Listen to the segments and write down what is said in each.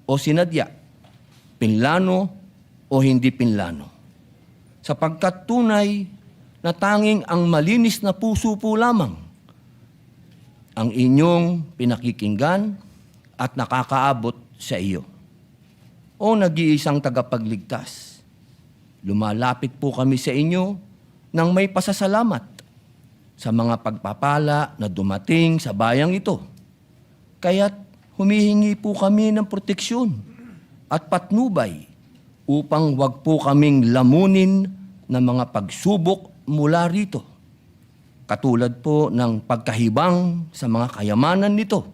o sinadya, pinlano o hindi pinlano. Sapagkat tunay na tanging ang malinis na puso po lamang ang inyong pinakikinggan at nakakaabot sa iyo. O nag-iisang tagapagligtas, lumalapit po kami sa inyo nang may pasasalamat sa mga pagpapala na dumating sa bayang ito. Kaya't humihingi po kami ng proteksyon at patnubay upang wag po kaming lamunin ng mga pagsubok mula rito. Katulad po ng pagkahibang sa mga kayamanan nito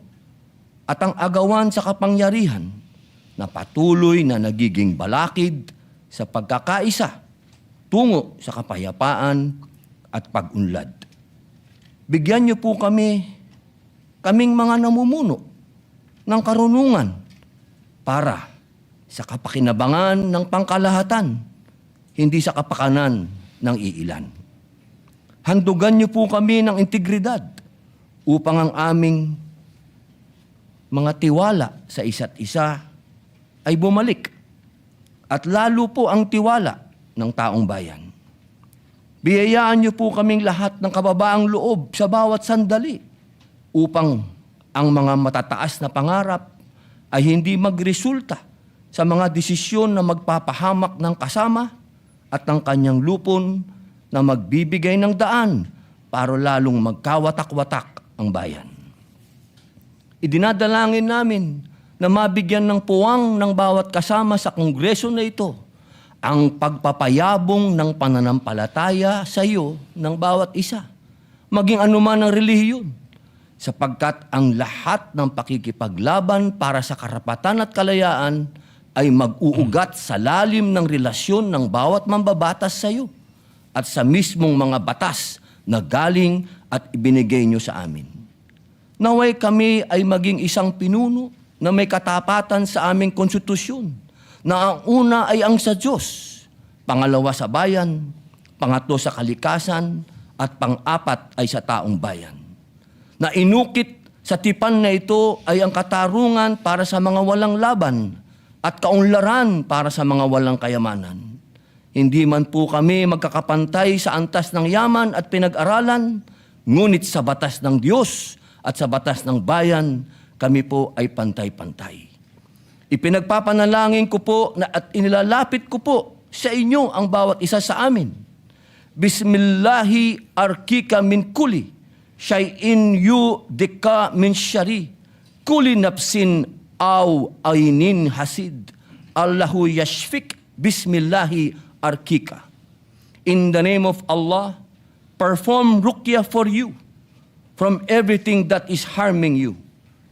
at ang agawan sa kapangyarihan na patuloy na nagiging balakid sa pagkakaisa tungo sa kapayapaan at pag-unlad. Bigyan niyo po kaming mga namumuno ng karunungan para sa kapakinabangan ng pangkalahatan, hindi sa kapakanan ng iilan. Handugan niyo po kami ng integridad upang ang aming mga tiwala sa isa't isa ay bumalik at lalo po ang tiwala ng taong bayan. Biyayaan niyo po kaming lahat ng kababaang loob sa bawat sandali upang ang mga matataas na pangarap ay hindi magresulta sa mga desisyon na magpapahamak ng kasama at ng kanyang lupon na magbibigay ng daan para lalong magkawatak-watak ang bayan. Idinadalangin namin na mabigyan ng puwang ng bawat kasama sa kongreso na ito ang pagpapayabong ng pananampalataya sa iyo ng bawat isa, maging anuman ang relihiyon, sapagkat ang lahat ng pakikipaglaban para sa karapatan at kalayaan ay mag-uugat sa lalim ng relasyon ng bawat mambabatas sa iyo at sa mismong mga batas na galing at ibinigay niyo sa amin. Naway kami ay maging isang pinuno na may katapatan sa aming konstitusyon, na ang una ay ang sa Diyos, pangalawa sa bayan, pangatlo sa kalikasan, at pang-apat ay sa taong bayan. Na inukit sa tipan na ito ay ang katarungan para sa mga walang laban at kaunlaran para sa mga walang kayamanan. Hindi man po kami magkakapantay sa antas ng yaman at pinag-aralan, ngunit sa batas ng Diyos at sa batas ng bayan, kami po ay pantay-pantay. Ipinagpapanalangin ko po at inilalapit ko po sa inyo ang bawat isa sa amin. Bismillahi arkika min kuli, shay'in yu deka min syari, kuli napsin aw aynin hasid, Allahu yashfik, bismillahi arkika. In the name of Allah, perform ruqya for you from everything that is harming you,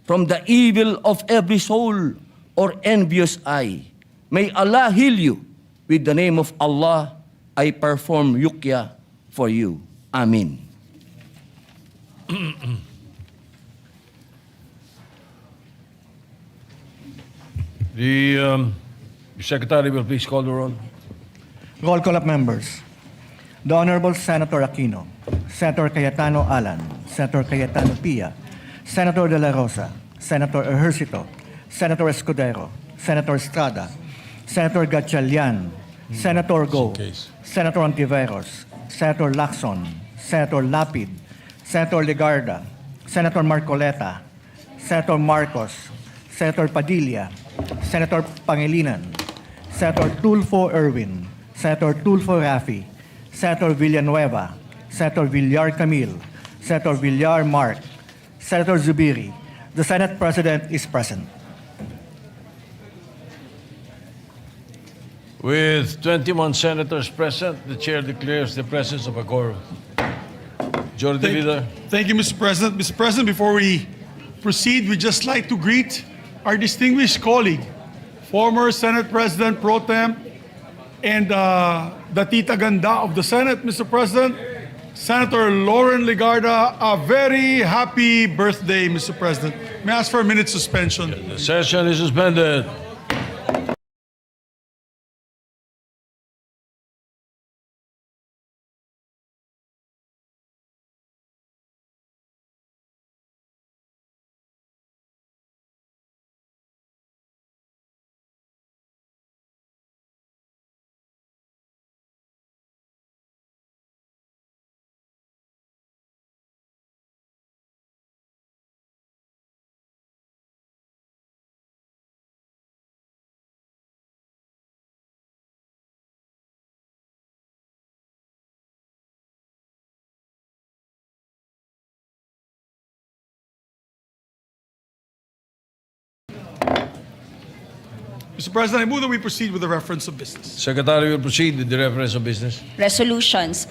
from the evil of every soul or envious eye. May Allah heal you. With the name of Allah, I perform ruqya for you. Amen. The Secretary will please call the roll. Roll call of members. The Honorable Senator Aquino, Senator Cayetano Alan, Senator Cayetano Pia, Senator De La Rosa, Senator Ejercito, Senator Escudero, Senator Estrada, Senator Gatchalian, Senator Go, Senator Ontiveros, Senator Lacson, Senator Lapid, Senator Legarda, Senator Marcoleta, Senator Marcos, Senator Padilla, Senator Pangilinan, Senator Tulfo Erwin, Senator Tulfo Rafi, Senator Villanueva, Senator Villar Camille, Senator Villar Mark, Senator Zubiri. The Senate President is present. With 21 senators present, the chair declares the presence of a quorum. Jordi Vida. Thank you, Mr. President. Mr. President, before we proceed, we'd just like to greet our distinguished colleague, former Senate President Pro Tem and the Tita Ganda of the Senate, Mr. President, Senator Lauren Legarda. A very happy birthday, Mr. President. May I ask for a minute suspension? The session is suspended. Mr. President, I move that we proceed with the reference of business. Secretary will proceed with the reference of business. Resolutions.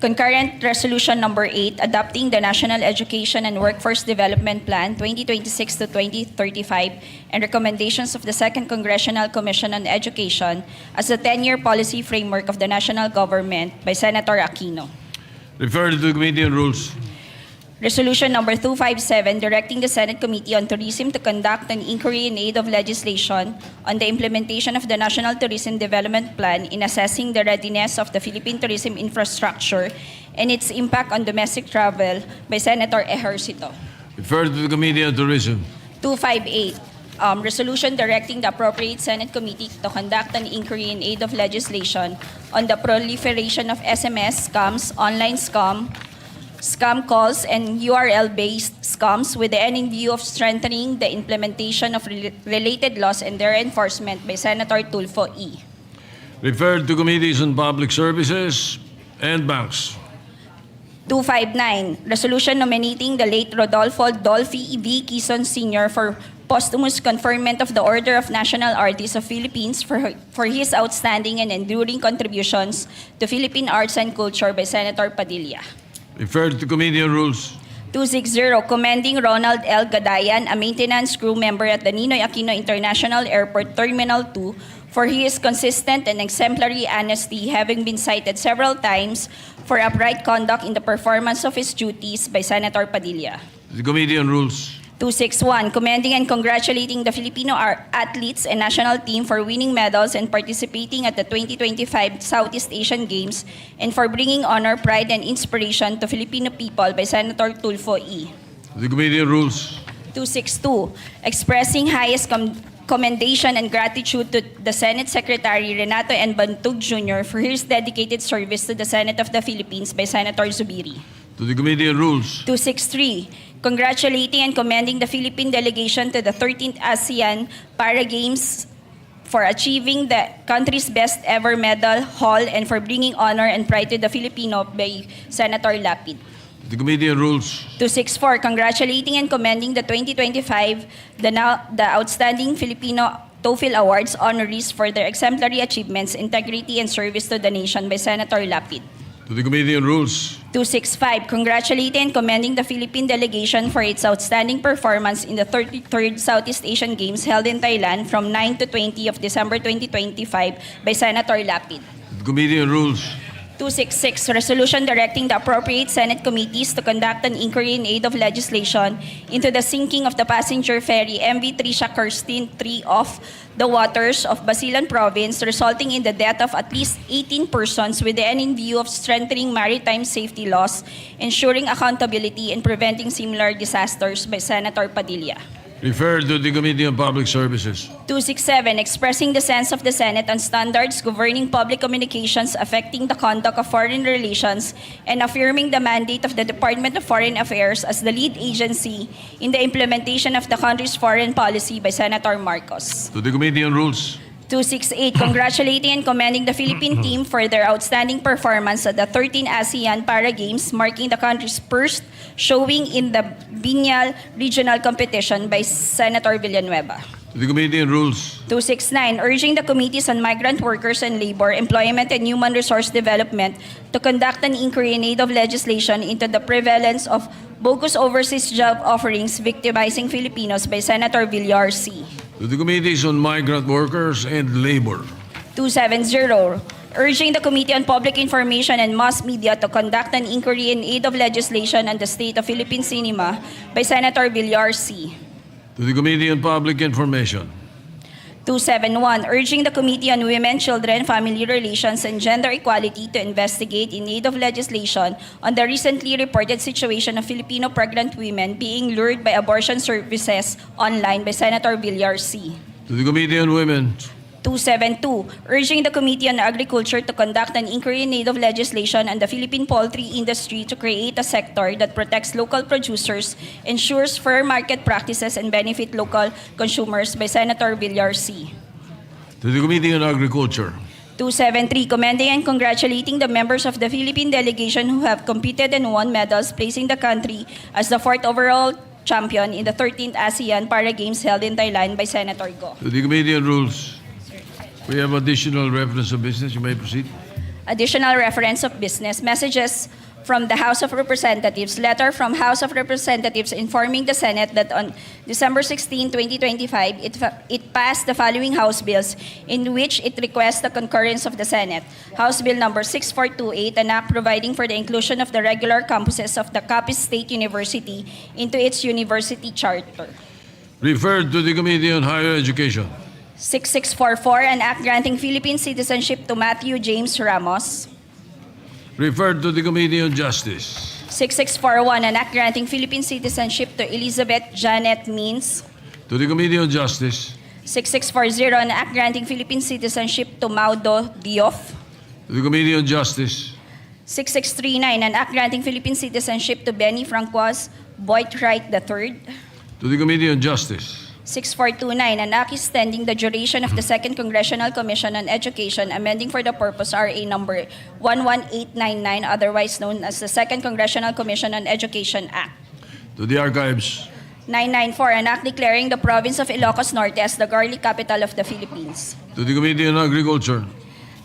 Concurrent Resolution Number 8, adopting the National Education and Workforce Development Plan 2026 to 2035 and recommendations of the Second Congressional Commission on Education as the 10-year policy framework of the national government by Senator Aquino. Referred to the Committee on Rules. Resolution Number 257, directing the Senate Committee on Tourism to conduct an inquiry in aid of legislation on the implementation of the National Tourism Development Plan in assessing the readiness of the Philippine tourism infrastructure and its impact on domestic travel by Senator Ejercito. Referred to the Committee on Tourism. 258, resolution directing the appropriate Senate Committee to conduct an inquiry in aid of legislation on the proliferation of SMS scams, online scam calls, and URL-based scams with the end in view of strengthening the implementation of related laws and their enforcement by Senator Tulfo E. Referred to Committees on Public Services and Banks. 259, resolution nominating the late Rodolfo Dolphy V. Quezon Sr. for posthumous conferment of the Order of National Artists of Philippines for his outstanding and enduring contributions to Philippine arts and culture by Senator Padilla. Referred to Committee on Rules. 260, commending Ronald L. Gadayan, a maintenance crew member at the Ninoy Aquino International Airport Terminal 2, for his consistent and exemplary honesty, having been cited several times for upright conduct in the performance of his duties by Senator Padilla. The Committee on Rules. 261, commending and congratulating the Filipino athletes and national team for winning medals and participating at the 2025 Southeast Asian Games and for bringing honor, pride, and inspiration to Filipino people by Senator Tulfo E. The Committee on Rules. 262, expressing highest commendation and gratitude to the Senate Secretary Renato N. Bantug Jr. for his dedicated service to the Senate of the Philippines by Senator Zubiri. To the Committee on Rules. 263, congratulating and commending the Philippine delegation to the 13th ASEAN Para Games for achieving the country's best ever medal haul and for bringing honor and pride to the Filipino by Senator Lapid. The Committee on Rules. 264, congratulating and commending the 2025 the Outstanding Filipino TOEFL Awards honorees for their exemplary achievements, integrity, and service to the nation by Senator Lapid. To the Committee on Rules. 265, congratulating and commending the Philippine delegation for its outstanding performance in the 33rd Southeast Asian Games held in Thailand from 9 to 20 of December 2025 by Senator Lapid. The Committee on Rules. 266, resolution directing the appropriate Senate committees to conduct an inquiry in aid of legislation into the sinking of the passenger ferry MV Trisha Kirsten 3 off the waters of Basilan Province, resulting in the death of at least 18 persons with the end in view of strengthening maritime safety laws, ensuring accountability, and preventing similar disasters by Senator Padilla. Referred to the Committee on Public Services. 267, expressing the sense of the Senate on standards governing public communications affecting the conduct of foreign relations and affirming the mandate of the Department of Foreign Affairs as the lead agency in the implementation of the country's foreign policy by Senator Marcos. To the Committee on Rules. 268, congratulating and commending the Philippine team for their outstanding performance at the 13 ASEAN Para Games, marking the country's first showing in the Biennial Regional Competition by Senator Villanueva. To the Committee on Rules. 269, urging the Committees on Migrant Workers and Labor, Employment and Human Resource Development to conduct an inquiry in aid of legislation into the prevalence of bogus overseas job offerings victimizing Filipinos by Senator Villar C. To the Committees on Migrant Workers and Labor. 270, urging the Committee on Public Information and Mass Media to conduct an inquiry in aid of legislation on the state of Philippine cinema by Senator Villar C. To the Committee on Public Information. 271, urging the Committee on Women, Children, Family Relations, and Gender Equality to investigate in aid of legislation on the recently reported situation of Filipino pregnant women being lured by abortion services online by Senator Villar C. To the Committee on Women. 272, urging the Committee on Agriculture to conduct an inquiry in aid of legislation on the Philippine poultry industry to create a sector that protects local producers, ensures fair market practices, and benefit local consumers by Senator Villar C. To the Committee on Agriculture. 273, commending and congratulating the members of the Philippine delegation who have competed and won medals, placing the country as the 4th overall champion in the 13th ASEAN Para Games held in Thailand by Senator Go. To the Committee on Rules, we have additional reference of business. You may proceed. Additional reference of business, messages from the House of Representatives, letter from House of Representatives informing the Senate that on December 16, 2025, it passed the following House bills in which it requests the concurrence of the Senate. House Bill number 6428, an act providing for the inclusion of the regular campuses of the Capiz State University into its university charter. Referred to the Committee on Higher Education. 6644, an act granting Philippine citizenship to Matthew James Ramos. Referred to the Committee on Justice. 6641, an act granting Philippine citizenship to Elizabeth Janet Means. To the Committee on Justice. 6640, an act granting Philippine citizenship to Maudo Diof. To the Committee on Justice. 6639, an act granting Philippine citizenship to Benny Francois Boitwright III. To the Committee on Justice. 6429, an act extending the duration of the Second Congressional Commission on Education, amending for the purpose RA number 11899, otherwise known as the Second Congressional Commission on Education Act. To the Archives. 994, an act declaring the province of Ilocos Norte as the garlic capital of the Philippines. To the Committee on Agriculture.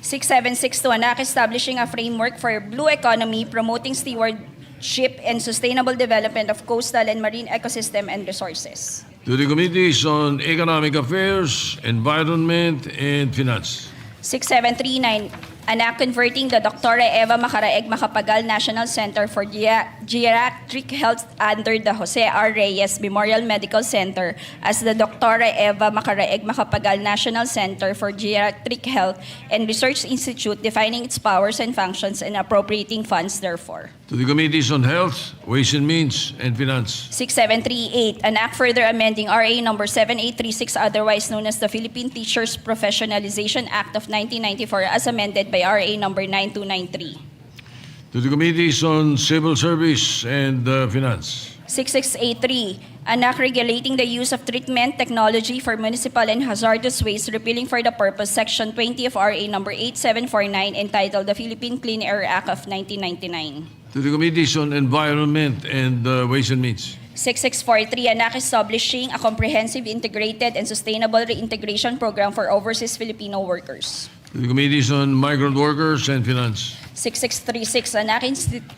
6762, an act establishing a framework for blue economy, promoting stewardship and sustainable development of coastal and marine ecosystem and resources. To the Committees on Economic Affairs, Environment, and Finance. 6739, an act converting the Dr. Eva Macaraeg Macapagal National Center for Geriatric Health under the Jose R. Reyes Memorial Medical Center as the Dr. Eva Macaraeg Macapagal National Center for Geriatric Health and Research Institute, defining its powers and functions and appropriating funds therefore. To the Committees on Health, Ways and Means, and Finance. 6738, an act further amending RA number 7836, otherwise known as the Philippine Teachers Professionalization Act of 1994 as amended by RA number 9293. To the Committees on Civil Service and Finance. 6683, an act regulating the use of treatment technology for municipal and hazardous waste, repealing for the purpose Section 20 of RA number 8749 entitled the Philippine Clean Air Act of 1999. To the Committees on Environment and Ways and Means. 6643, an act establishing a comprehensive, integrated, and sustainable reintegration program for overseas Filipino workers. To the Committees on Migrant Workers and Finance. 6636, an act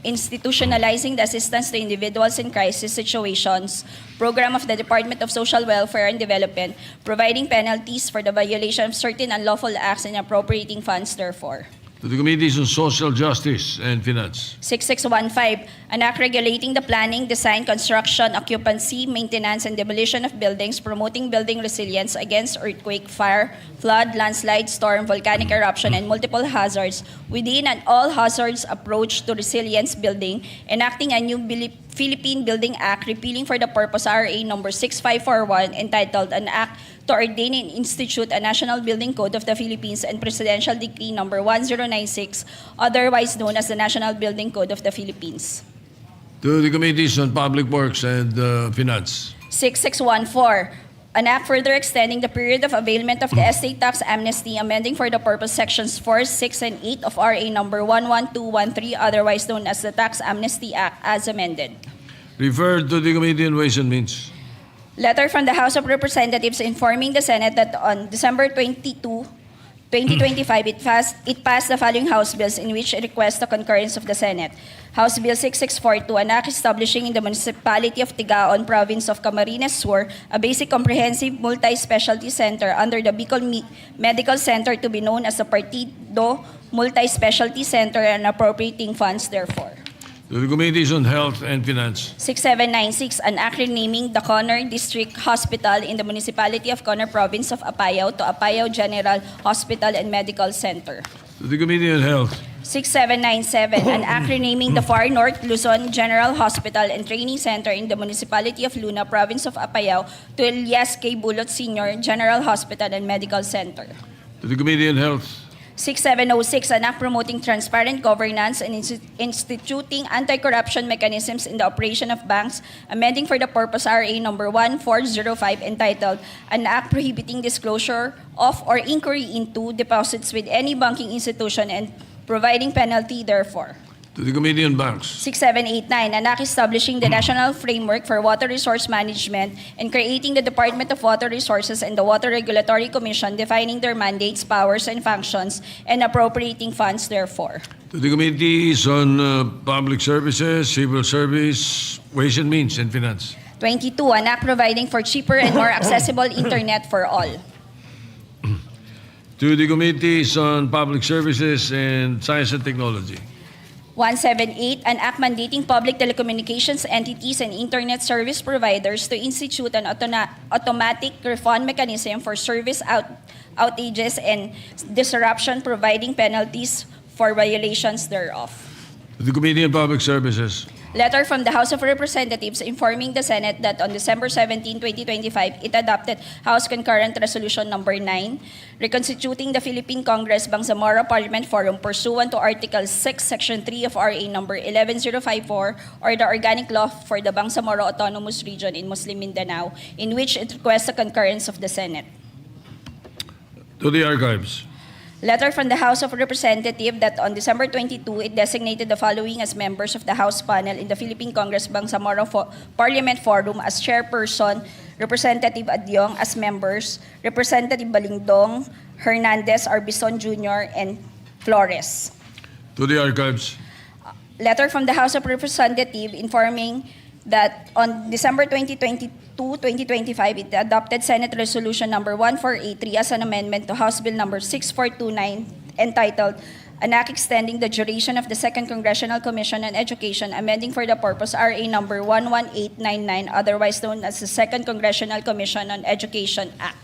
institutionalizing the assistance to individuals in crisis situations, program of the Department of Social Welfare and Development, providing penalties for the violation of certain unlawful acts and appropriating funds therefore. To the Committees on Social Justice and Finance. 6615, an act regulating the planning, design, construction, occupancy, maintenance, and demolition of buildings, promoting building resilience against earthquake, fire, flood, landslide, storm, volcanic eruption, and multiple hazards within an all-hazards approach to resilience building, enacting a new Philippine Building Act, repealing for the purpose RA number 6541, entitled An Act to Ordain and Institute a National Building Code of the Philippines and Presidential Decree number 1096, otherwise known as the National Building Code of the Philippines. To the Committees on Public Works and Finance. 6614, an act further extending the period of availment of the estate tax amnesty, amending for the purpose sections 4, 6, and 8 of RA number 11213, otherwise known as the Tax Amnesty Act, as amended. Referred to the Committee on Ways and Means. Letter from the House of Representatives informing the Senate that on December 22, 2025, it passed the following House bills in which it requests the concurrence of the Senate. House Bill 6642, an act establishing in the municipality of Tigaon, province of Camarines Sur, a basic comprehensive multi-specialty center under the Bicol Medical Center to be known as the Partido Multi-Specialty Center and appropriating funds therefore. To the Committees on Health and Finance. 6796, an act renaming the Conor District Hospital in the municipality of Conor, province of Apayao to Apayao General Hospital and Medical Center. To the Committee on Health. 6797, an act renaming the Far North Luzon General Hospital and Training Center in the municipality of Luna, province of Apayao to Elias K. Bulot Sr. General Hospital and Medical Center. To the Committee on Health. 6706, an act promoting transparent governance and instituting anti-corruption mechanisms in the operation of banks, amending for the purpose RA number 1405, entitled An Act Prohibiting Disclosure of or Inquiry into Deposits with Any Banking Institution and Providing Penalty therefore. To the Committee on Banks. 6789, an act establishing the national framework for water resource management and creating the Department of Water Resources and the Water Regulatory Commission, defining their mandates, powers, and functions, and appropriating funds therefore. To the Committees on Public Services, Civil Service, Ways and Means, and Finance. 22, an act providing for cheaper and more accessible internet for all. To the Committees on Public Services and Science and Technology. 178, an act mandating public telecommunications entities and internet service providers to institute an automatic refund mechanism for service outages and disruption, providing penalties for violations thereof. To the Committee on Public Services. Letter from the House of Representatives informing the Senate that on December 17, 2025, it adopted House Concurrent Resolution Number 9, reconstituting the Philippine Congress Bangsamoro Parliament Forum pursuant to Article 6, Section 3 of RA Number 11054, or the Organic Law for the Bangsamoro Autonomous Region in Muslim Mindanao, in which it requests the concurrence of the Senate. To the Archives. Letter from the House of Representatives that on December 22, it designated the following as members of the House panel in the Philippine Congress Bangsamoro Parliament Forum as chairperson, Representative Adyong as members, Representative Balingdong, Hernandez, Arbison Jr., and Flores. To the Archives. Letter from the House of Representatives informing that on December 2025, it adopted Senate Resolution Number 1483 as an amendment to House Bill Number 6429 entitled An Act Extending the Duration of the Second Congressional Commission on Education, amending for the purpose RA Number 11899, otherwise known as the Second Congressional Commission on Education Act.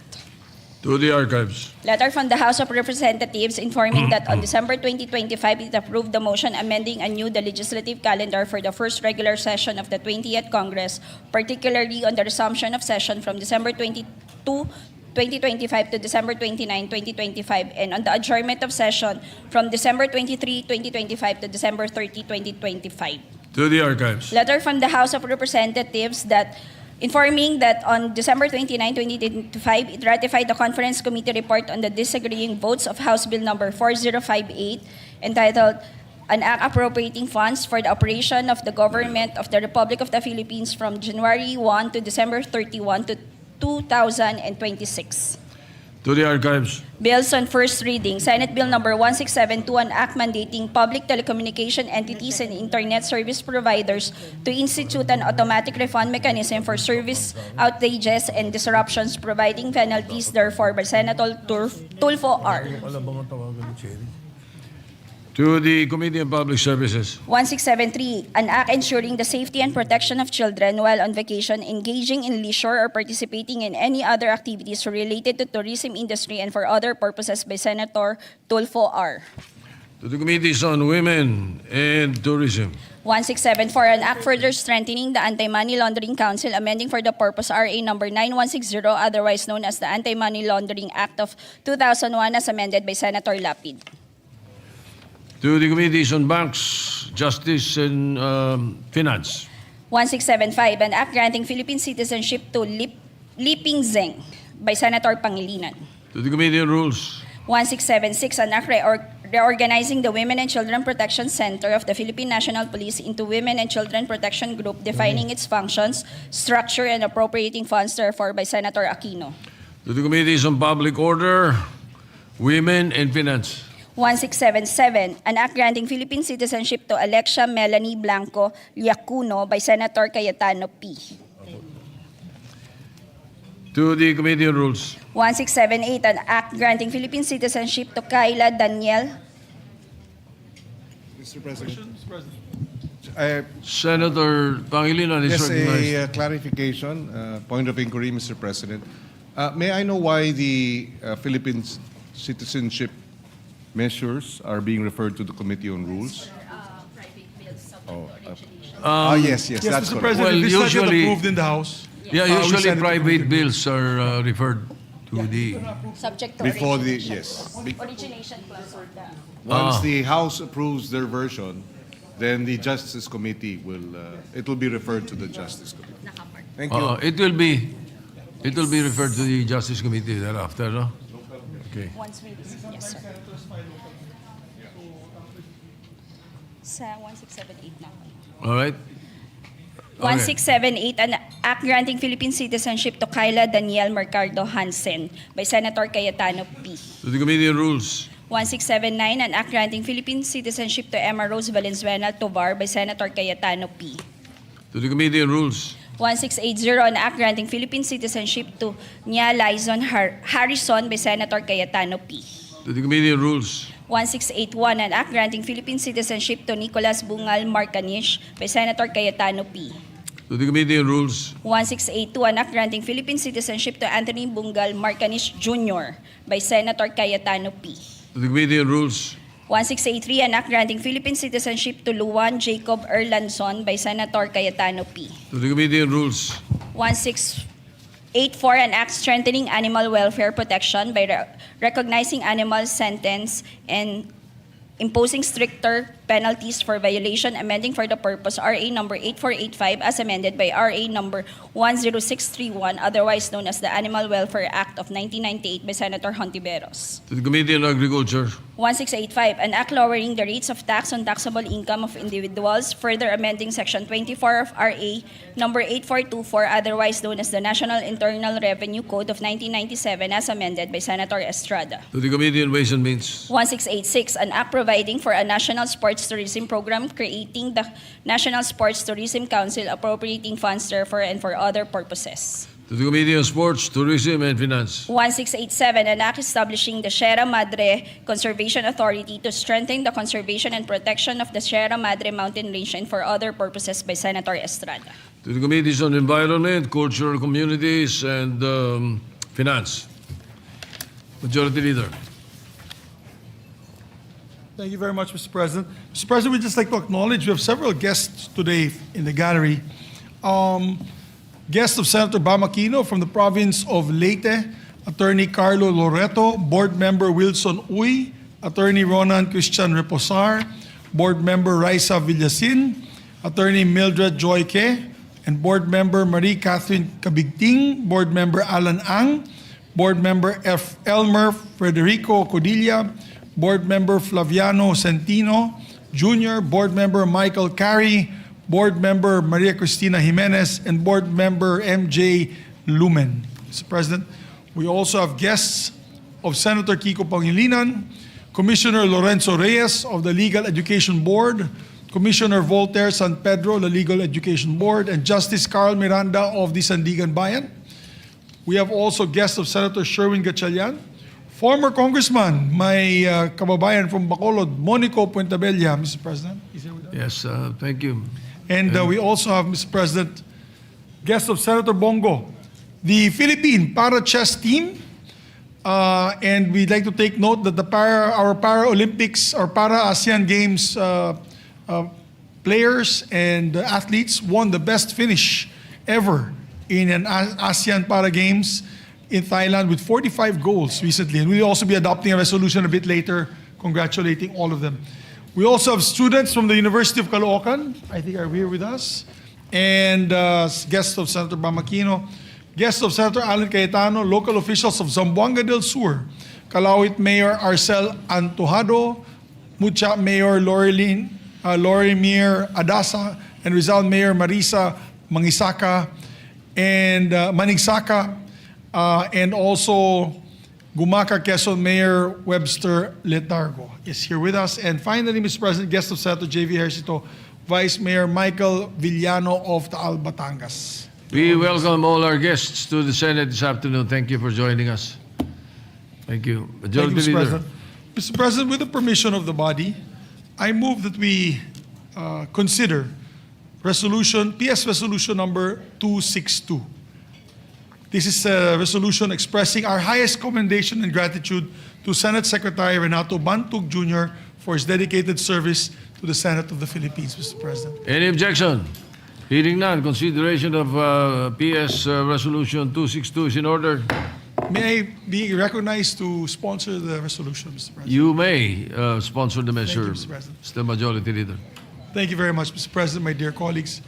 To the Archives. Letter from the House of Representatives informing that on December 2025, it approved the motion amending anew the legislative calendar for the first regular session of the 20th Congress, particularly on the resumption of session from December 22, 2025 to December 29, 2025, and on the adjournment of session from December 23, 2025 to December 30, 2025. To the Archives. Letter from the House of Representatives that informing that on December 29, 2025, it ratified the Conference Committee report on the disagreeing votes of House Bill Number 4058, entitled An Act Appropriating Funds for the Operation of the Government of the Republic of the Philippines from January 1 to December 31 to 2026. To the Archives. Bills on first reading. Senate Bill Number 1672, an act mandating public telecommunication entities and internet service providers to institute an automatic refund mechanism for service outages and disruptions, providing penalties therefore by Senator Tulfo R. To the Committee on Public Services. 1673, an act ensuring the safety and protection of children while on vacation, engaging in leisure or participating in any other activities related to tourism industry and for other purposes by Senator Tulfo R. To the Committees on Women and Tourism. 1674, an act further strengthening the Anti-Money Laundering Council, amending for the purpose RA number 9160, otherwise known as the Anti-Money Laundering Act of 2001 as amended by Senator Lapid. To the Committees on Banks, Justice, and Finance. 1675, an act granting Philippine citizenship to Liping Zeng by Senator Pangilinan. To the Committee on Rules. 1676, an act reorganizing the Women and Children Protection Center of the Philippine National Police into Women and Children Protection Group, defining its functions, structure, and appropriating funds therefore by Senator Aquino. To the Committees on Public Order, Women, and Finance. 1677, an act granting Philippine citizenship to Alexia Melanie Blanco Liacuno by Senator Cayetano P. To the Committee on Rules. 1678, an act granting Philippine citizenship to Kayla Daniel. Mr. President. Senator Pangilinan is Just recognized. a clarification, point of inquiry, Mr. President. May I know why the Philippine citizenship measures are being referred to the Committee on Rules? Yes, Yes, that's Mr. correct. President, Well, this is not yet usually- approved in the House. Yeah, we usually send it to private committee. bills are referred to the... Subject to Before the, origination. yes. Origination plus or the... Once the House approves their version, then the Justice Committee will, it will be referred to the Justice Committee. Thank you. It will be referred to the Justice Committee thereafter, no? Okay. Once we receive, yes, sir. Sa 1678 na. All right? 1678, an act granting Philippine citizenship to Kyla Danielle Mercado Hansen by Senator Cayetano P. To the Committee on Rules. 1679, an act granting Philippine citizenship to Emma Rose Valenzuela Tovar by Senator Cayetano P. To the Committee on Rules. 1680, an act granting Philippine citizenship to Nia Liza Harrison by Senator Cayetano P. To the Committee on Rules. 1681, an act granting Philippine citizenship to Nicolas Bungal Marcanish by Senator Cayetano P. To the Committee on Rules. 1682, an act granting Philippine citizenship to Anthony Bungal Marcanish Jr. by Senator Cayetano P. To the Committee on Rules. 1683, an act granting Philippine citizenship to Luan Jacob Erlandson by Senator Cayetano P. To the Committee on Rules. 1684, an act strengthening animal welfare protection by recognizing animal sentence and imposing stricter penalties for violation, amending for the purpose RA number 8485 as amended by RA number 10631, otherwise known as the Animal Welfare Act of 1998 by Senator Hontiveros. To the Committee on Agriculture. 1685, an act lowering the rates of tax on taxable income of individuals, further amending Section 24 of RA number 8424, otherwise known as the National Internal Revenue Code of 1997 as amended by Senator Estrada. To the Committee on Ways and Means. 1686, an act providing for a national sports tourism program, creating the National Sports Tourism Council, appropriating funds therefore and for other purposes. To the Committee on Sports, Tourism, and Finance. 1687, an act establishing the Sierra Madre Conservation Authority to strengthen the conservation and protection of the Sierra Madre Mountain Range and for other purposes by Senator Estrada. To the Committees on Environment, Culture, Communities, and Finance. Majority Leader. Thank you very much, Mr. President. Mr. President, we'd just like to acknowledge we have several guests today in the gallery. Guest of Senator Bamakino from the province of Leyte, Attorney Carlo Loreto, Board Member Wilson Uy, Attorney Ronan Christian Reposar, Board Member Raisa Villasin, Attorney Mildred Joy Ke, and Board Member Marie Catherine Cabigting, Board Member Alan Ang, Board Member F. Elmer Frederico Codilla, Board Member Flaviano Centino Jr., Board Member Michael Carey, Board Member Maria Cristina Jimenez, and Board Member MJ Lumen. Mr. President, we also have guests of Senator Kiko Pangilinan, Commissioner Lorenzo Reyes of the Legal Education Board, Commissioner Voltaire San Pedro, the Legal Education Board, and Justice Carl Miranda of the Sandigan Bayan. We have also guests of Senator Sherwin Gatchalian, former Congressman, my kababayan from Bacolod, Monico Puentabella, Mr. President. Is here with us? Yes, thank you. And we also have, Mr. President, guest of Senator Bongo, the Philippine Para-Chess team. And we'd like to take note that our Paralympics, our Para-ASEAN Games players and athletes won the best finish ever in an ASEAN Para Games in Thailand with 45 goals recently. And we'll also be adopting a resolution a bit later congratulating all of them. We also have students from the University of Caloocan, I think are here with us, and guests of Senator Bamakino, guests of Senator Alan Cayetano, local officials of Zamboanga del Sur, Calauit Mayor Arcel Antojado, Mucha Mayor Lorimir Adasa, and Rizal Mayor Marisa Mangisaka, and Manigsaka, and also Gumaca, Quezon Mayor Webster Letargo is here with us. And finally, Mr. President, guest of Senator J.V. Ejercito, Vice Mayor Michael Villano of Taal, Batangas. We welcome all our guests to the Senate this afternoon. Thank you for joining us. Thank you. Majority Thank you, Mr. Leader. President. Mr. President, with the permission of the body, I move that we consider PS Resolution number 262. This is a resolution expressing our highest commendation and gratitude to Senate Secretary Renato Bantug Jr. for his dedicated service to the Senate of the Philippines, Mr. President. Any objection? Hearing none, consideration of PS Resolution 262 is in order. May I be recognized to sponsor the resolution, Mr. President? You may sponsor the measure, Mr. President. Mr. Majority Leader. Thank you very much, Mr. President, my dear colleagues.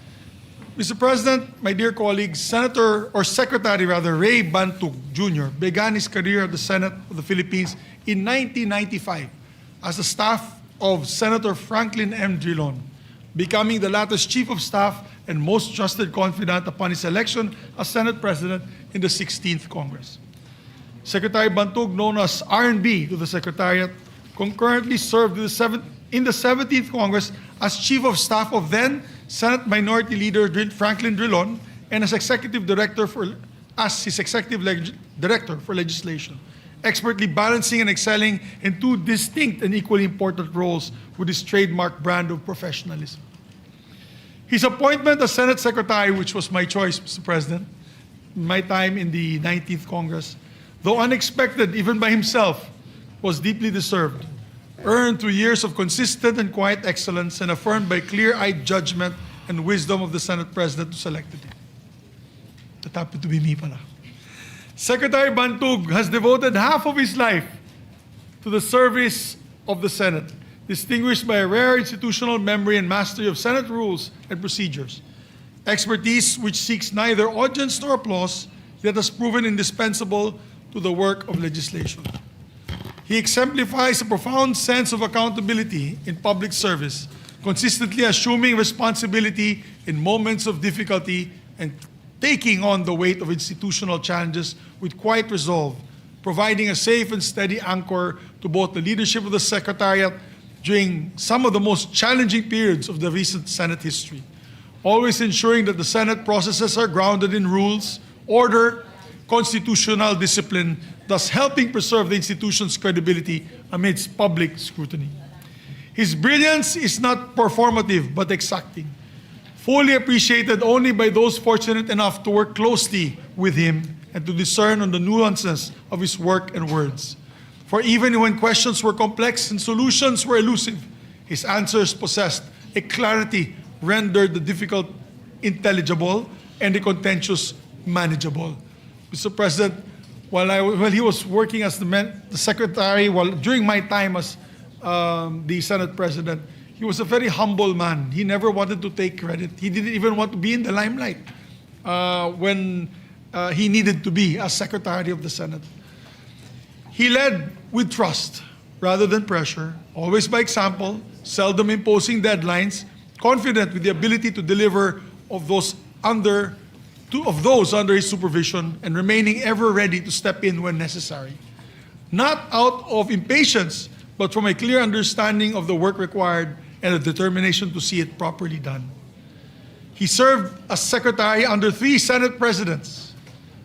Mr. President, my dear colleagues, Secretary Ray Bantug Jr. began his career at the Senate of the Philippines in 1995 as a staff of Senator Franklin M. Drilon, becoming the latter's Chief of Staff and most trusted confidant upon his election as Senate President in the 16th Congress. Secretary Bantug, known as R&B to the Secretariat, concurrently served in the 17th Congress as Chief of Staff of then Senate Minority Leader Franklin Drilon and as his Executive Director for Legislation, expertly balancing and excelling in two distinct and equally important roles with his trademark brand of professionalism. His appointment as Senate Secretary, which was my choice, Mr. President, in my time in the 19th Congress, though unexpected even by himself, was deeply deserved, earned through years of consistent and quiet excellence and affirmed by clear-eyed judgment and wisdom of the Senate President who selected him. That happened to be me pala. Secretary Bantug has devoted half of his life to the service of the Senate, distinguished by a rare institutional memory and mastery of Senate rules and procedures, expertise which seeks neither audience nor applause, yet has proven indispensable to the work of legislation. He exemplifies a profound sense of accountability in public service, consistently assuming responsibility in moments of difficulty and taking on the weight of institutional challenges with quiet resolve, providing a safe and steady anchor to both the leadership of the Secretariat during some of the most challenging periods of the recent Senate history, always ensuring that the Senate processes are grounded in rules, order, constitutional discipline, thus helping preserve the institution's credibility amidst public scrutiny. His brilliance is not performative but exacting, fully appreciated only by those fortunate enough to work closely with him and to discern on the nuances of his work and words. For even when questions were complex and solutions were elusive, his answers possessed a clarity rendered the difficult intelligible and the contentious manageable. Mr. President, while he was working as the secretary, during my time as the Senate President, he was a very humble man. He never wanted to take credit. He didn't even want to be in the limelight when he needed to be as Secretary of the Senate. He led with trust rather than pressure, always by example, seldom imposing deadlines, confident with the ability to deliver of those under his supervision, and remaining ever ready to step in when necessary. Not out of impatience, but from a clear understanding of the work required and a determination to see it properly done. He served as secretary under 3 Senate presidents,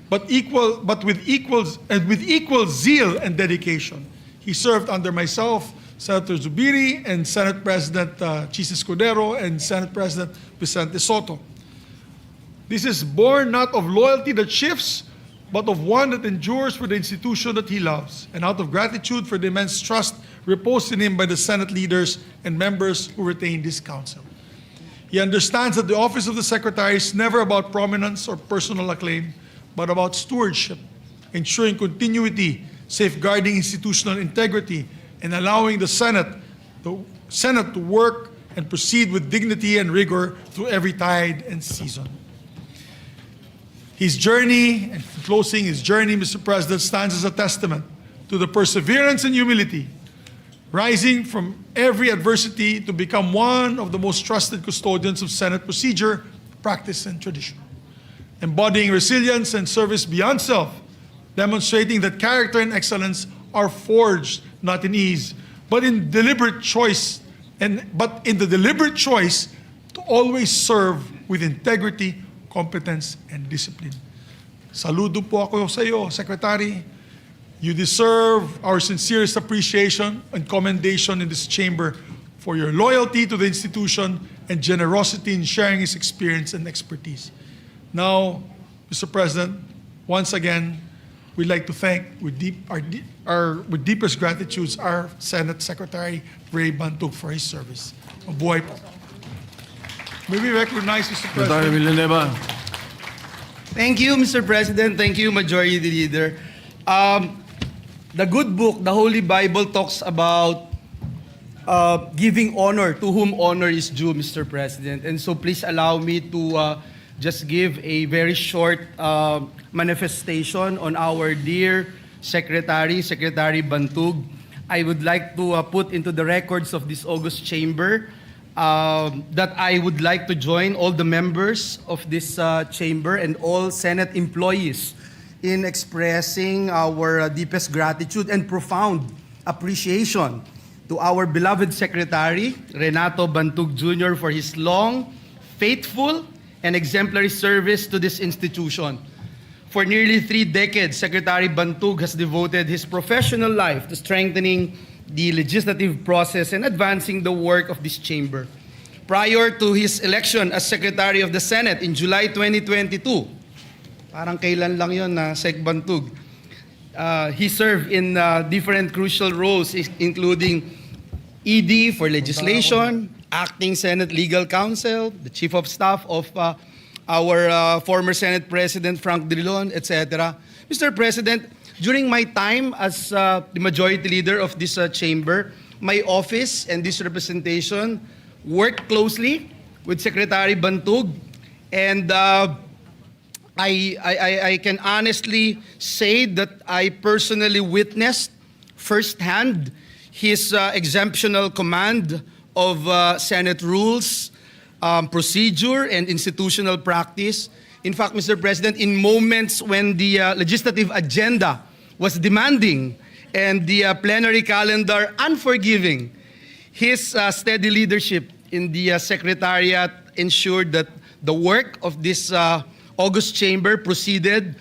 but with equal zeal and dedication. He served under myself, Senator Zubiri, and Senate President Chis Escudero, and Senate President Vicente Soto. This is born not of loyalty that shifts, but of one that endures for the institution that he loves, and out of gratitude for the immense trust reposed in him by the Senate leaders and members who retained his counsel. He understands that the office of the Secretary is never about prominence or personal acclaim, but about stewardship, ensuring continuity, safeguarding institutional integrity, and allowing the Senate to work and proceed with dignity and rigor through every tide and season. His journey, and closing his journey, Mr. President, stands as a testament to the perseverance and humility, rising from every adversity to become one of the most trusted custodians of Senate procedure, practice, and tradition, embodying resilience and service beyond self, demonstrating that character and excellence are forged not in ease, but in deliberate choice, but in the deliberate choice to always serve with integrity, competence, and discipline. Saludo po ako sa iyo, Secretary. You deserve our sincerest appreciation and commendation in this chamber for your loyalty to the institution and generosity in sharing his experience and expertise. Now, Mr. President, once again, we'd like to thank with deepest gratitude our Senate Secretary Ray Bantug for his service. Mabuhay po. May we recognize, Mr. Secretary President. Villanueva. Thank you, Mr. President. Thank you, Majority Leader. The good book, the Holy Bible, talks about giving honor to whom honor is due, Mr. President. And so please allow me to just give a very short manifestation on our dear Secretary Bantug. I would like to put into the records of this August chamber that I would like to join all the members of this chamber and all Senate employees in expressing our deepest gratitude and profound appreciation to our beloved Secretary, Renato Bantug Jr., for his long, faithful, and exemplary service to this institution. For nearly 3 decades, Secretary Bantug has devoted his professional life to strengthening the legislative process and advancing the work of this chamber. Prior to his election as Secretary of the Senate in July 2022, parang kailan lang yun na Sec Bantug, he served in different crucial roles, including ED for legislation, acting Senate legal counsel, the chief of staff of our former Senate President Frank Drilon, etc. Mr. President, during my time as the majority leader of this chamber, my office and this representation worked closely with Secretary Bantug, and I can honestly say that I personally witnessed firsthand his exemptional command of Senate rules, procedure, and institutional practice. In fact, Mr. President, in moments when the legislative agenda was demanding and the plenary calendar unforgiving, his steady leadership in the Secretariat ensured that the work of this August chamber proceeded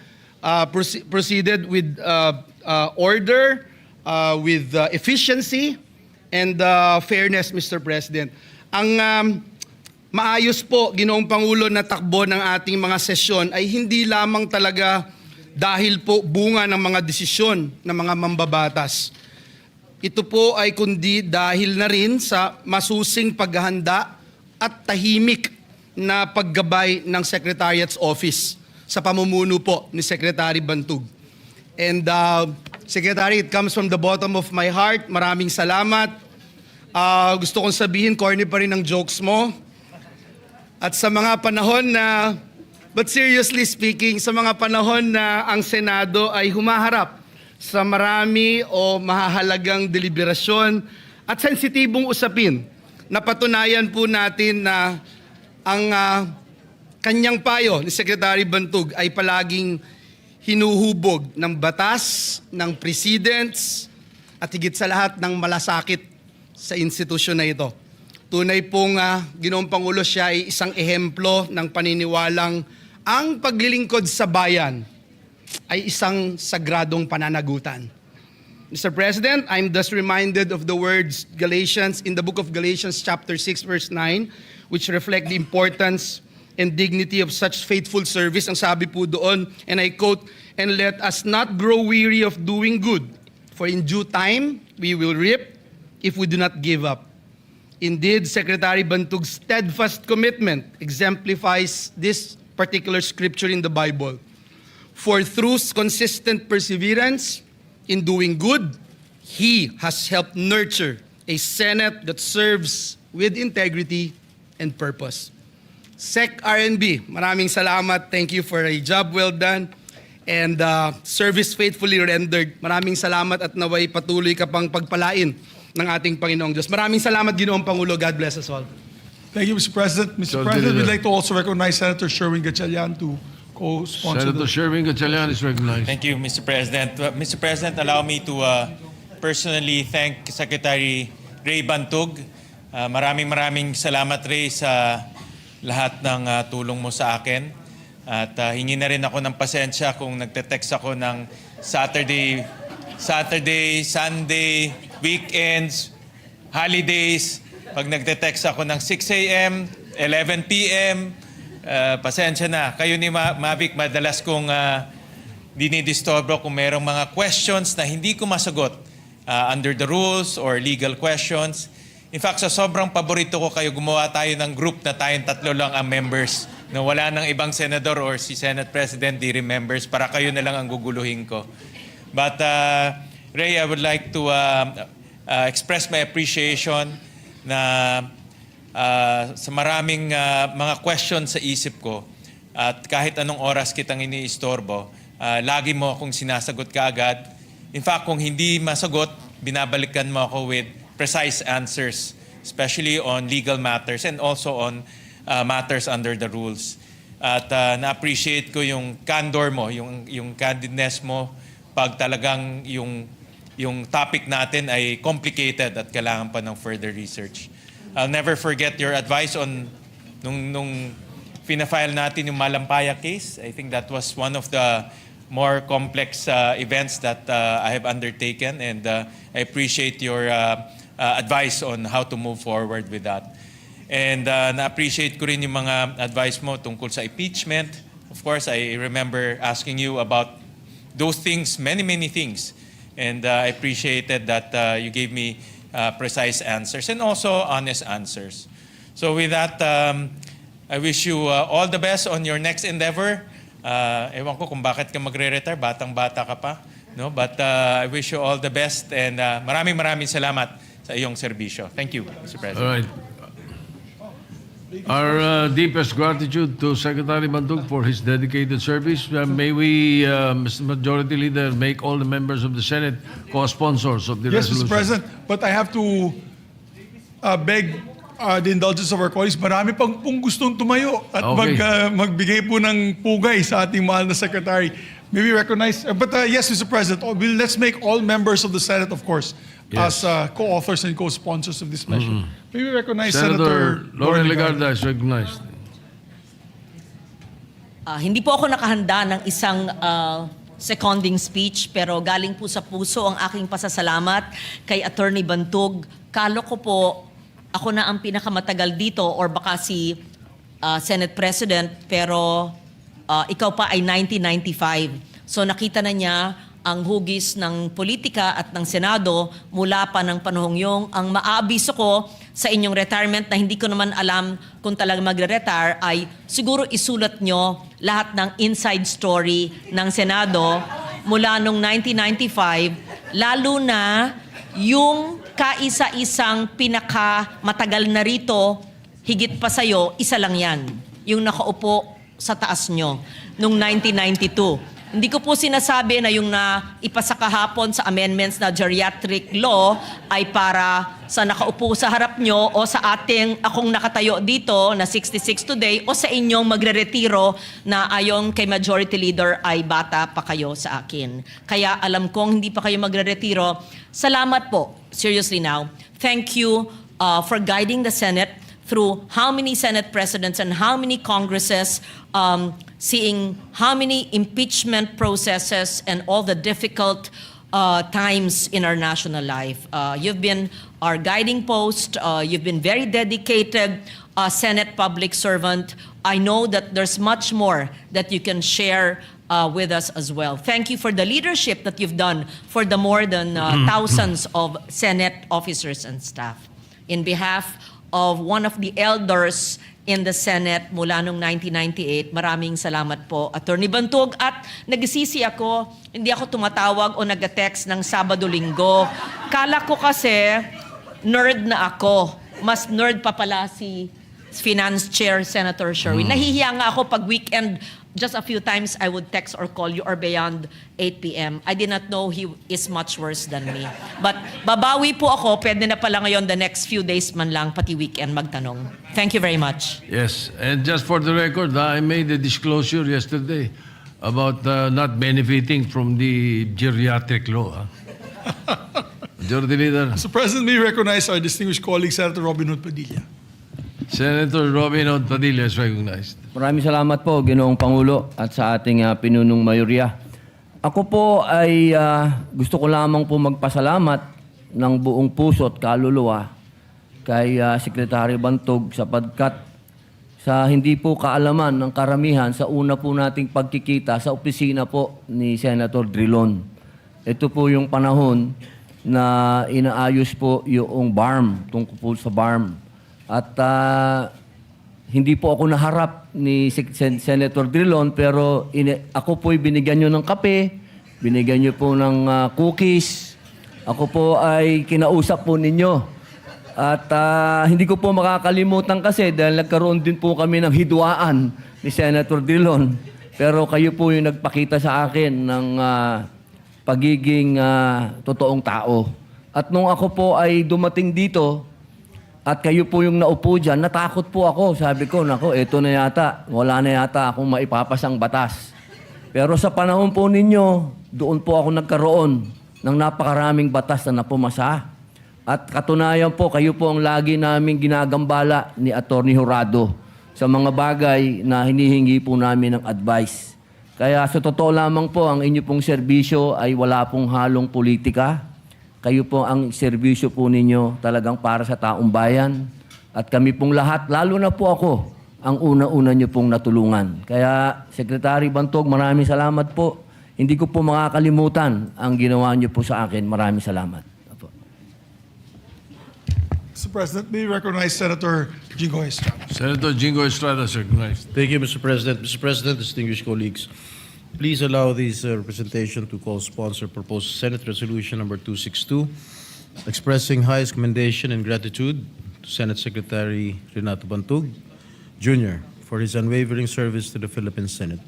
with order, with efficiency, and fairness, Mr. President. Ang maayos po, Ginoong Pangulo, na takbo ng ating mga sesyon ay hindi lamang talaga dahil po bunga ng mga desisyon ng mga mambabatas. Ito po ay kundi dahil na rin sa masusing paghahanda at tahimik na paggabay ng Secretariat's Office sa pamumuno po ni Secretary Bantug. And Secretary, it comes from the bottom of my heart. Maraming salamat. Gusto kong sabihin, corny pa rin ang jokes mo. At sa mga panahon na, but seriously speaking, sa mga panahon na ang Senado ay humaharap sa marami o mahahalagang deliberasyon at sensitibong usapin, napatunayan po natin na ang kanyang payo ni Secretary Bantug ay palaging hinuhubog ng batas, ng presidents, at higit sa lahat ng malasakit sa institusyon na ito. Tunay pong Ginoong Pangulo, siya ay isang ehemplo ng paniniwalang ang paglilingkod sa bayan ay isang sagradong pananagutan. Mr. President, I'm thus reminded of the words Galatians in the book of Galatians chapter 6 verse 9, which reflect the importance and dignity of such faithful service. Ang sabi po doon, and I quote, "And let us not grow weary of doing good, for in due time we will reap if we do not give up." Indeed, Secretary Bantug's steadfast commitment exemplifies this particular scripture in the Bible. For through consistent perseverance in doing good, he has helped nurture a Senate that serves with integrity and purpose. Sec RNB, maraming salamat. Thank you for a job well done and service faithfully rendered. Maraming salamat at naway patuloy ka pang pagpalain ng ating Panginoong Diyos. Maraming salamat, Ginoong Pangulo. God bless us all. Thank you, Mr. President. Mr. So, President, we'd Leader. like to also recognize Senator Sherwin Gatchalian to co-sponsor Senator Sherwin Gatchalian is recognized. Thank you, Mr. President. Mr. President, allow me to personally thank Secretary Ray Bantug. Maraming salamat, Ray, sa lahat ng tulong mo sa akin. At hingi na rin ako ng pasensya kung nagte-text ako ng Saturday, Sunday, weekends, holidays. Pag nagte-text ako ng 6 a.m., 11 p.m., pasensya na. Kayo ni Mavic, madalas kong dinidisturbo kung merong mga questions na hindi ko masagot under the rules or legal questions. In fact, sa sobrang paborito ko kayo, gumawa tayo ng group na tayong 3 lang ang members na wala ng ibang senador or si Senate President di members para kayo na lang ang guguluhin ko. But Ray, I would like to express my appreciation na sa maraming mga questions sa isip ko at kahit anong oras kitang iniistorbo, lagi mo akong sinasagot kaagad. In fact, kung hindi masagot, binabalikan mo ako with precise answers, especially on legal matters and also on matters under the rules. At na-appreciate ko yung candor mo, yung candidness mo pag talagang yung topic natin ay complicated at kailangan pa ng further research. I'll never forget your advice on nung fina-file natin yung Malampaya case. I think that was one of the more complex events that I have undertaken, and I appreciate your advice on how to move forward with that. And na-appreciate ko rin yung mga advice mo tungkol sa impeachment. Of course, I remember asking you about those things, many things. And I appreciated that you gave me precise answers and also honest answers. So with that, I wish you all the best on your next endeavor. Ewan ko kung bakit ka magre-retire, batang-bata ka pa. No? But I wish you all the best, and maraming salamat sa iyong serbisyo. Thank you, Mr. President. All right. Our deepest gratitude to Secretary Bandug for his dedicated service. May we, Mr. Majority Leader, make all the members of the Senate co-sponsors of the Yes, resolution. Mr. President, but I have to beg the indulgence of our colleagues. Marami pang gustong tumayo at Okay. magbigay po ng pugay sa ating mahal na Secretary. May we recognize, yes, Mr. President, let's make all members of the Senate, of course, Yes. as co-authors and co-sponsors of this measure. May we recognize Senator Lauren Legarda. Legarda is recognized. Hindi po ako nakahanda ng isang seconding speech, pero galing po sa puso ang aking pasasalamat kay Attorney Bantug. Kalo ko po ako na ang pinakamatagal dito, or baka si Senate President, pero ikaw pa ay 1995. So nakita na niya ang hugis ng politika at ng Senado mula pa ng panahong yung ang maabiso ko sa inyong retirement na hindi ko naman alam kung talagang magre-retire ay siguro isulat nyo lahat ng inside story ng Senado mula nung 1995, lalo na yung kaisa-isang pinakamatagal na rito, higit pa sa'yo, isa lang yan. Yung nakaupo sa taas nyo, nung 1992. Hindi ko po sinasabi na yung ipasa kahapon sa amendments na geriatric law ay para sa nakaupo sa harap nyo o sa akong nakatayo dito na 66 today o sa inyong magre-retiro na ayon kay Majority Leader ay bata pa kayo sa akin. Kaya alam kong hindi pa kayo magre-retiro. Salamat po. Seriously now. Thank you for guiding the Senate through how many Senate presidents and how many Congresses, seeing how many impeachment processes and all the difficult times in our national life. You've been our guiding post. You've been very dedicated Senate public servant. I know that there's much more that you can share with us as well. Thank you for the leadership that you've done for the more than thousands of Senate officers and staff. In behalf of one of the elders in the Senate mula noong 1998. Maraming salamat po, Attorney Bantug. At nagsisi ako, hindi ako tumatawag o nag-text ng Sabado-Linggo. Kala ko kasi nerd na ako. Mas nerd pa pala si Finance Chair Senator Sherwin. Nahihiya nga ako pag weekend, just a few times I would text or call you or beyond 8 p.m. I did not know he is much worse than me. But babawi po ako, pwede na pala ngayon the next few days man lang, pati weekend magtanong. Thank you very much. Yes, and just for the record, I made a disclosure yesterday about not benefiting from the geriatric law. Majority Leader. Mr. President, may we recognize our distinguished colleague, Senator Robin Hood Padilla. Senator Robin Hood Padilla is recognized. Maraming salamat po, Ginoong Pangulo, at sa ating pinunong mayorya. Ako po ay gusto ko lamang po magpasalamat ng buong puso at kaluluwa kay Secretary Bantug sapagkat sa hindi po kaalaman ng karamihan sa una po nating pagkikita sa opisina po ni Senator Drilon. Ito po yung panahon na inaayos po yung BARM, tungkol po sa BARM. At hindi po ako naharap ni Senator Drilon, pero ako po'y binigyan nyo ng kape, binigyan nyo po ng cookies. Ako po ay kinausap po ninyo. At hindi ko po makakalimutan kasi dahil nagkaroon din po kami ng hidwaan ni Senator Drilon. Pero kayo po yung nagpakita sa akin ng pagiging totoong tao. At nung ako po ay dumating dito, at kayo po yung naupo dyan, natakot po ako. Sabi ko, nako, eto na yata. Wala na yata akong maipapasang batas. Pero sa panahon po ninyo, doon po ako nagkaroon ng napakaraming batas na napumasa. At katunayan po, kayo po ang lagi namin ginagambala ni Atty. Jurado sa mga bagay na hinihingi po namin ng advice. Kaya sa totoo lamang po, ang inyo pong serbisyo ay wala pong halong politika. Kayo po ang serbisyo po ninyo talagang para sa taong bayan. At kami pong lahat, lalo na po ako, ang una-una nyo pong natulungan. Kaya, Secretary Bantog, maraming salamat po. Hindi ko po makakalimutan ang ginawa nyo po sa akin. Maraming salamat. Apo. Mr. President, may we recognize Senator Jingo Estrada. Senator Jingo Estrada is recognized. Thank you, Mr. President. Mr. President, distinguished colleagues, please allow this representation to co-sponsor proposed Senate Resolution number 262, expressing highest commendation and gratitude to Senate Secretary Renato Bantug, Jr., for his unwavering service to the Philippine Senate.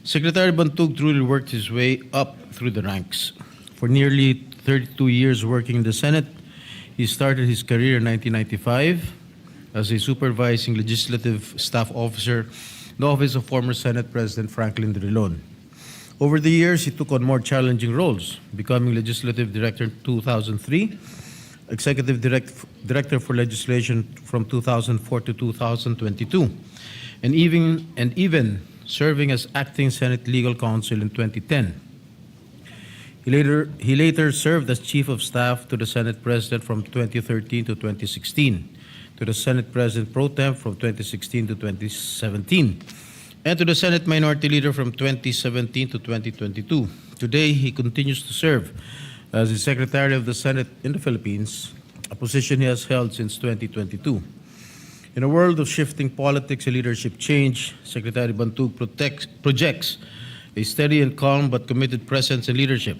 Secretary Bantug truly worked his way up through the ranks. For nearly 32 years working in the Senate, he started his career in 1995 as a supervising legislative staff officer in the office of former Senate President Franklin Drilon. Over the years, he took on more challenging roles, becoming Legislative Director in 2003, Executive Director for Legislation from 2004 to 2022, and even serving as Acting Senate Legal Counsel in 2010. He later served as Chief of Staff to the Senate President from 2013 to 2016, to the Senate President Pro Tem from 2016 to 2017, and to the Senate Minority Leader from 2017 to 2022. Today, he continues to serve as the Secretary of the Senate in the Philippines, a position he has held since 2022. In a world of shifting politics and leadership change, Secretary Bantug projects a steady and calm but committed presence and leadership.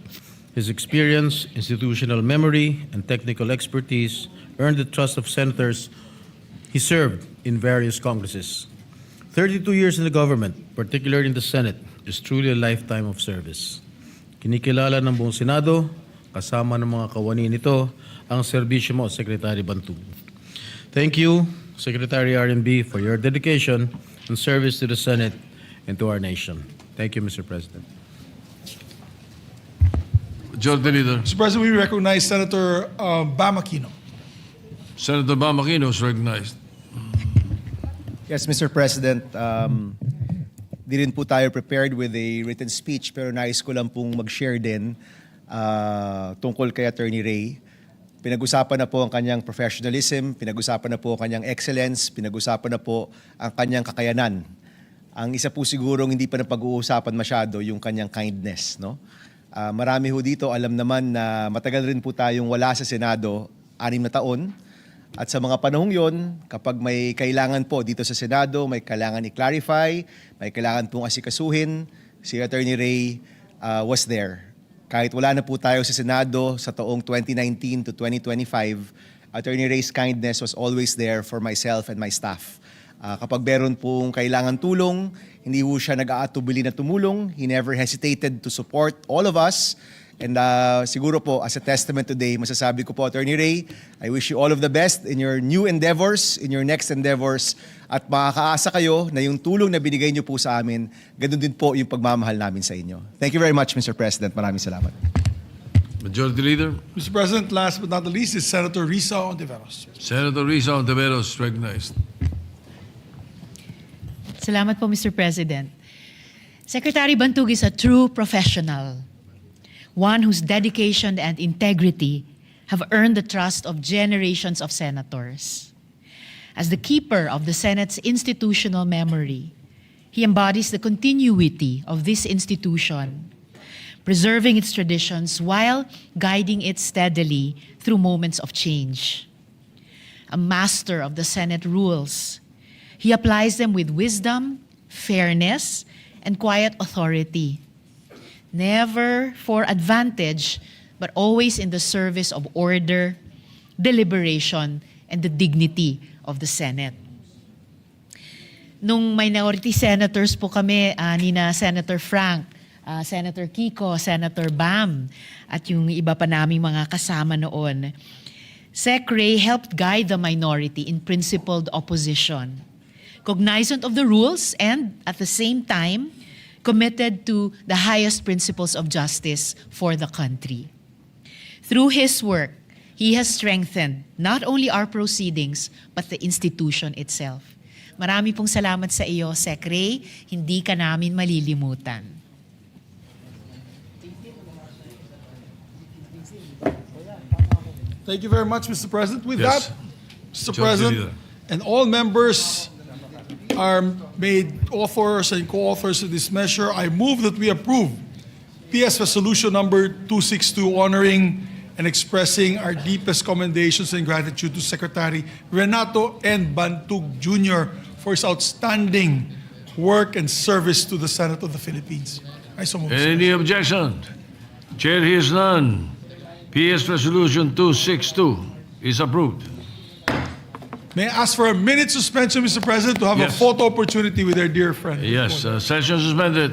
His experience, institutional memory, and technical expertise earned the trust of senators he served in various Congresses. 32 years in the government, particularly in the Senate, is truly a lifetime of service. Kinikilala ng buong Senado, kasama ng mga kawani nito, ang serbisyo mo, Secretary Bantug. Thank you, Secretary R&B, for your dedication and service to the Senate and to our nation. Thank you, Mr. President. Majority Leader. Mr. President, we recognize Senator Bam Aquino. Senator Bam Aquino is recognized. Yes, Mr. President, di rin po tayo prepared with a written speech pero nais ko lang pong mag-share din tungkol kay Attorney Ray. Pinag-usapan na po ang kanyang professionalism, pinag-usapan na po ang kanyang excellence, pinag-usapan na po ang kanyang kakayanan. Ang isa po sigurong hindi pa napag-uusapan masyado yung kanyang kindness, no? Marami ho dito alam naman na matagal rin po tayong wala sa Senado, 6 na taon. At sa mga panahong yon, kapag may kailangan po dito sa Senado, may kailangan i-clarify, may kailangan pong asikasuhin, si Attorney Ray was there. Kahit wala na po tayo sa Senado sa taong 2019 to 2025, Attorney Ray's kindness was always there for myself and my staff. Kapag meron pong kailangan tulong, hindi po siya nag-aatubili na tumulong. He never hesitated to support all of us. And siguro po, as a testament today, masasabi ko po, Attorney Ray, I wish you all of the best in your new endeavors, in your next endeavors. At makakaasa kayo na yung tulong na binigay niyo po sa amin, ganun din po yung pagmamahal namin sa inyo. Thank you very much, Mr. President. Maraming salamat. Majority Leader. Mr. President, last but not the least is Senator Risa Ontiveros. Senator Risa Ontiveros is recognized. Salamat po, Mr. President. Secretary Bantug is a true professional, one whose dedication and integrity have earned the trust of generations of senators. As the keeper of the Senate's institutional memory, he embodies the continuity of this institution, preserving its traditions while guiding it steadily through moments of change. A master of the Senate rules, he applies them with wisdom, fairness, and quiet authority. Never for advantage, but always in the service of order, deliberation, and the dignity of the Senate. Nung minority senators po kami, ni na Senator Frank Senator Kiko, Senator Bam, at yung iba pa naming mga kasama noon. Sec. Ray helped guide the minority in principled opposition, cognizant of the rules and, at the same time, committed to the highest principles of justice for the country. Through his work, he has strengthened not only our proceedings, but the institution itself. Marami pong salamat sa iyo, Sec. Ray. Hindi ka namin malilimutan. Thank you very much, Mr. President. With Yes. that, Mr. Majority President, Leader. and all members are made authors and co-authors of this measure, I move that we approve PS Resolution number 262 honoring and expressing our deepest commendations and gratitude to Secretary Renato N. Bantug Jr. for his outstanding work and service to the Senate of the Philippines. I so move. Any objection? Chair hears none. PS Resolution 262 is approved. May I ask for a minute suspension, Mr. President, to have a Yes. photo opportunity with our dear friend? Yes, session suspended.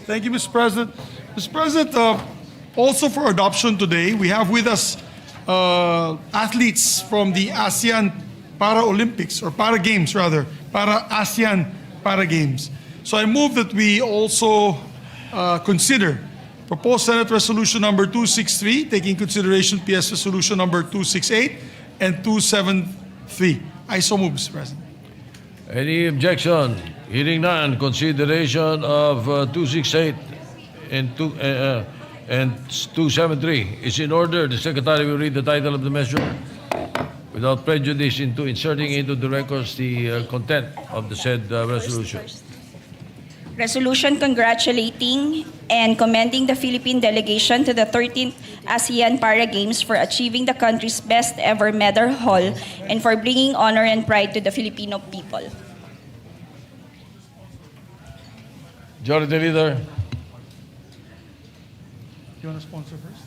Thank you, Mr. President. Mr. President, also for adoption today, we have with us athletes from the ASEAN Para-Olympics, or Para-Games rather, Para-ASEAN Para-Games. So I move that we also consider proposed Senate Resolution number 263, taking consideration PS Resolution number 268 and 273. I so move, Mr. President. Any objection? Hearing none, consideration of 268 and 273 is in order. The Secretary will read the title of the measure without prejudice into inserting into the records the content of the said resolution. Resolution congratulating and commending the Philippine delegation to the 13th ASEAN Para Games for achieving the country's best ever medal haul and for bringing honor and pride to the Filipino people. Majority Leader. You want to sponsor first?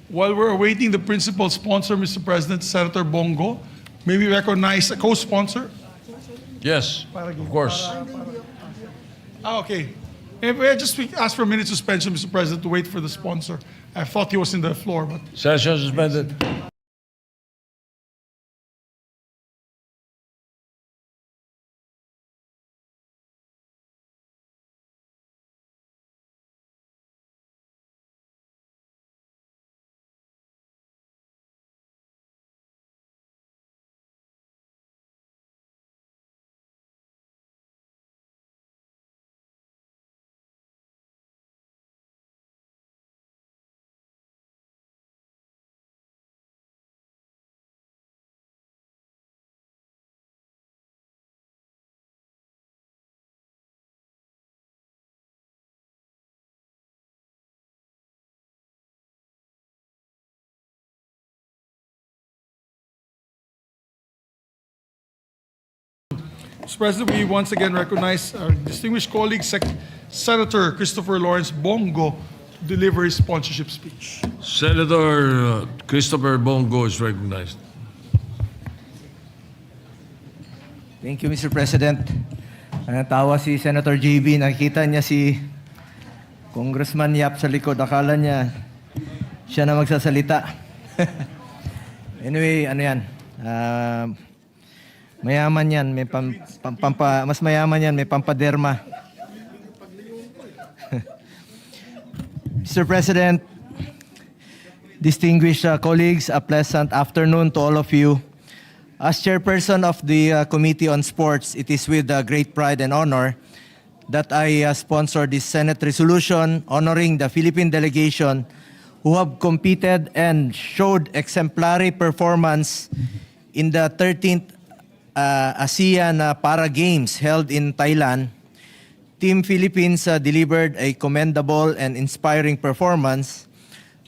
While we're awaiting the principal sponsor, Mr. President, Senator Bongo, may we recognize a co-sponsor? Yes, of course. Okay. If I just ask for a minute suspension, Mr. President, to wait for the sponsor. I thought he was in the floor, but Session suspended. Mr. President, we once again recognize our distinguished colleague, Senator Christopher Lawrence Bongo, to deliver his sponsorship speech. Senator Christopher Bongo is recognized. Thank you, Mr. President. Natawa si Senator JB, nakita niya si Congressman Yap sa likod. Akala niya siya na magsasalita. Anyway, ano yan? Mayaman yan, may mas mayaman yan, may pampaderma. Mr. President, distinguished colleagues, a pleasant afternoon to all of you. As chairperson of the Committee on Sports, it is with great pride and honor that I sponsor this Senate resolution honoring the Philippine delegation who have competed and showed exemplary performance in the 13th ASEAN Para Games held in Thailand. Team Philippines delivered a commendable and inspiring performance,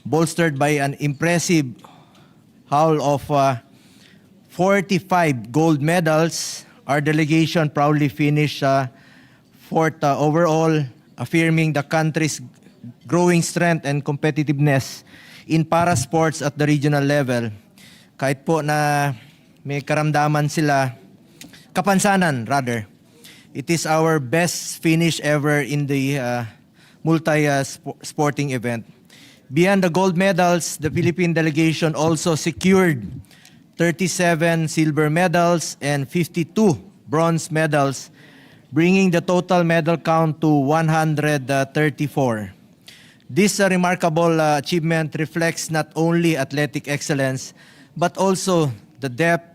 bolstered by an impressive haul of 45 gold medals. Our delegation proudly finished fourth overall, affirming the country's growing strength and competitiveness in para sports at the regional level. Kahit po na may karamdaman sila, kapansanan rather, it is our best finish ever in the multi-sporting event. Beyond the gold medals, the Philippine delegation also secured 37 silver medals and 52 bronze medals, bringing the total medal count to 134. This remarkable achievement reflects not only athletic excellence, but also the depth,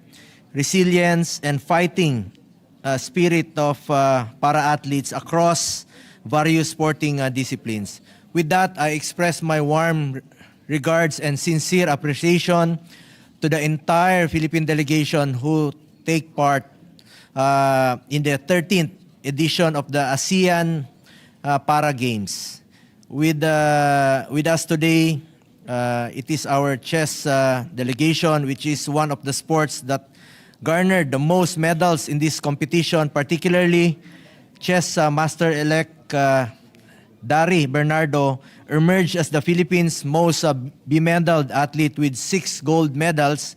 resilience, and fighting spirit of para-athletes across various sporting disciplines. With that, I express my warm regards and sincere appreciation to the entire Philippine delegation who take part in the 13th edition of the ASEAN Para Games. With us today, it is our chess delegation, which is one of the sports that garnered the most medals in this competition, particularly chess master-elect Dari Bernardo emerged as the Philippines' most bemedaled athlete with 6 gold medals.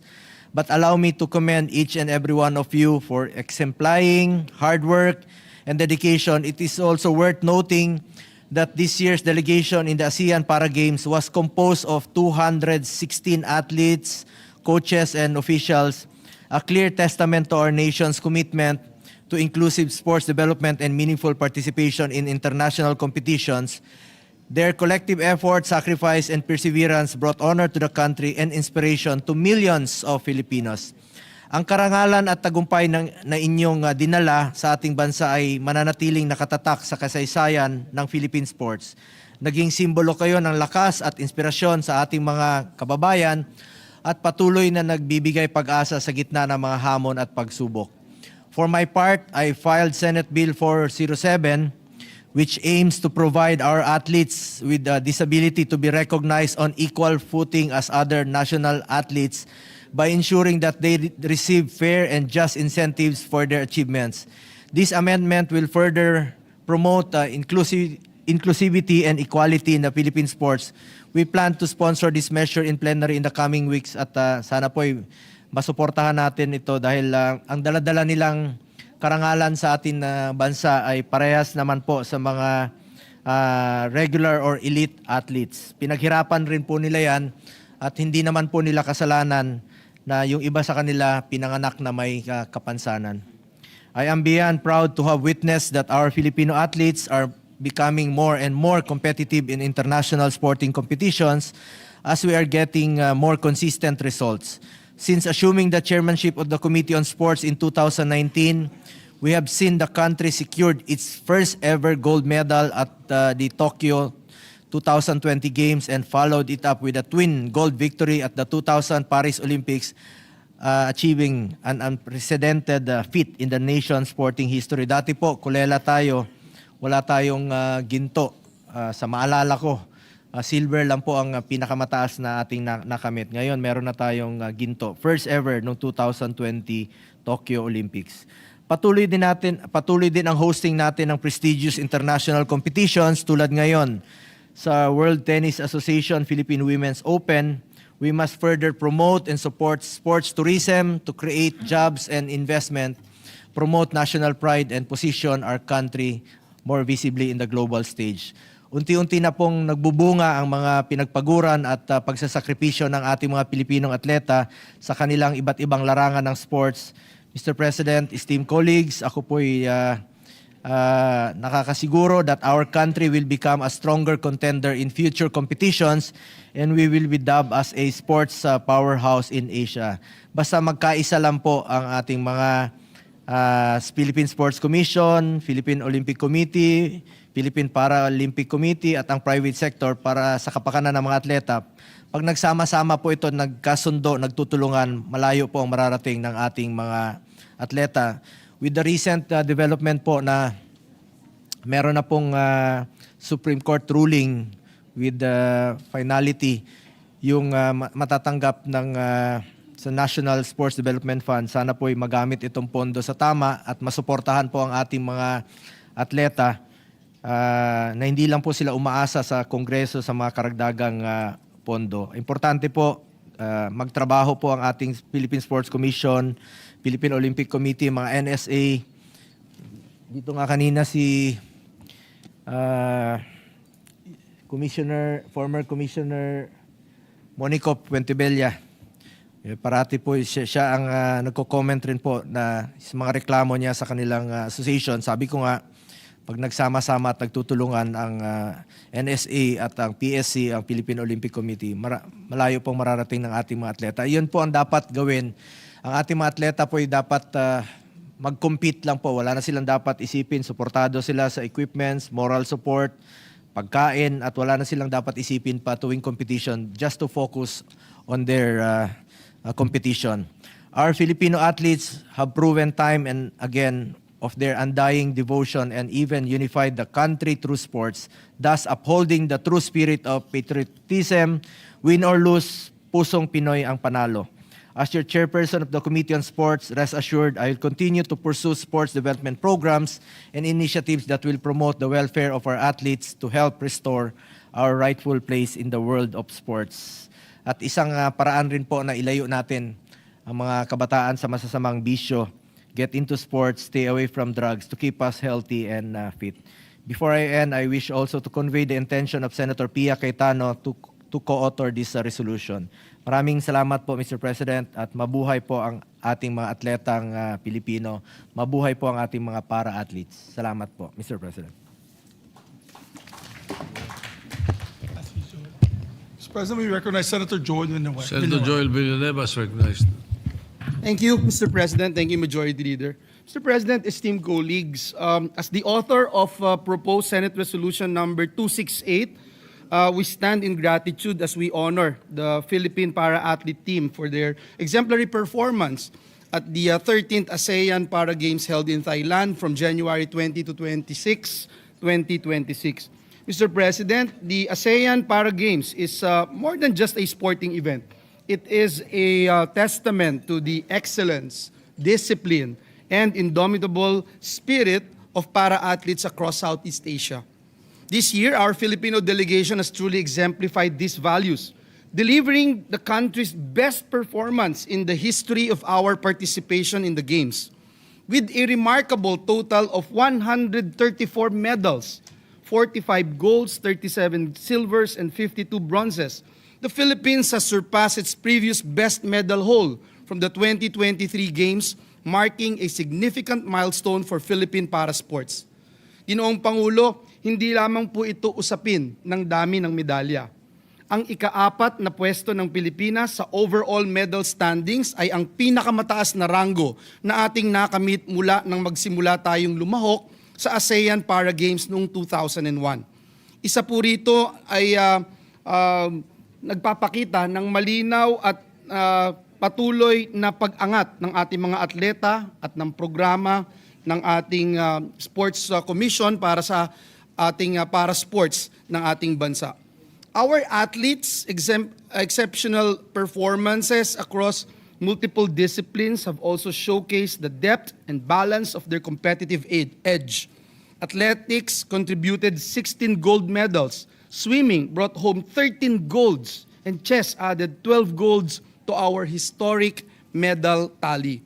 But allow me to commend each and every one of you for exemplifying hard work and dedication, it is also worth noting that this year's delegation in the ASEAN Para Games was composed of 216 athletes, coaches, and officials, a clear testament to our nation's commitment to inclusive sports development and meaningful participation in international competitions. Their collective effort, sacrifice, and perseverance brought honor to the country and inspiration to millions of Filipinos. Ang karangalan at tagumpay na inyong dinala sa ating bansa ay mananatiling nakatatak sa kasaysayan ng Philippine sports. Naging simbolo kayo ng lakas at inspirasyon sa ating mga kababayan at patuloy na nagbibigay pag-asa sa gitna ng mga hamon at pagsubok. For my part, I filed Senate Bill 407, which aims to provide our athletes with the disability to be recognized on equal footing as other national athletes by ensuring that they receive fair and just incentives for their achievements. This amendment will further promote inclusivity and equality in the Philippine sports. We plan to sponsor this measure in plenary in the coming weeks at sana po'y masuportahan natin ito dahil ang daladala nilang karangalan sa ating bansa ay parehas naman po sa mga regular or elite athletes. Pinaghirapan rin po nila yan at hindi naman po nila kasalanan na yung iba sa kanila pinanganak na may kapansanan. I am beyond proud to have witnessed that our Filipino athletes are becoming more and more competitive in international sporting competitions as we are getting more consistent results. Since assuming the chairmanship of the Committee on Sports in 2019, we have seen the country secured its first ever gold medal at the Tokyo 2020 Games and followed it up with a twin gold victory at the 2000 Paris Olympics, achieving an unprecedented feat in the nation's sporting history. Dati po, kulela tayo, wala tayong ginto. Sa maalala ko, silver lang po ang pinakamataas na ating nakamit. Ngayon, meron na tayong ginto. First ever noong 2020 Tokyo Olympics. Patuloy din ang hosting natin ng prestigious international competitions tulad ngayon sa World Tennis Association Philippine Women's Open. We must further promote and support sports tourism to create jobs and investment, promote national pride, and position our country more visibly in the global stage. Unti-unti na pong nagbubunga ang mga pinagpaguran at pagsasakripisyo ng ating mga Pilipinong atleta sa kanilang iba't ibang larangan ng sports. Mr. President, esteemed colleagues, ako po'y nakakasiguro that our country will become a stronger contender in future competitions and we will be dubbed as a sports powerhouse in Asia. Basta magkaisa lang po ang ating mga Philippine Sports Commission, Philippine Olympic Committee, Philippine Paralympic Committee at ang private sector para sa kapakanan ng mga atleta. Pag nagsama-sama po ito, nagkasundo, nagtutulungan, malayo po ang mararating ng ating mga atleta. With the recent development po na meron na pong Supreme Court ruling with finality yung matatanggap ng sa National Sports Development Fund, sana po'y magamit itong pondo sa tama at masuportahan po ang ating mga atleta na hindi lang po sila umaasa sa Kongreso sa mga karagdagang pondo. Importante po, magtrabaho po ang ating Philippine Sports Commission, Philippine Olympic Committee, mga NSA. Dito nga kanina si former Commissioner Monico Puentebella. Parati po siya ang nagko-comment rin po na sa mga reklamo niya sa kanilang association. Sabi ko nga, pag nagsama-sama at nagtutulungan ang NSA at ang PSC, ang Philippine Olympic Committee, malayo pong mararating ng ating mga atleta. Iyon po ang dapat gawin. Ang ating mga atleta po ay dapat mag-compete lang po. Wala na silang dapat isipin. Suportado sila sa equipments, moral support, pagkain, at wala na silang dapat isipin pa tuwing competition just to focus on their competition. Our Filipino athletes have proven time and again of their undying devotion and even unified the country through sports, thus upholding the true spirit of patriotism. Win or lose, pusong Pinoy ang panalo. As your chairperson of the Committee on Sports, rest assured I will continue to pursue sports development programs and initiatives that will promote the welfare of our athletes to help restore our rightful place in the world of sports. At isang paraan rin po na ilayo natin ang mga kabataan sa masasamang bisyo, get into sports, stay away from drugs to keep us healthy and fit. Before I end, I wish also to convey the intention of Senator Pia Cayetano to co-author this resolution. Maraming salamat po, Mr. President, at mabuhay po ang ating mga atletang Pilipino. Mabuhay po ang ating mga para-athletes. Salamat po, Mr. President. Mr. President, we recognize Senator Joel Villanueva. Senator Joel Villanueva is recognized. Thank you, Mr. President. Thank you, Majority Leader. Mr. President, esteemed colleagues, as the author of proposed Senate Resolution number 268, we stand in gratitude as we honor the Philippine para-athlete team for their exemplary performance at the 13th ASEAN Para Games held in Thailand from January 20 to 26, 2026. Mr. President, the ASEAN Para Games is more than just a sporting event. It is a testament to the excellence, discipline, and indomitable spirit of para-athletes across Southeast Asia. This year, our Filipino delegation has truly exemplified these values, delivering the country's best performance in the history of our participation in the Games. With a remarkable total of 134 medals, 45 golds, 37 silvers, and 52 bronzes, the Philippines has surpassed its previous best medal haul from the 2023 Games, marking a significant milestone for Philippine para-sports. Ginoong Pangulo, hindi lamang po ito usapin ng dami ng medalya. Ang ika-4 na pwesto ng Pilipinas sa overall medal standings ay ang pinakamataas na ranggo na ating nakamit mula nang magsimula tayong lumahok sa ASEAN Para Games noong 2001. Isa po rito ay nagpapakita ng malinaw at patuloy na pag-angat ng ating mga atleta at ng programa ng ating Sports Commission para sa ating para-sports ng ating bansa. Our athletes' exceptional performances across multiple disciplines have also showcased the depth and balance of their competitive edge. Athletics contributed 16 gold medals, swimming brought home 13 golds, and chess added 12 golds to our historic medal tally.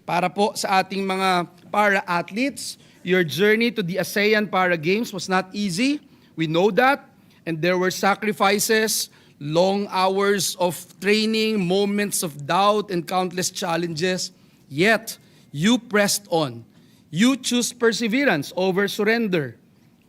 Para po sa ating mga para-athletes, your journey to the ASEAN Para Games was not easy. We know that. And there were sacrifices, long hours of training, moments of doubt, and countless challenges. Yet, you pressed on. You chose perseverance over surrender,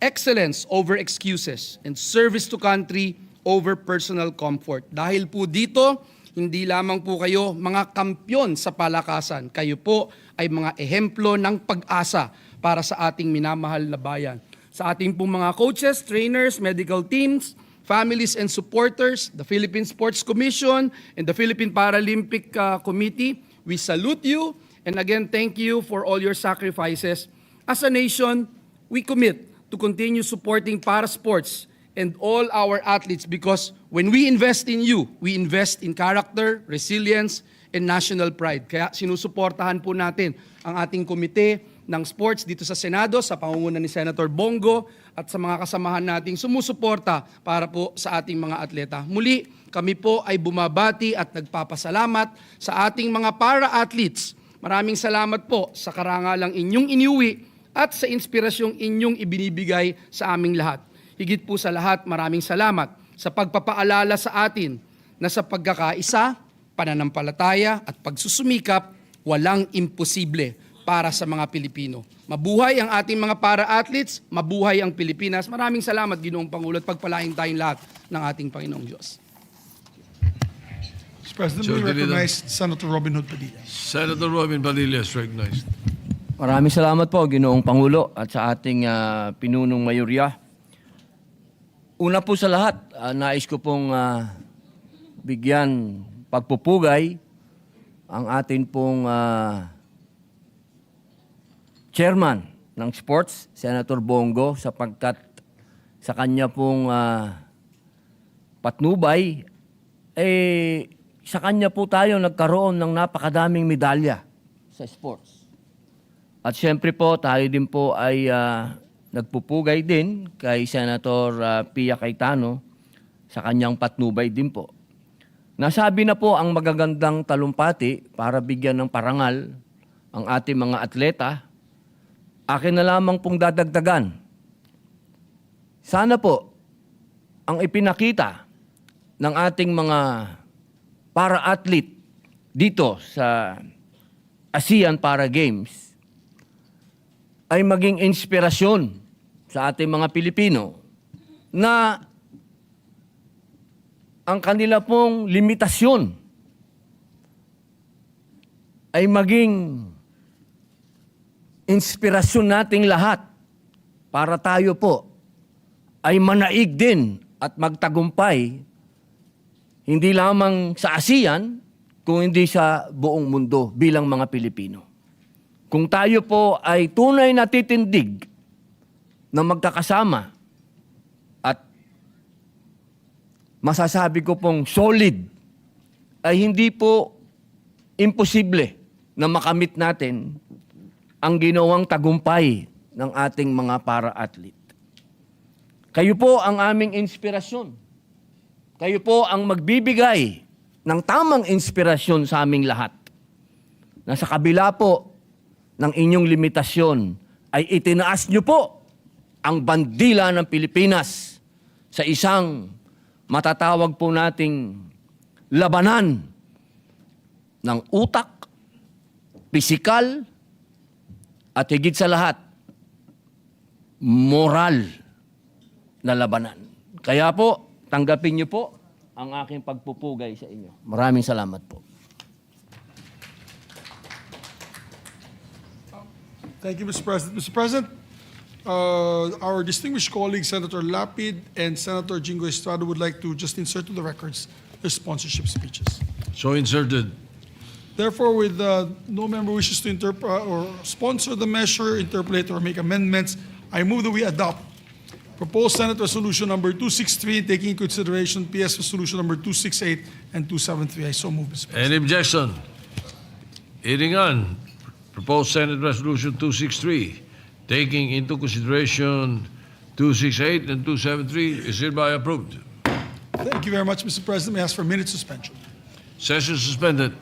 excellence over excuses, and service to country over personal comfort. Dahil po dito, hindi lamang po kayo mga kampyon sa palakasan. Kayo po ay mga ehemplo ng pag-asa para sa ating minamahal na bayan. Sa ating pong mga coaches, trainers, medical teams, families and supporters, the Philippine Sports Commission, and the Philippine Paralympic Committee, we salute you. And again, thank you for all your sacrifices. As a nation, we commit to continue supporting para-sports and all our athletes because when we invest in you, we invest in character, resilience, and national pride. Kaya sinusuportahan po natin ang ating komite ng sports dito sa Senado sa pangunguna ni Senator Bongo at sa mga kasamahan nating sumusuporta para po sa ating mga atleta. Muli, kami po ay bumabati at nagpapasalamat sa ating mga para-athletes. Maraming salamat po sa karangalang inyong iniuwi at sa inspirasyong inyong ibinibigay sa aming lahat. Higit po sa lahat, maraming salamat sa pagpapaalala sa atin na sa pagkakaisa, pananampalataya at pagsusumikap, walang imposible para sa mga Pilipino. Mabuhay ang ating mga para-athletes, mabuhay ang Pilipinas. Maraming salamat, Ginoong Pangulo, at pagpalain tayong lahat ng ating Panginoong Diyos. Mr. President, we recognize Senator Robin Hood Padilla. Senator Robin Padilla is recognized. Maraming salamat po, Ginoong Pangulo, at sa ating pinunong mayorya. Una po sa lahat, nais ko pong bigyan pagpupugay ang atin pong chairman ng sports, Senator Bongo, sapagkat sa kanya pong patnubay, sa kanya po tayo nagkaroon ng napakadaming medalya sa sports. At syempre po, tayo din po ay nagpupugay din kay Senator Pia Cayetano sa kanyang patnubay din po. Nasabi na po ang magagandang talumpati para bigyan ng parangal ang ating mga atleta, akin na lamang pong dadagdagan. Sana po, ang ipinakita ng ating mga para-athlete dito sa ASEAN Para Games ay maging inspirasyon sa ating mga Pilipino na ang kanila pong limitasyon ay maging inspirasyon nating lahat para tayo po ay manaig din at magtagumpay hindi lamang sa ASEAN, kung hindi sa buong mundo bilang mga Pilipino. Kung tayo po ay tunay na titindig na magkakasama at masasabi ko pong solid, ay hindi po imposible na makamit natin ang ginawang tagumpay ng ating mga para-athlete. Kayo po ang aming inspirasyon. Kayo po ang magbibigay ng tamang inspirasyon sa aming lahat. Na sa kabila po ng inyong limitasyon ay itinaas nyo po ang bandila ng Pilipinas sa isang matatawag po nating labanan ng utak, pisikal, at higit sa lahat, moral na labanan. Kaya po, tanggapin niyo po ang aking pagpupugay sa inyo. Maraming salamat po. Thank you, Mr. President. Mr. President, our distinguished colleagues, Senator Lapid and Senator Jingo Estrada, would like to just insert to the records their sponsorship speeches. So inserted. Therefore, with no member wishes to or sponsor the measure, interpolate, or make amendments, I move that we adopt proposed Senate Resolution number 263, taking into consideration PS Resolution number 268 and 273. I so move, Mr. President. Any objection? Hearing on. Proposed Senate Resolution 263, taking into consideration 268 and 273, is hereby approved. Thank you very much, Mr. President. May I ask for a minute suspension? Session suspended.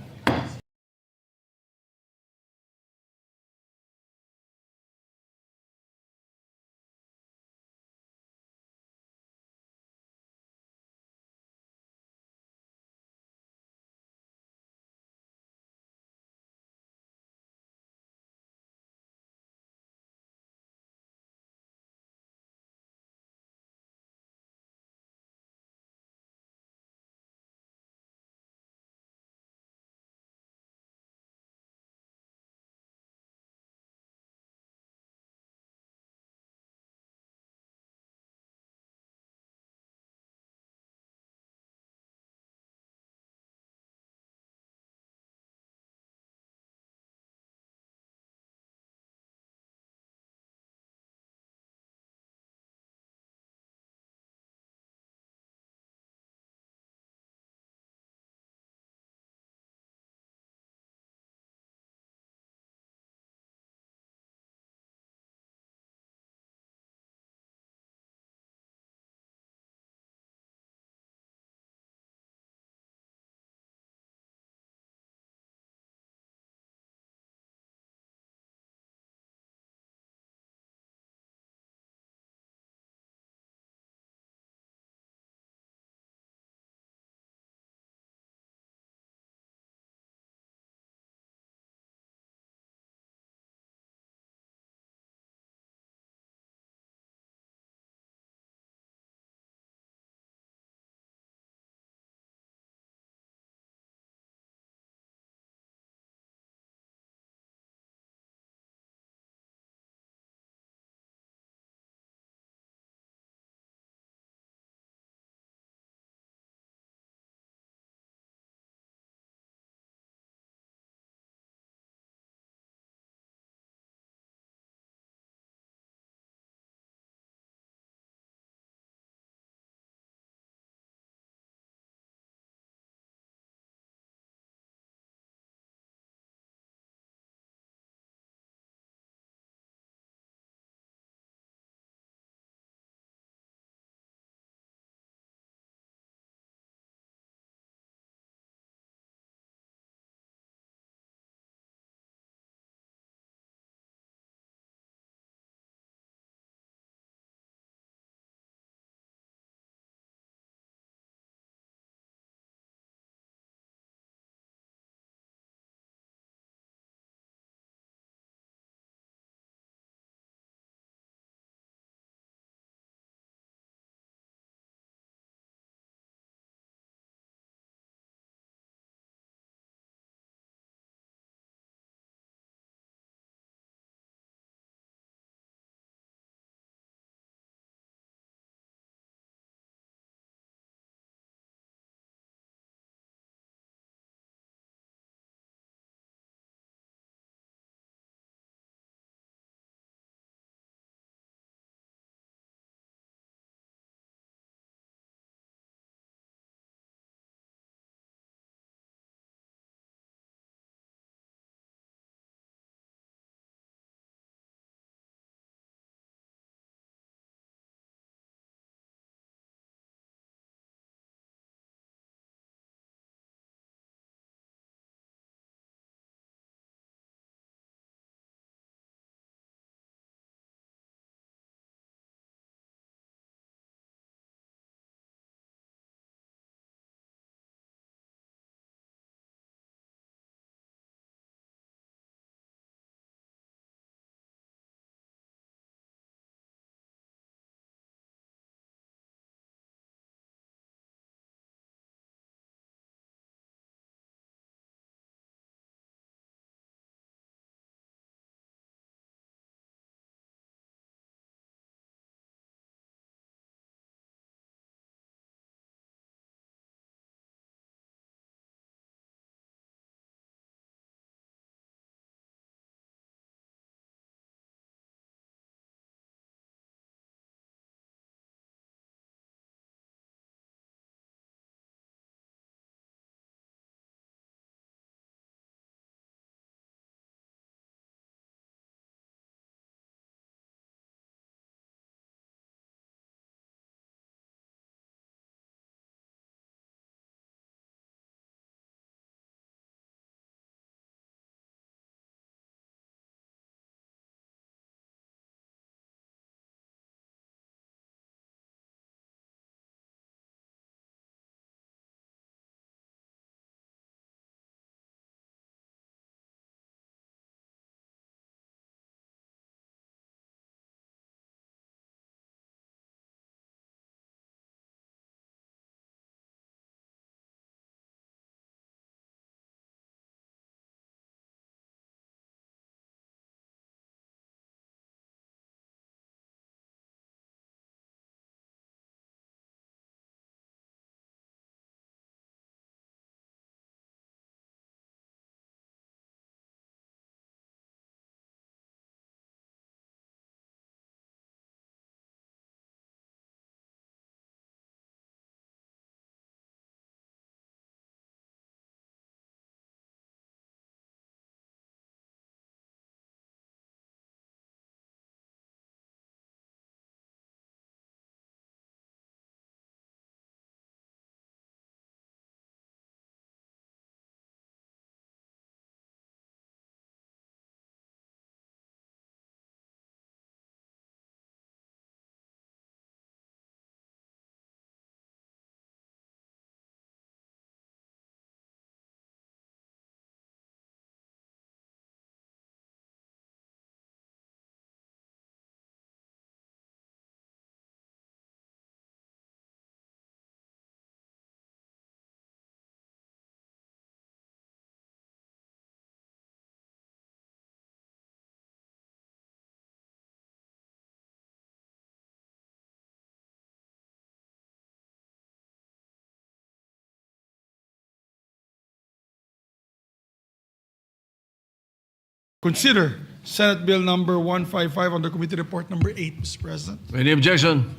consider Senate Bill number 155 under Committee Report number 8, Mr. President. Any objection?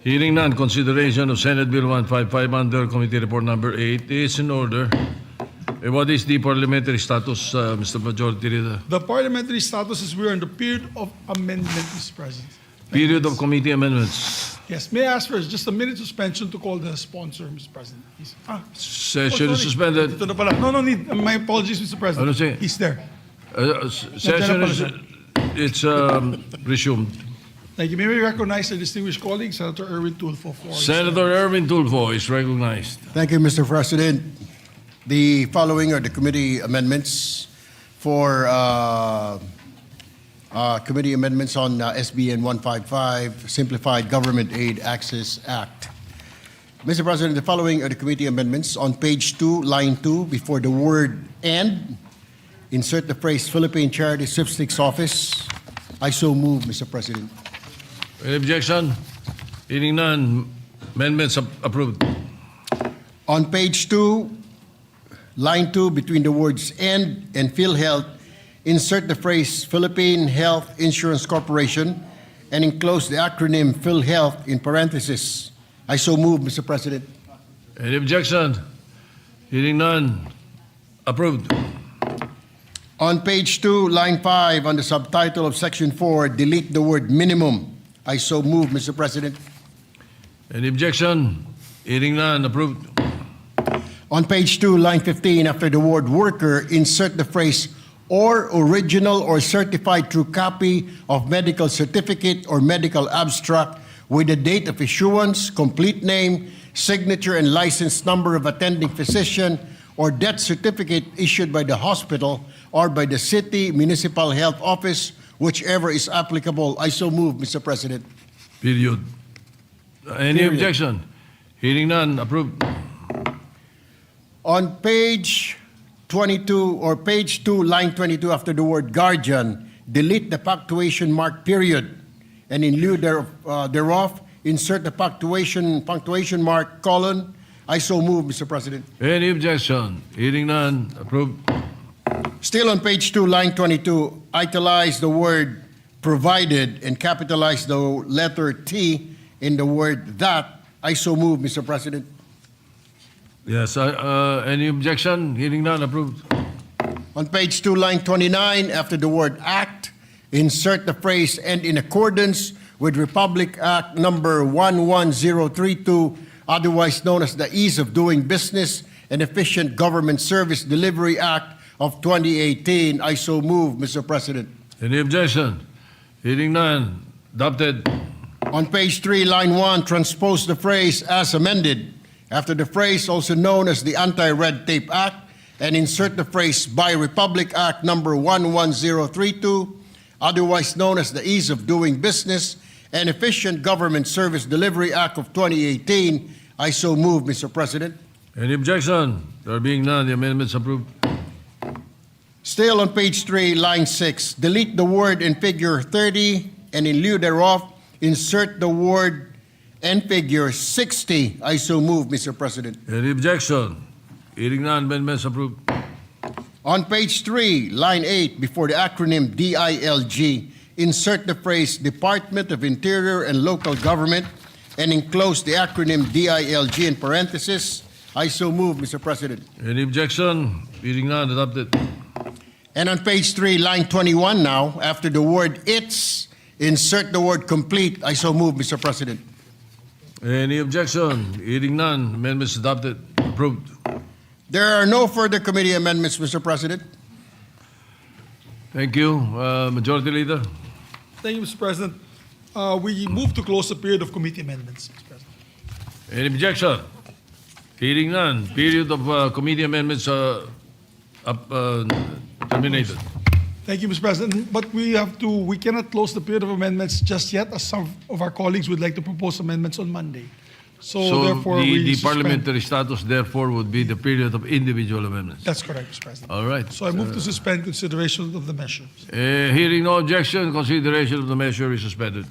Hearing none, consideration of Senate Bill 155 under Committee Report number 8 is in order. What is the parliamentary status, Mr. Majority Leader? The parliamentary status is we are in the period of amendment, Mr. President. Period of committee amendments. Yes, may I ask for just a minute suspension to call the sponsor, Mr. President? Session is sorry. suspended. Dito na pala. No, my apologies, Mr. President. Ano siya? He's there. Session is resumed. Thank you. May we recognize the distinguished colleague, Senator Erwin Tulfo. For Senator Erwin Tulfo is recognized. Thank you, Mr. President. The following are the committee amendments for committee amendments on SBN 155, Simplified Government Aid Access Act. Mr. President, the following are the committee amendments. On page 2, line 2, before the word "and," insert the phrase "Philippine Charity Statistics Office." I so move, Mr. President. Any objection? Hearing none, amendments approved. On page 2, line 2, between the words "and" PhilHealth, insert the phrase "Philippine Health Insurance Corporation" and enclose the acronym PhilHealth in parentheses. I so move, Mr. President. Any objection? Hearing none, approved. On page 2, line 5, on the subtitle of section 4, delete the word "minimum." I so move, Mr. President. Any objection? Hearing none, approved. On page 2, line 15, after the word "worker," insert the phrase "or original or certified true copy of medical certificate or medical abstract with the date of issuance, complete name, signature, and license number of attending physician or death certificate issued by the hospital or by the city municipal health office, whichever is applicable." I so move, Mr. President. Period. Any Period. objection? Hearing none, approved. On page 22 or page 2, line 22, after the word "guardian," delete the punctuation mark period, and in lieu thereof, insert the punctuation mark colon. I so move, Mr. President. Any objection? Hearing none, approved. Still on page 2, line 22, italize the word "provided" and capitalize the letter T in the word "that." I so move, Mr. President. Yes, any objection? Hearing none, approved. On page 2, line 29, after the word "act," insert the phrase "and in accordance with Republic Act number 11032, otherwise known as the Ease of Doing Business and Efficient Government Service Delivery Act of 2018. I so move, Mr. President. Any objection? Hearing none, adopted. On page 3, line 1, transpose the phrase "as amended" after the phrase also known as the Anti-Red Tape Act, and insert the phrase "by Republic Act number 11032, otherwise known as the Ease of Doing Business and Efficient Government Service Delivery Act of 2018. I so move, Mr. President. Any objection? There being none, the amendments approved. Still on page 3, line 6, delete the word "and figure 30, and in lieu thereof, insert the word "and figure 60. I so move, Mr. President. Any objection? Hearing none, amendments approved. On page 3, line 8, before the acronym DILG, insert the phrase "Department of Interior and Local Government," and enclose the acronym DILG in parentheses. I so move, Mr. President. Any objection? Hearing none, adopted. And on page 3, line 21 now, after the word "its," insert the word "complete." I so move, Mr. President. Any objection? Hearing none, amendments adopted, approved. There are no further committee amendments, Mr. President. Thank you. Majority Leader. Thank you, Mr. President. We move to close the period of committee amendments, Mr. President. Any objection? Hearing none, period of committee amendments terminated. Thank you, Mr. President. But we cannot close the period of amendments just yet, as some of our colleagues would like to propose amendments on Monday. So therefore, the suspend. parliamentary status, therefore, would be the period of individual amendments. That's correct, Mr. President. All right. So I move to suspend consideration of the measures. Hearing no objection, consideration of the measure is suspended.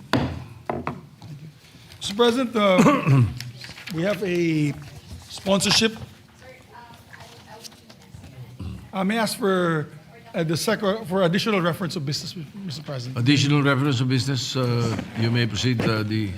Mr. President, we have a sponsorship. May I ask for And the second, for additional reference of business, Mr. President. Additional reference of business, you may proceed, the Committee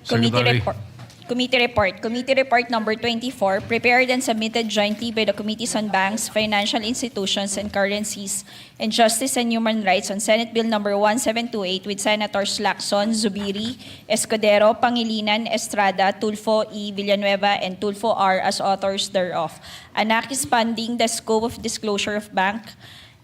Secretary. report. Committee report number 24, prepared and submitted jointly by the Committees on Banks, Financial Institutions and Currencies, and Justice and Human Rights on Senate Bill number 1728 with Senators Lacson, Zubiri, Escudero, Pangilinan, Estrada, Tulfo E. Villanueva, and Tulfo R. as authors thereof. An act expanding the scope of disclosure of bank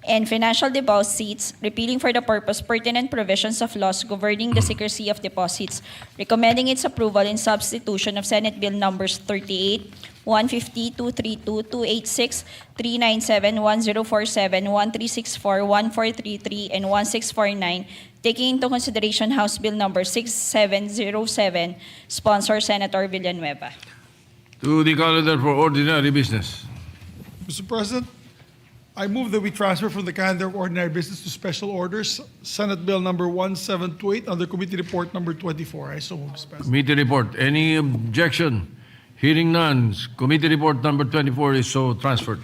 and financial deposits, repealing for the purpose pertinent provisions of laws governing the secrecy of deposits, recommending its approval in substitution of Senate Bill numbers 38, 150, 232, 286, 397, 1047, 1364, 1433, and 1649, taking into consideration House Bill number 6707, sponsor Senator Villanueva. To the calendar for ordinary business. Mr. President, I move that we transfer from the calendar of ordinary business to special orders, Senate Bill number 1728 under Committee Report number 24. I so move, Mr. President. Committee report. Any objection? Hearing none. Committee report number 24 is so transferred.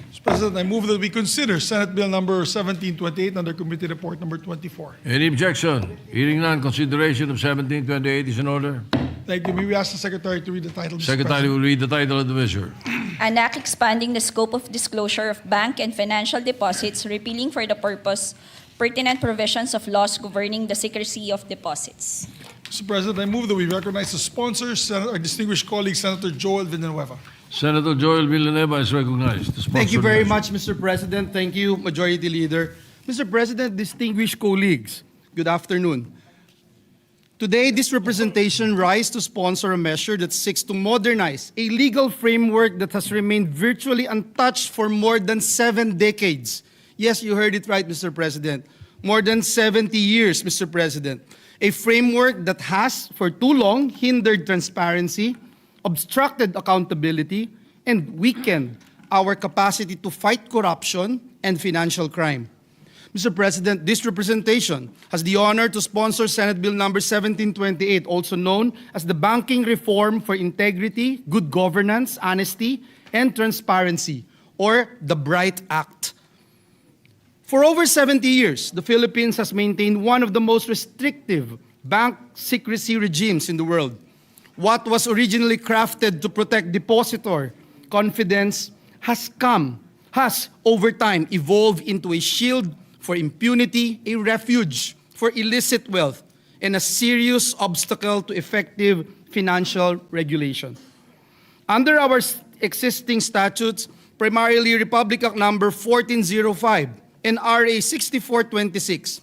Mr. President, I move that we consider Senate Bill number 1728 under Committee Report number 24. Any objection? Hearing none. Consideration of 1728 is in order. Thank you. May we ask the Secretary to read the title, Mr. Secretary President? will read the title of the measure. An act expanding the scope of disclosure of bank and financial deposits, repealing for the purpose pertinent provisions of laws governing the secrecy of deposits. Mr. President, I move that we recognize the sponsors, our distinguished colleague, Senator Joel Villanueva. Senator Joel Villanueva is recognized. The Thank you sponsor very measure. much, Mr. President. Thank you, Majority Leader. Mr. President, distinguished colleagues, good afternoon. Today, this representation rise to sponsor a measure that seeks to modernize a legal framework that has remained virtually untouched for more than 7 decades. Yes, you heard it right, Mr. President. More than 70 years, Mr. President. A framework that has, for too long, hindered transparency, obstructed accountability, and weakened our capacity to fight corruption and financial crime. Mr. President, this representation has the honor to sponsor Senate Bill number 1728, also known as the Banking Reform for Integrity, Good Governance, Honesty, and Transparency, or the BRIGHT Act. For over 70 years, the Philippines has maintained one of the most restrictive bank secrecy regimes in the world. What was originally crafted to protect depositor confidence has over time evolved into a shield for impunity, a refuge for illicit wealth, and a serious obstacle to effective financial regulation. Under our existing statutes, primarily Republic Act number 1405 and RA 6426,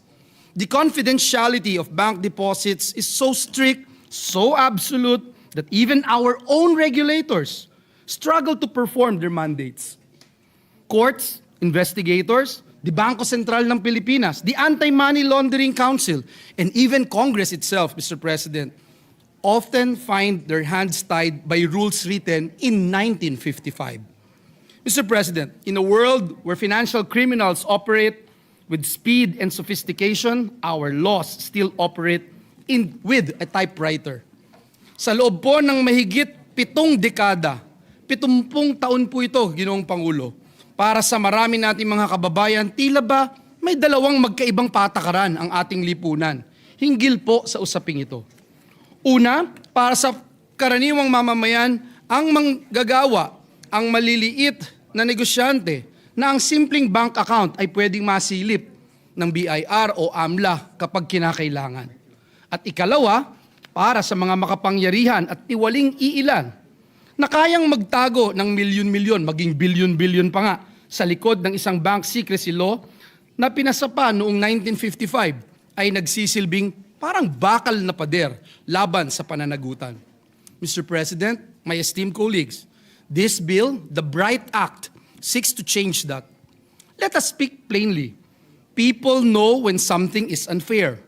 the confidentiality of bank deposits is so strict, so absolute, that even our own regulators struggle to perform their mandates. Courts, investigators, the Bangko Sentral ng Pilipinas, the Anti-Money Laundering Council, and even Congress itself, Mr. President, often find their hands tied by rules written in 1955. Mr. President, in a world where financial criminals operate with speed and sophistication, our laws still operate with a typewriter. Sa loob po ng mahigit 7 dekada, 70 taon po ito, Ginoong Pangulo, para sa marami nating mga kababayan, tila ba may dalawang magkaibang patakaran ang ating lipunan hinggil po sa usaping ito. Una, para sa karaniwang mamamayan, ang manggagawa, ang maliliit na negosyante na ang simpleng bank account ay pwedeng masilip ng BIR o AMLA kapag kinakailangan. At ikalawa, para sa mga makapangyarihan at tiwaling iilan na kayang magtago ng milyon-milyon, maging bilyon-bilyon pa nga, sa likod ng isang bank secrecy law na pinasapa noong 1955 ay nagsisilbing parang bakal na pader laban sa pananagutan. Mr. President, my esteemed colleagues, this bill, the BRIGHT Act, seeks to change that. Let us speak plainly. People know when something is unfair.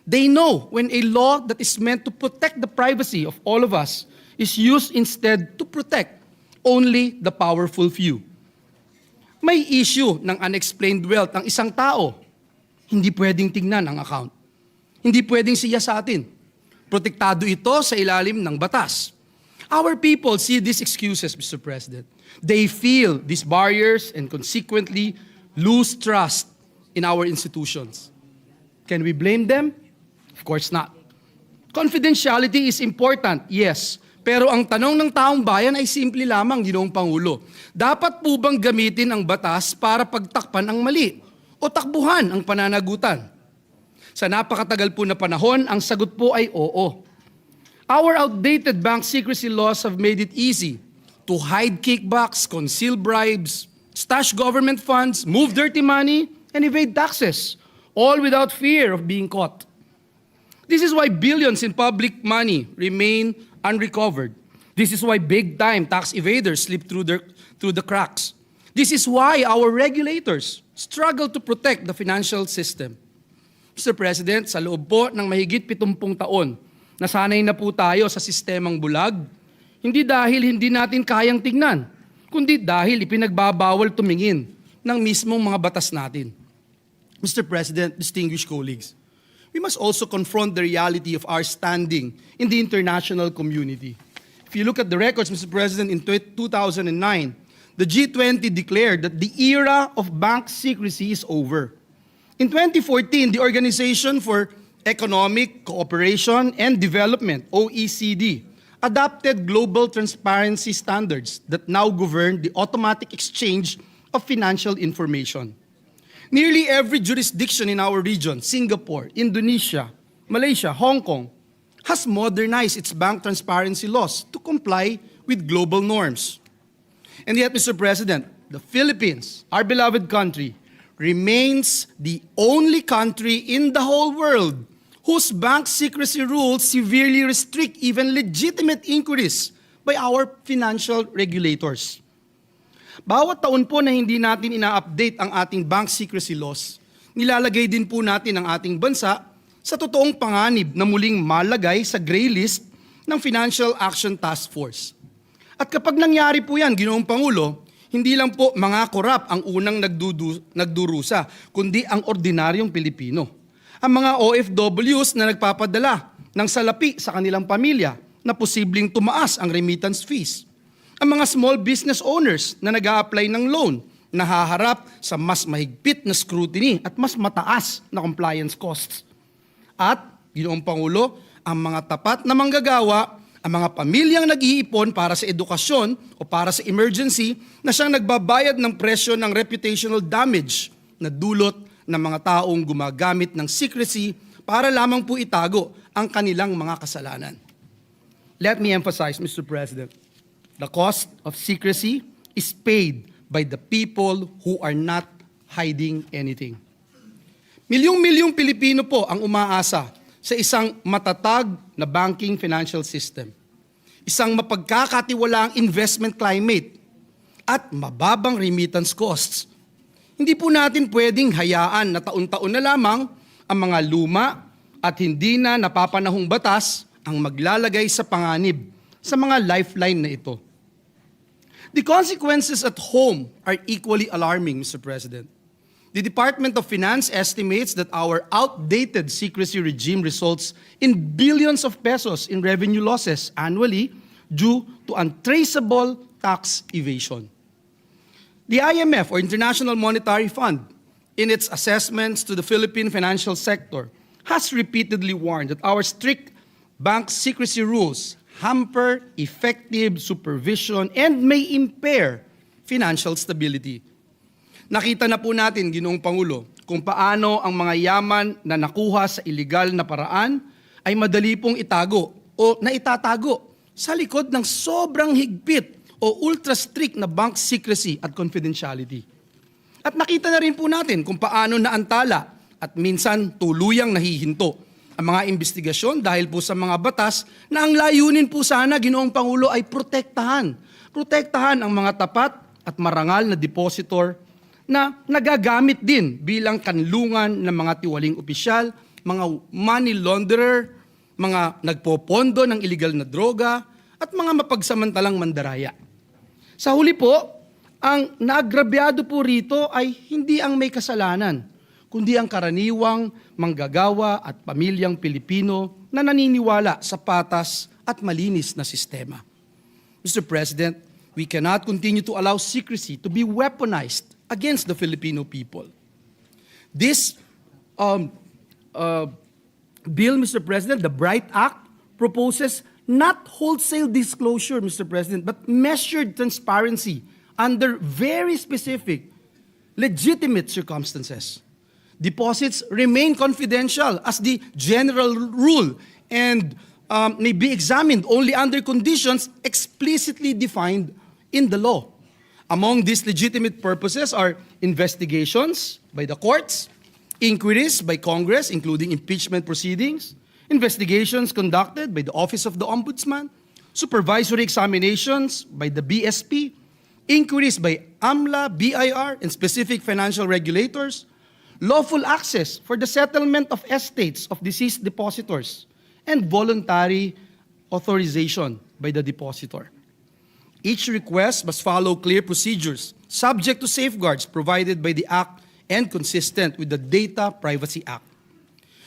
They know when a law that is meant to protect the privacy of all of us is used instead to protect only the powerful few. May issue ng unexplained wealth ang isang tao. Hindi pwedeng tingnan ang account. Hindi pwedeng siya sa atin. Protektado ito sa ilalim ng batas. Our people see these excuses, Mr. President. They feel these barriers and consequently lose trust in our institutions. Can we blame them? Of course not. Confidentiality is important, yes. Pero ang tanong ng taong bayan ay simple lamang, Ginoong Pangulo. Dapat po bang gamitin ang batas para pagtakpan ang mali o takbuhan ang pananagutan? Sa napakatagal po na panahon, ang sagot po ay oo. Our outdated bank secrecy laws have made it easy to hide kickbacks, conceal bribes, stash government funds, move dirty money, and evade taxes, all without fear of being caught. This is why billions in public money remain unrecovered. This is why big-time tax evaders slip through the cracks. This is why our regulators struggle to protect the financial system. Mr. President, sa loob po ng mahigit 70 taon, nasanay na po tayo sa sistemang bulag, hindi dahil hindi natin kayang tignan, kundi dahil ipinagbabawal tumingin ng mismong mga batas natin. Mr. President, distinguished colleagues, we must also confront the reality of our standing in the international community. If you look at the records, Mr. President, in 2009, the G20 declared that the era of bank secrecy is over. In 2014, the Organization for Economic Cooperation and Development, OECD, adopted global transparency standards that now govern the automatic exchange of financial information. Nearly every jurisdiction in our region, Singapore, Indonesia, Malaysia, Hong Kong, has modernized its bank transparency laws to comply with global norms. And yet, Mr. President, the Philippines, our beloved country, remains the only country in the whole world whose bank secrecy rules severely restrict even legitimate inquiries by our financial regulators. Bawat taon po na hindi natin ina-update ang ating bank secrecy laws, nilalagay din po natin ang ating bansa sa totoong panganib na muling malagay sa gray list ng Financial Action Task Force. At kapag nangyari po yan, Ginoong Pangulo, hindi lang po mga korap ang unang nagdurusa, kundi ang ordinaryong Pilipino. Ang mga OFWs na nagpapadala ng salapi sa kanilang pamilya na posibleng tumaas ang remittance fees. Ang mga small business owners na nag-a-apply ng loan nahaharap sa mas mahigpit na scrutiny at mas mataas na compliance costs. At, Ginoong Pangulo, ang mga tapat na manggagawa, ang mga pamilyang nag-iipon para sa edukasyon o para sa emergency na siyang nagbabayad ng presyo ng reputational damage na dulot ng mga taong gumagamit ng secrecy para lamang po itago ang kanilang mga kasalanan. Let me emphasize, Mr. President, the cost of secrecy is paid by the people who are not hiding anything. Milyong-milyong Pilipino po ang umaasa sa isang matatag na banking financial system, isang mapagkakatiwalaang investment climate, at mababang remittance costs. Hindi po natin pwedeng hayaan na taon-taon na lamang ang mga luma at hindi na napapanahong batas ang maglalagay sa panganib sa mga lifeline na ito. The consequences at home are equally alarming, Mr. President. The Department of Finance estimates that our outdated secrecy regime results in billions of pesos in revenue losses annually due to untraceable tax evasion. The IMF, or International Monetary Fund, in its assessments to the Philippine financial sector, has repeatedly warned that our strict bank secrecy rules hamper effective supervision and may impair financial stability. Nakita na po natin, Ginoong Pangulo, kung paano ang mga yaman na nakuha sa iligal na paraan ay madali pong itago o naitatago sa likod ng sobrang higpit o ultra-strict na bank secrecy at confidentiality. At nakita na rin po natin kung paano naantala at minsan tuluyang nahihinto ang mga investigasyon dahil po sa mga batas na ang layunin po sana, Ginoong Pangulo, ay protektahan. Protektahan ang mga tapat at marangal na depositor na nagagamit din bilang kanlungan ng mga tiwaling opisyal, mga money launderer, mga nagpopondo ng iligal na droga, at mga mapagsamantalang mandaraya. Sa huli po, ang naagrabyado po rito ay hindi ang may kasalanan, kundi ang karaniwang manggagawa at pamilyang Pilipino na naniniwala sa patas at malinis na sistema. Mr. President, we cannot continue to allow secrecy to be weaponized against the Filipino people. This bill, Mr. President, the Bright Act, proposes not wholesale disclosure, Mr. President, but measured transparency under very specific, legitimate circumstances. Deposits remain confidential as the general rule and may be examined only under conditions explicitly defined in the law. Among these legitimate purposes are investigations by the courts, inquiries by Congress, including impeachment proceedings, investigations conducted by the Office of the Ombudsman, supervisory examinations by the BSP, inquiries by AMLA, BIR, and specific financial regulators, lawful access for the settlement of estates of deceased depositors, and voluntary authorization by the depositor. Each request must follow clear procedures, subject to safeguards provided by the Act and consistent with the Data Privacy Act.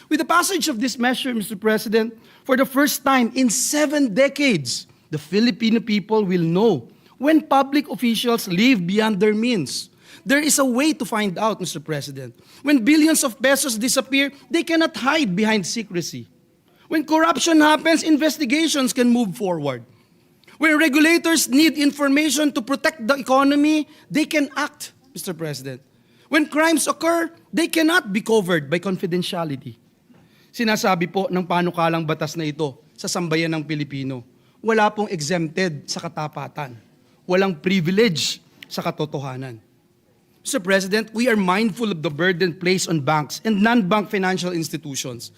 With the passage of this measure, Mr. President, for the first time in 7 decades, the Filipino people will know when public officials live beyond their means. There is a way to find out, Mr. President. When billions of pesos disappear, they cannot hide behind secrecy. When corruption happens, investigations can move forward. When regulators need information to protect the economy, they can act, Mr. President. When crimes occur, they cannot be covered by confidentiality. Sinasabi po ng panukalang batas na ito sa sambayan ng Pilipino, wala pong exempted sa katapatan. Walang privilege sa katotohanan. Mr. President, we are mindful of the burden placed on banks and non-bank financial institutions.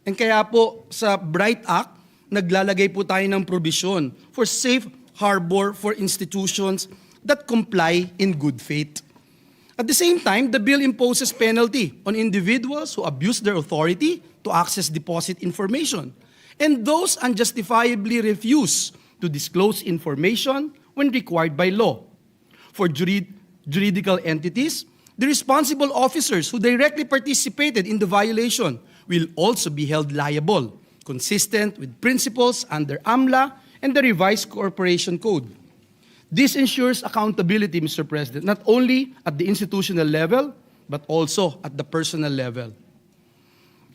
And kaya po sa Bright Act, naglalagay po tayo ng provision for safe harbor for institutions that comply in good faith. At the same time, the bill imposes penalty on individuals who abuse their authority to access deposit information and those unjustifiably refuse to disclose information when required by law. For juridical entities, the responsible officers who directly participated in the violation will also be held liable, consistent with principles under AMLA and the revised Corporation Code. This ensures accountability, Mr. President, not only at the institutional level, but also at the personal level.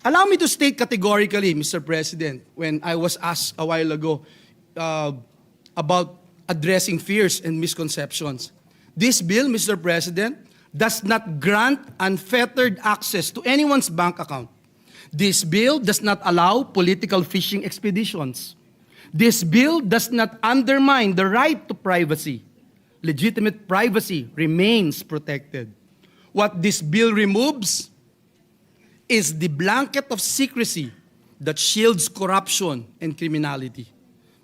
Allow me to state categorically, Mr. President, when I was asked a while ago about addressing fears and misconceptions. This bill, Mr. President, does not grant unfettered access to anyone's bank account. This bill does not allow political fishing expeditions. This bill does not undermine the right to privacy. Legitimate privacy remains protected. What this bill removes is the blanket of secrecy that shields corruption and criminality.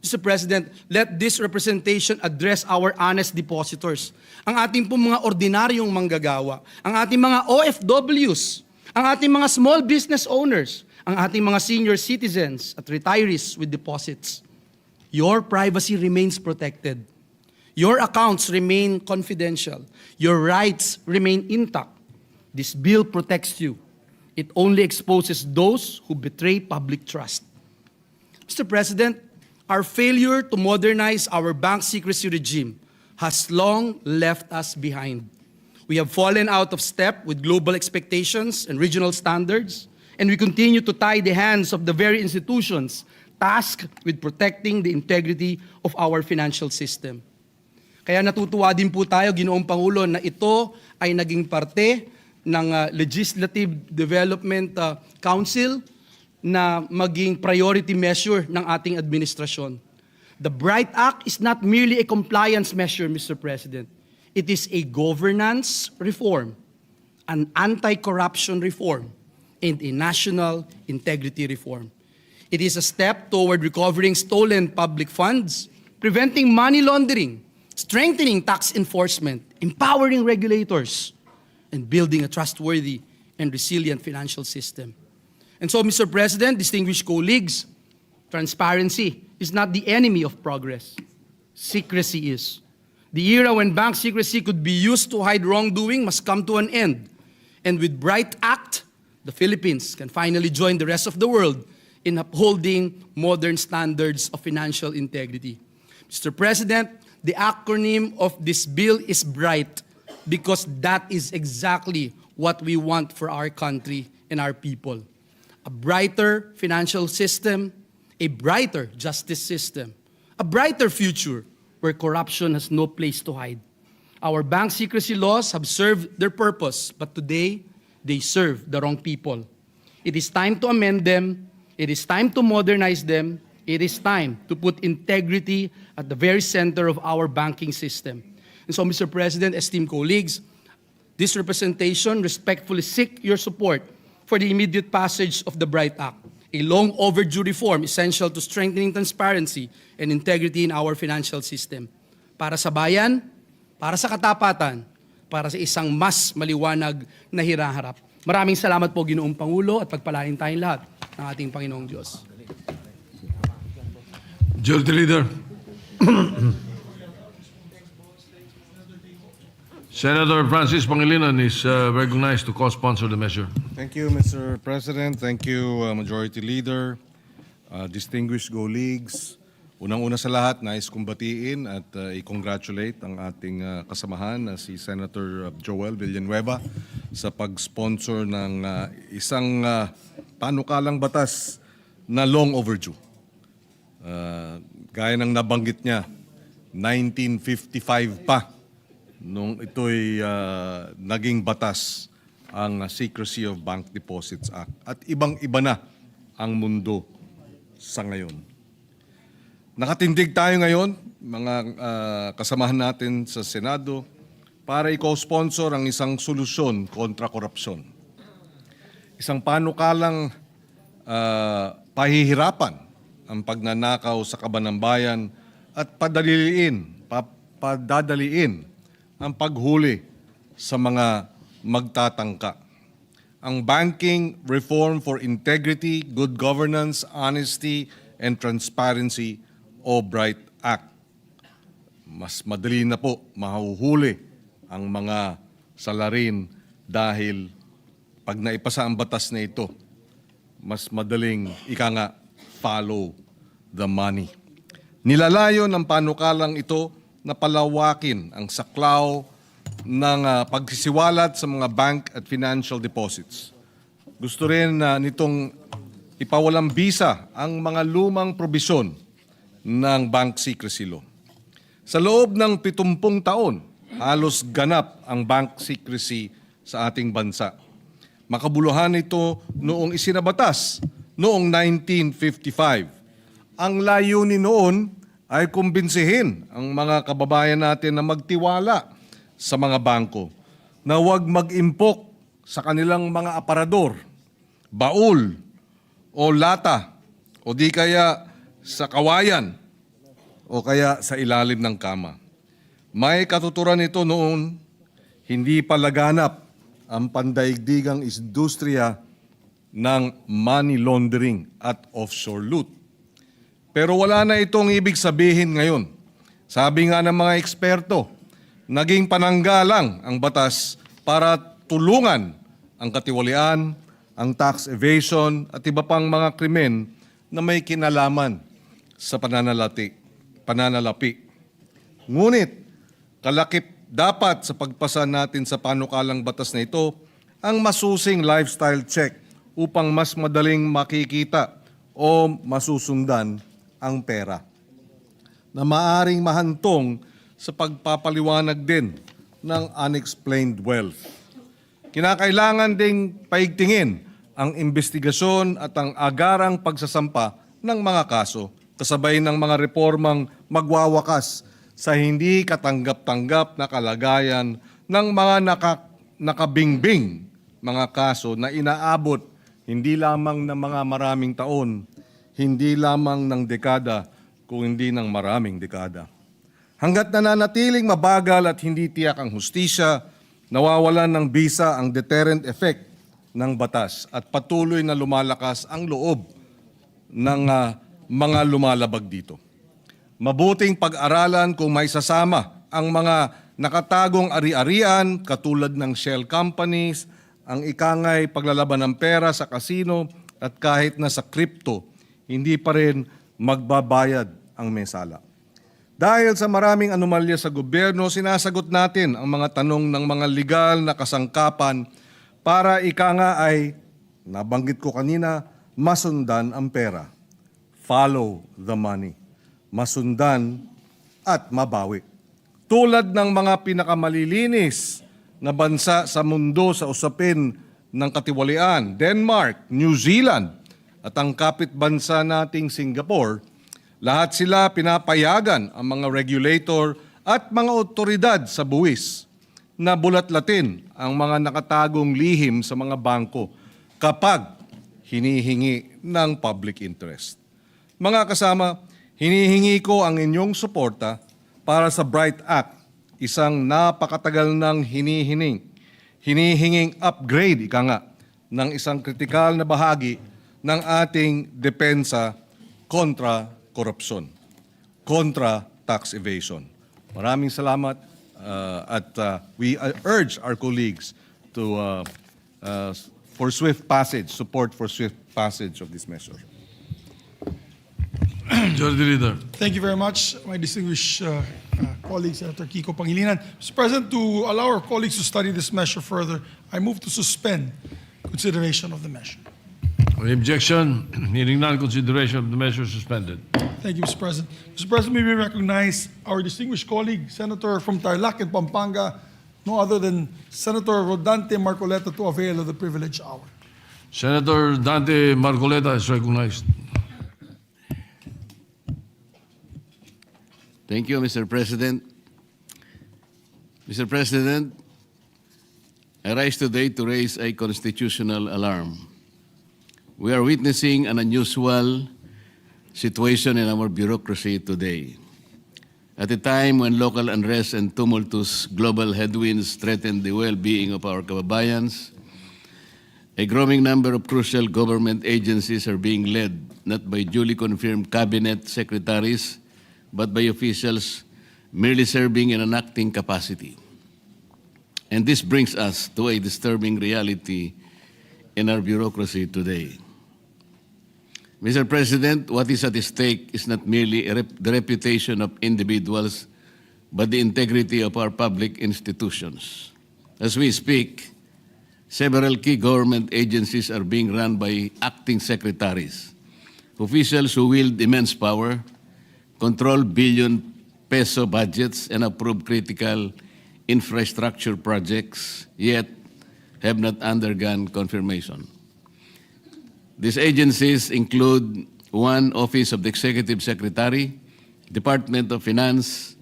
Mr. President, let this representation address our honest depositors, ang ating pong mga ordinaryong manggagawa, ang ating mga OFWs, ang ating mga small business owners, ang ating mga senior citizens at retirees with deposits. Your privacy remains protected. Your accounts remain confidential. Your rights remain intact. This bill protects you. It only exposes those who betray public trust. Mr. President, our failure to modernize our bank secrecy regime has long left us behind. We have fallen out of step with global expectations and regional standards, and we continue to tie the hands of the very institutions tasked with protecting the integrity of our financial system. Kaya natutuwa din po tayo, Ginoong Pangulo, na ito ay naging parte ng Legislative Development Council na maging priority measure ng ating administrasyon. The Bright Act is not merely a compliance measure, Mr. President. It is a governance reform, an anti-corruption reform, and a national integrity reform. It is a step toward recovering stolen public funds, preventing money laundering, strengthening tax enforcement, empowering regulators, and building a trustworthy and resilient financial system. And so, Mr. President, distinguished colleagues, transparency is not the enemy of progress. Secrecy is. The era when bank secrecy could be used to hide wrongdoing must come to an end. And with Bright Act, the Philippines can finally join the rest of the world in upholding modern standards of financial integrity. Mr. President, the acronym of this bill is BRIGHT, because that is exactly what we want for our country and our people. A brighter financial system, a brighter justice system, a brighter future where corruption has no place to hide. Our bank secrecy laws have served their purpose, but today they serve the wrong people. It is time to amend them. It is time to modernize them. It is time to put integrity at the very center of our banking system. And so, Mr. President, esteemed colleagues, this representation respectfully seek your support for the immediate passage of the BRIGHT Act, a long overdue reform essential to strengthening transparency and integrity in our financial system. Para sa bayan, para sa katapatan, para sa isang mas maliwanag na hinaharap. Maraming salamat po, Ginoong Pangulo, at pagpalain tayong lahat ng ating Panginoong Diyos. Majority Leader. Senator Francis Pangilinan is recognized to co-sponsor the measure. Thank you, Mr. President. Thank you, Majority Leader, distinguished colleagues. Unang-una sa lahat, nais kong batiin at i-congratulate ang ating kasamahan na si Senator Joel Villanueva sa pag-sponsor ng isang panukalang batas na long overdue. Gaya ng nabanggit niya, 1955 pa nung ito'y naging batas ang Secrecy of Bank Deposits Act. At ibang-iba na ang mundo sa ngayon. Nakatindig tayo ngayon, mga kasamahan natin sa Senado, para i-co-sponsor ang isang solusyon kontra korupsyon. Isang panukalang pahihirapan ang pagnanakaw sa kaban ng bayan at padadaliin ang paghuli sa mga magtatangka. Ang Banking Reform for Integrity, Good Governance, Honesty, and Transparency o BRIGHT Act. Mas madali na po mahuhuli ang mga salarin dahil pag naipasa ang batas na ito, mas madaling follow the money. Nilalayo ng panukalang ito na palawakin ang saklaw ng pagsisiwalat sa mga bank at financial deposits. Gusto rin nitong ipawalang bisa ang mga lumang probisyon ng Bank Secrecy Law. Sa loob ng 70 taon, halos ganap ang bank secrecy sa ating bansa. Makabuluhan ito noong isinabatas noong 1955. Ang layunin noon ay kumbinsihin ang mga kababayan natin na magtiwala sa mga bangko, na huwag mag-impok sa kanilang mga aparador, baul o lata o di kaya sa kawayan o kaya sa ilalim ng kama. May katuturan ito noon, hindi pa laganap ang pandaigdigang industriya ng money laundering at offshore loot. Pero wala na itong ibig sabihin ngayon. Sabi nga ng mga eksperto, naging pananggalang ang batas para tulungan ang katiwalian, ang tax evasion at iba pang mga krimen na may kinalaman sa pananalapi. Ngunit, kalakip dapat sa pagpasa natin sa panukalang batas na ito ang masusing lifestyle check upang mas madaling makikita o masusundan ang pera na maaring mahantong sa pagpapaliwanag din ng unexplained wealth. Kinakailangan ding paigtingin ang investigasyon at ang agarang pagsasampa ng mga kaso kasabay ng mga reformang magwawakas sa hindi katanggap-tanggap na kalagayan ng mga nakabingbing mga kaso na inaabot hindi lamang ng mga maraming taon, hindi lamang ng dekada, kung hindi ng maraming dekada. Hanggat nananatiling mabagal at hindi tiyak ang hustisya, nawawalan ng bisa ang deterrent effect ng batas at patuloy na lumalakas ang loob ng mga lumalabag dito. Mabuting pag-aralan kung may sasama ang mga nakatagong ari-arian katulad ng shell companies, ang ikangay paglalaban ng pera sa kasino at kahit na sa crypto, hindi pa rin magbabayad ang mesala. Dahil sa maraming anomalya sa gobyerno, sinasagot natin ang mga tanong ng mga legal na kasangkapan para ika nga ay, nabanggit ko kanina, masundan ang pera. Follow the money. Masundan at mabawi. Tulad ng mga pinakamalilinis na bansa sa mundo sa usapin ng katiwalian, Denmark, New Zealand, at ang kapit bansa nating Singapore, lahat sila pinapayagan ang mga regulator at mga otoridad sa buwis na bulatlatin ang mga nakatagong lihim sa mga bangko kapag hinihingi ng public interest. Mga kasama, hinihingi ko ang inyong suporta para sa Bright Act, isang napakatagal ng hinihinging upgrade, ika nga, ng isang kritikal na bahagi ng ating depensa kontra korupsyon, kontra tax evasion. Maraming salamat at we urge our colleagues to for swift passage, support for swift passage of this measure. Majority Leader. Thank you very much, my distinguished colleague, Senator Kiko Pangilinan. Mr. President, to allow our colleagues to study this measure further, I move to suspend consideration of the measure. On objection, hearing none, consideration of the measure suspended. Thank you, Mr. President. Mr. President, may we recognize our distinguished colleague, Senator from Tarlac and Pampanga, no other than Senator Rodante Marcoleta, to avail of the privilege hour. Senator Dante Marcoleta is recognized. Thank you, Mr. President. Mr. President, I rise today to raise a constitutional alarm. We are witnessing an unusual situation in our bureaucracy today. At a time when local unrest and tumultuous global headwinds threaten the well-being of our kababayans, a growing number of crucial government agencies are being led not by duly confirmed cabinet secretaries, but by officials merely serving in an acting capacity. And this brings us to a disturbing reality in our bureaucracy today. Mr. President, what is at stake is not merely the reputation of individuals, but the integrity of our public institutions. As we speak, several key government agencies are being run by acting secretaries, officials who wield immense power, control billion-peso budgets, and approve critical infrastructure projects, yet have not undergone confirmation. These agencies include 1, Office of the Executive Secretary, Department of Finance,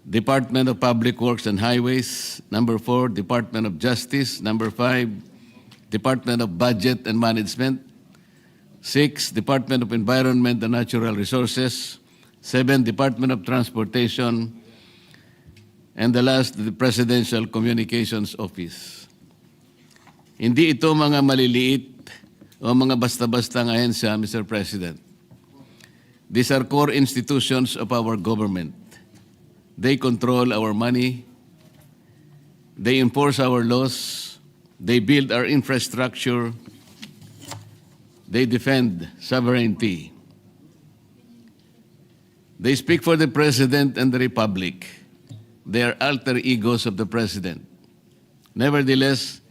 Department of Public Works and Highways, number 4, Department of Justice, number 5, Department of Budget and Management, 6, Department of Environment and Natural Resources, 7, Department of Transportation, and the last, the Presidential Communications Office. Hindi ito mga maliliit o mga basta-bastang ahensya, Mr. President. These are core institutions of our government. They control our money, they enforce our laws, they build our infrastructure, they defend sovereignty. They speak for the President and the Republic. They are alter egos of the President. Nevertheless,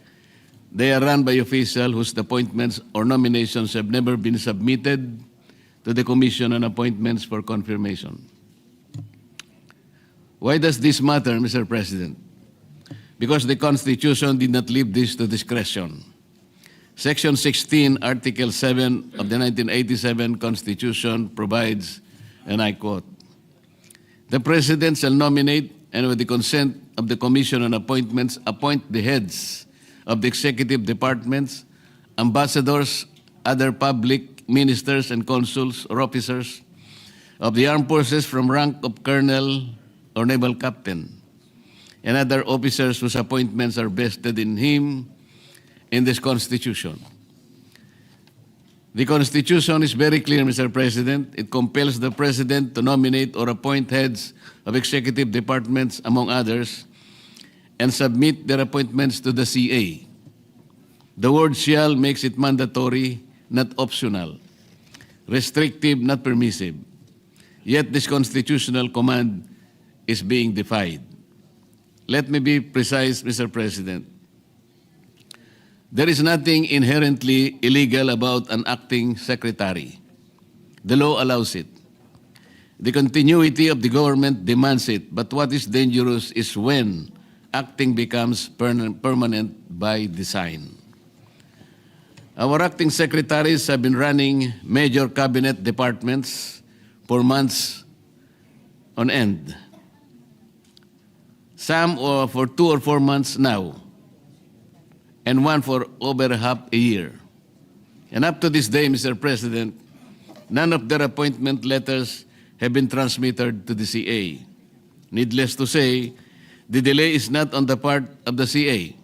they are run by officials whose appointments or nominations have never been submitted to the Commission on Appointments for confirmation. Why does this matter, Mr. President? Because the Constitution did not leave this to discretion. Section 16, Article 7 of the 1987 Constitution provides, and I quote, "The President shall nominate and with the consent of the Commission on Appointments appoint the heads of the executive departments, ambassadors, other public ministers and consuls or officers of the armed forces from rank of colonel or naval captain, and other officers whose appointments are vested in him in this Constitution." The Constitution is very clear, Mr. President. It compels the President to nominate or appoint heads of executive departments, among others, and submit their appointments to the CA. The word "shall" makes it mandatory, not optional, restrictive, not permissive. Yet this constitutional command is being defied. Let me be precise, Mr. President. There is nothing inherently illegal about an acting secretary. The law allows it. The continuity of the government demands it, but what is dangerous is when acting becomes permanent by design. Our acting secretaries have been running major cabinet departments for months on end. Some for 2 or 4 months now, and one for over half a year. And up to this day, Mr. President, none of their appointment letters have been transmitted to the CA. Needless to say, the delay is not on the part of the CA.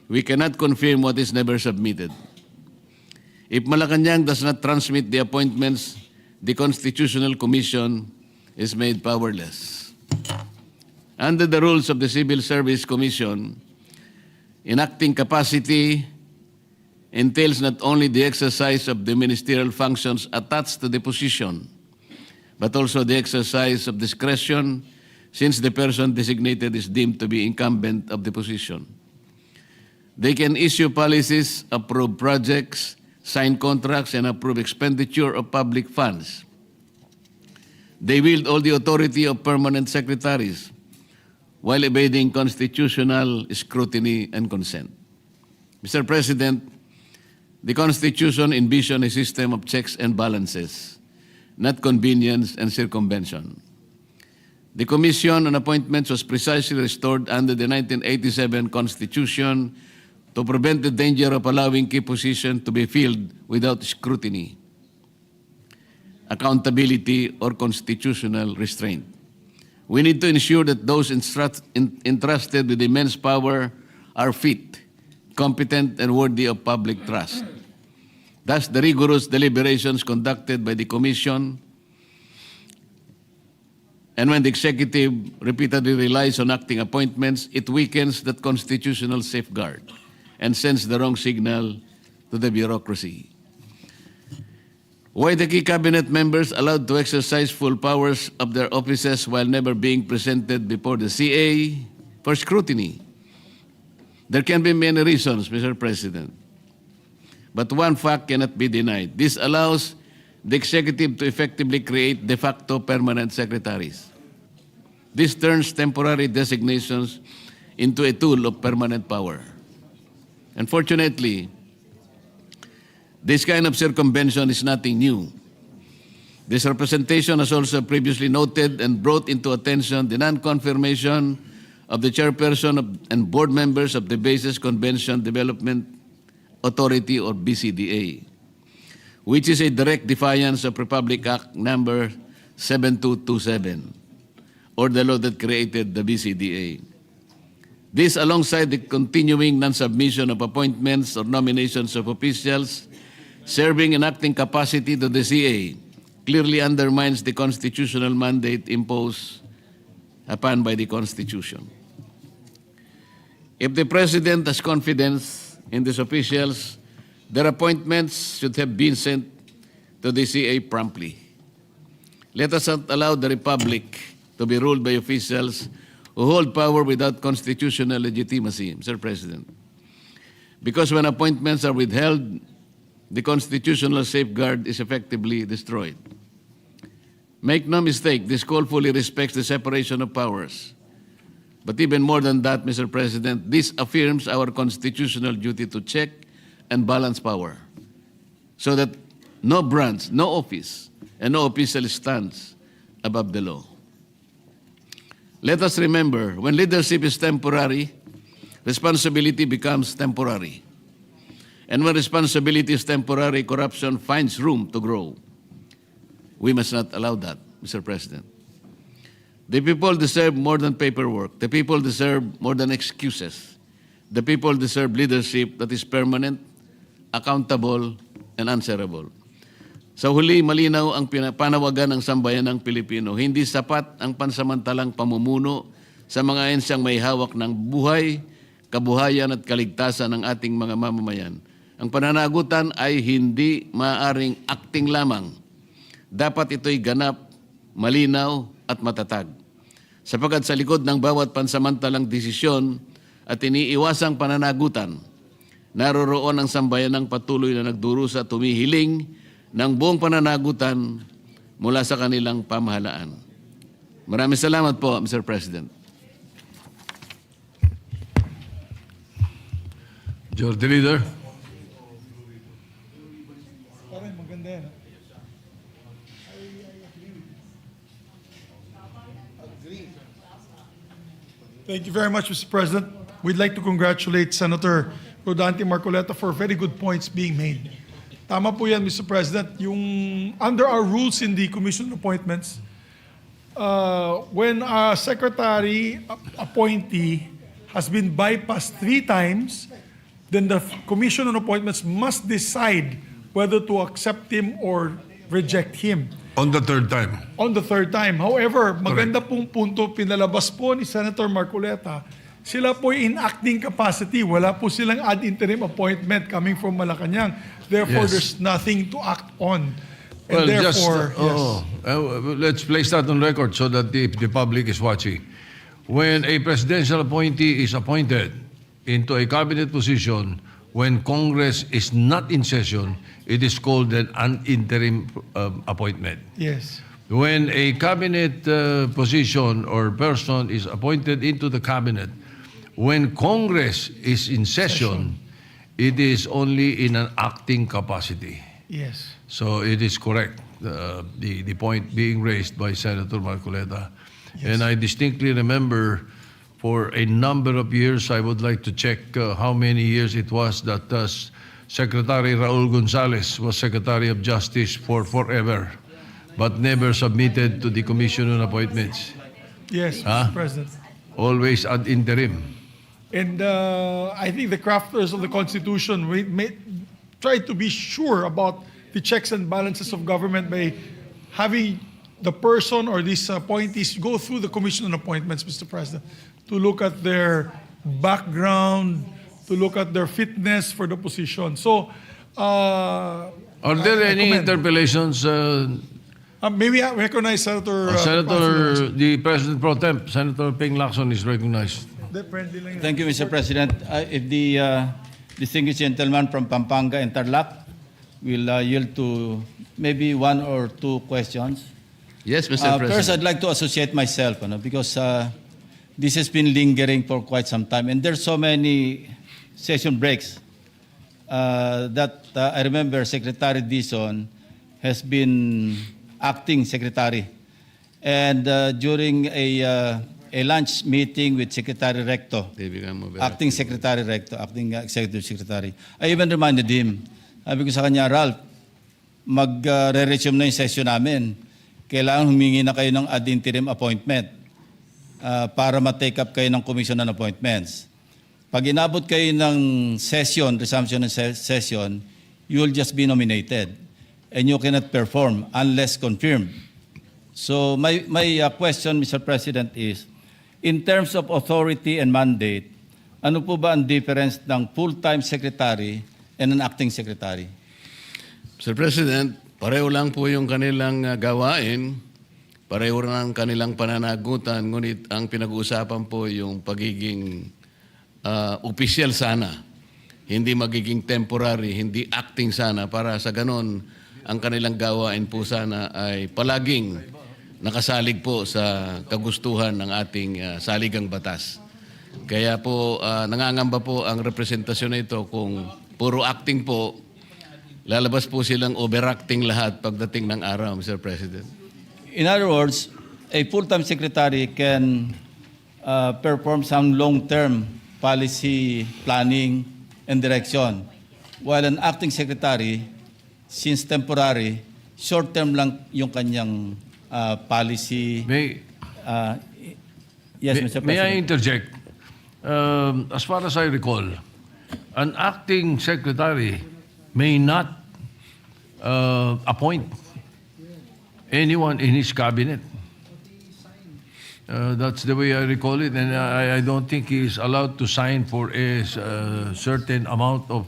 We cannot confirm what is never submitted. If Malacanang does not transmit the appointments, the Constitutional Commission is made powerless. Under the rules of the Civil Service Commission, enacting capacity entails not only the exercise of the ministerial functions attached to the position, but also the exercise of discretion since the person designated is deemed to be incumbent of the position. They can issue policies, approve projects, sign contracts, and approve expenditure of public funds. They wield all the authority of permanent secretaries while evading constitutional scrutiny and consent. Mr. President, the Constitution envisioned a system of checks and balances, not convenience and circumvention. The Commission on Appointments was precisely restored under the 1987 Constitution to prevent the danger of allowing key positions to be filled without scrutiny, accountability, or constitutional restraint. We need to ensure that those entrusted with immense power are fit, competent, and worthy of public trust. Thus, the rigorous deliberations conducted by the Commission, and when the executive repeatedly relies on acting appointments, it weakens that constitutional safeguard and sends the wrong signal to the bureaucracy. Why the key cabinet members allowed to exercise full powers of their offices while never being presented before the CA for scrutiny? There can be many reasons, Mr. President. But one fact cannot be denied. This allows the executive to effectively create de facto permanent secretaries. This turns temporary designations into a tool of permanent power. Unfortunately, this kind of circumvention is nothing new. This representation has also previously noted and brought into attention the non-confirmation of the chairperson and board members of the Basis Convention Development Authority, or BCDA, which is a direct defiance of Republic Act number 7227, or the law that created the BCDA. This, alongside the continuing non-submission of appointments or nominations of officials serving in acting capacity to the CA, clearly undermines the constitutional mandate imposed upon by the Constitution. If the President has confidence in these officials, their appointments should have been sent to the CA promptly. Let us not allow the Republic to be ruled by officials who hold power without constitutional legitimacy, Mr. President. Because when appointments are withheld, the constitutional safeguard is effectively destroyed. Make no mistake, this call fully respects the separation of powers. But even more than that, Mr. President, this affirms our constitutional duty to check and balance power so that no branch, no office, and no official stands above the law. Let us remember, when leadership is temporary, responsibility becomes temporary. And when responsibility is temporary, corruption finds room to grow. We must not allow that, Mr. President. The people deserve more than paperwork. The people deserve more than excuses. The people deserve leadership that is permanent, accountable, and answerable. Sa huli, malinaw ang panawagan ng sambayanang Pilipino. Hindi sapat ang pansamantalang pamumuno sa mga ensyang may hawak ng buhay, kabuhayan at kaligtasan ng ating mga mamamayan. Ang pananagutan ay hindi maaaring acting lamang. Dapat ito'y ganap malinaw at matatag. Sapagkat sa likod ng bawat pansamantalang desisyon at iniiwasang pananagutan, naroroon ang sambayanang patuloy na nagdurusa at tumihiling ng buong pananagutan mula sa kanilang pamahalaan. Maraming salamat po, Mr. President. Majority Leader. Thank you very much, Mr. President. We'd like to congratulate Senator Rodante Marcoleta for very good points being made. Tama po yan, Mr. President. Yung under our rules in the Commission on Appointments, when a secretary appointee has been bypassed 3 times, then the Commission on Appointments must decide whether to accept him or reject him. On the third time. On the third time. However, maganda pong punto pinalabas po ni Senator Marcoleta, sila po in acting capacity. Wala po silang ad interim appointment coming from Malacanang. Therefore, Yes. there's nothing to act on. And Well, therefore, let's place that on record so that the public is watching. When a presidential appointee is appointed into a cabinet position, when Congress is not in session, it is called an interim appointment. yes. When a cabinet position or person is appointed into the cabinet, when Congress is in session, it is only in an acting capacity. Yes. So it is correct, the point being raised by Senator Marcoleta. And I distinctly remember for a number of years, I would like to check how many years it was that Secretary Raul Gonzalez was Secretary of Justice for forever, but never submitted to the Commission on Appointments. Yes, Huh? Mr. President. Always ad interim. And I think the crafters of the Constitution try to be sure about the checks and balances of government by having the person or these appointees go through the Commission on Appointments, Mr. President, to look at their background, to look at their fitness for the position. So, Are there I any commend. interpellations? Maybe I recognize Senator... Senator, the President Pro Temp, Senator Ping Lacson is recognized. Thank you, Mr. President. If the distinguished gentleman from Pampanga and Tarlac will yield to maybe 1 or 2 questions. Yes, Mr. President. First, I'd like to associate myself, because this has been lingering for quite some time, and there's so many session breaks that I remember Secretary Dizon has been acting secretary, and during a lunch meeting with Secretary Recto, acting Secretary Recto, acting Executive Secretary, I even reminded him, sabi ko sa kanya, Ralph, mag-re-resume na yung session namin. Kailangan humingi na kayo ng ad interim appointment para ma-take up kayo ng Commission on Appointments. Pag inabot kayo ng session, resumption ng session, you will just be nominated and you cannot perform unless confirmed. So my question, Mr. President, is, in terms of authority and mandate, ano po ba ang difference ng full-time secretary and an acting secretary? Mr. President, pareho lang po yung kanilang gawain, pareho lang ang kanilang pananagutan, ngunit ang pinag-uusapan po yung pagiging opisyal sana, hindi magiging temporary, hindi acting sana, para sa ganon ang kanilang gawain po sana ay palaging nakasalig po sa kagustuhan ng ating saligang batas. Kaya po nangangamba po ang representasyon na ito kung puro acting po, lalabas po silang overacting lahat pagdating ng araw, Mr. President. In other words, a full-time secretary can perform some long-term policy planning and direction, while an acting secretary, since temporary, short-term lang yung kanyang policy. Yes, Mr. President. May I interject? As far as I recall, an acting secretary may not appoint anyone in his cabinet. That's the way I recall it, and I don't think he is allowed to sign for a certain amount of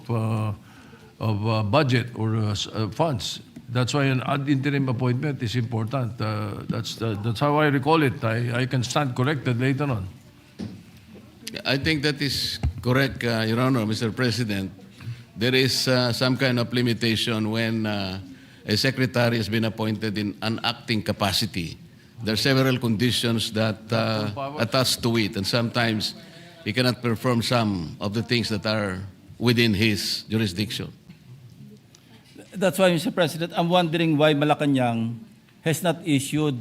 budget or funds. That's why an ad interim appointment is important. That's how I recall it. I can stand corrected later on. I think that is correct, Your Honor, Mr. President. There is some kind of limitation when a secretary has been appointed in an acting capacity. There are several conditions that attach to it, and sometimes he cannot perform some of the things that are within his jurisdiction. That's why, Mr. President, I'm wondering why Malacanang has not issued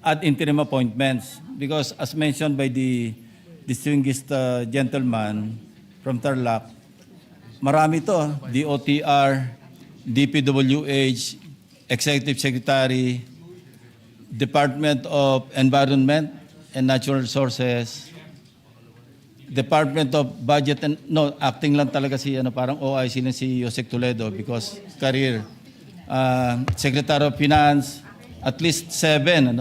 ad interim appointments. Because as mentioned by the distinguished gentleman from Tarlac, marami to. DOTR, DPWH, Executive Secretary, Department of Environment and Natural Resources, Department of Budget and no, acting lang talaga si parang OIC lang si Yosek Toledo because career. Secretary of Finance, at least 7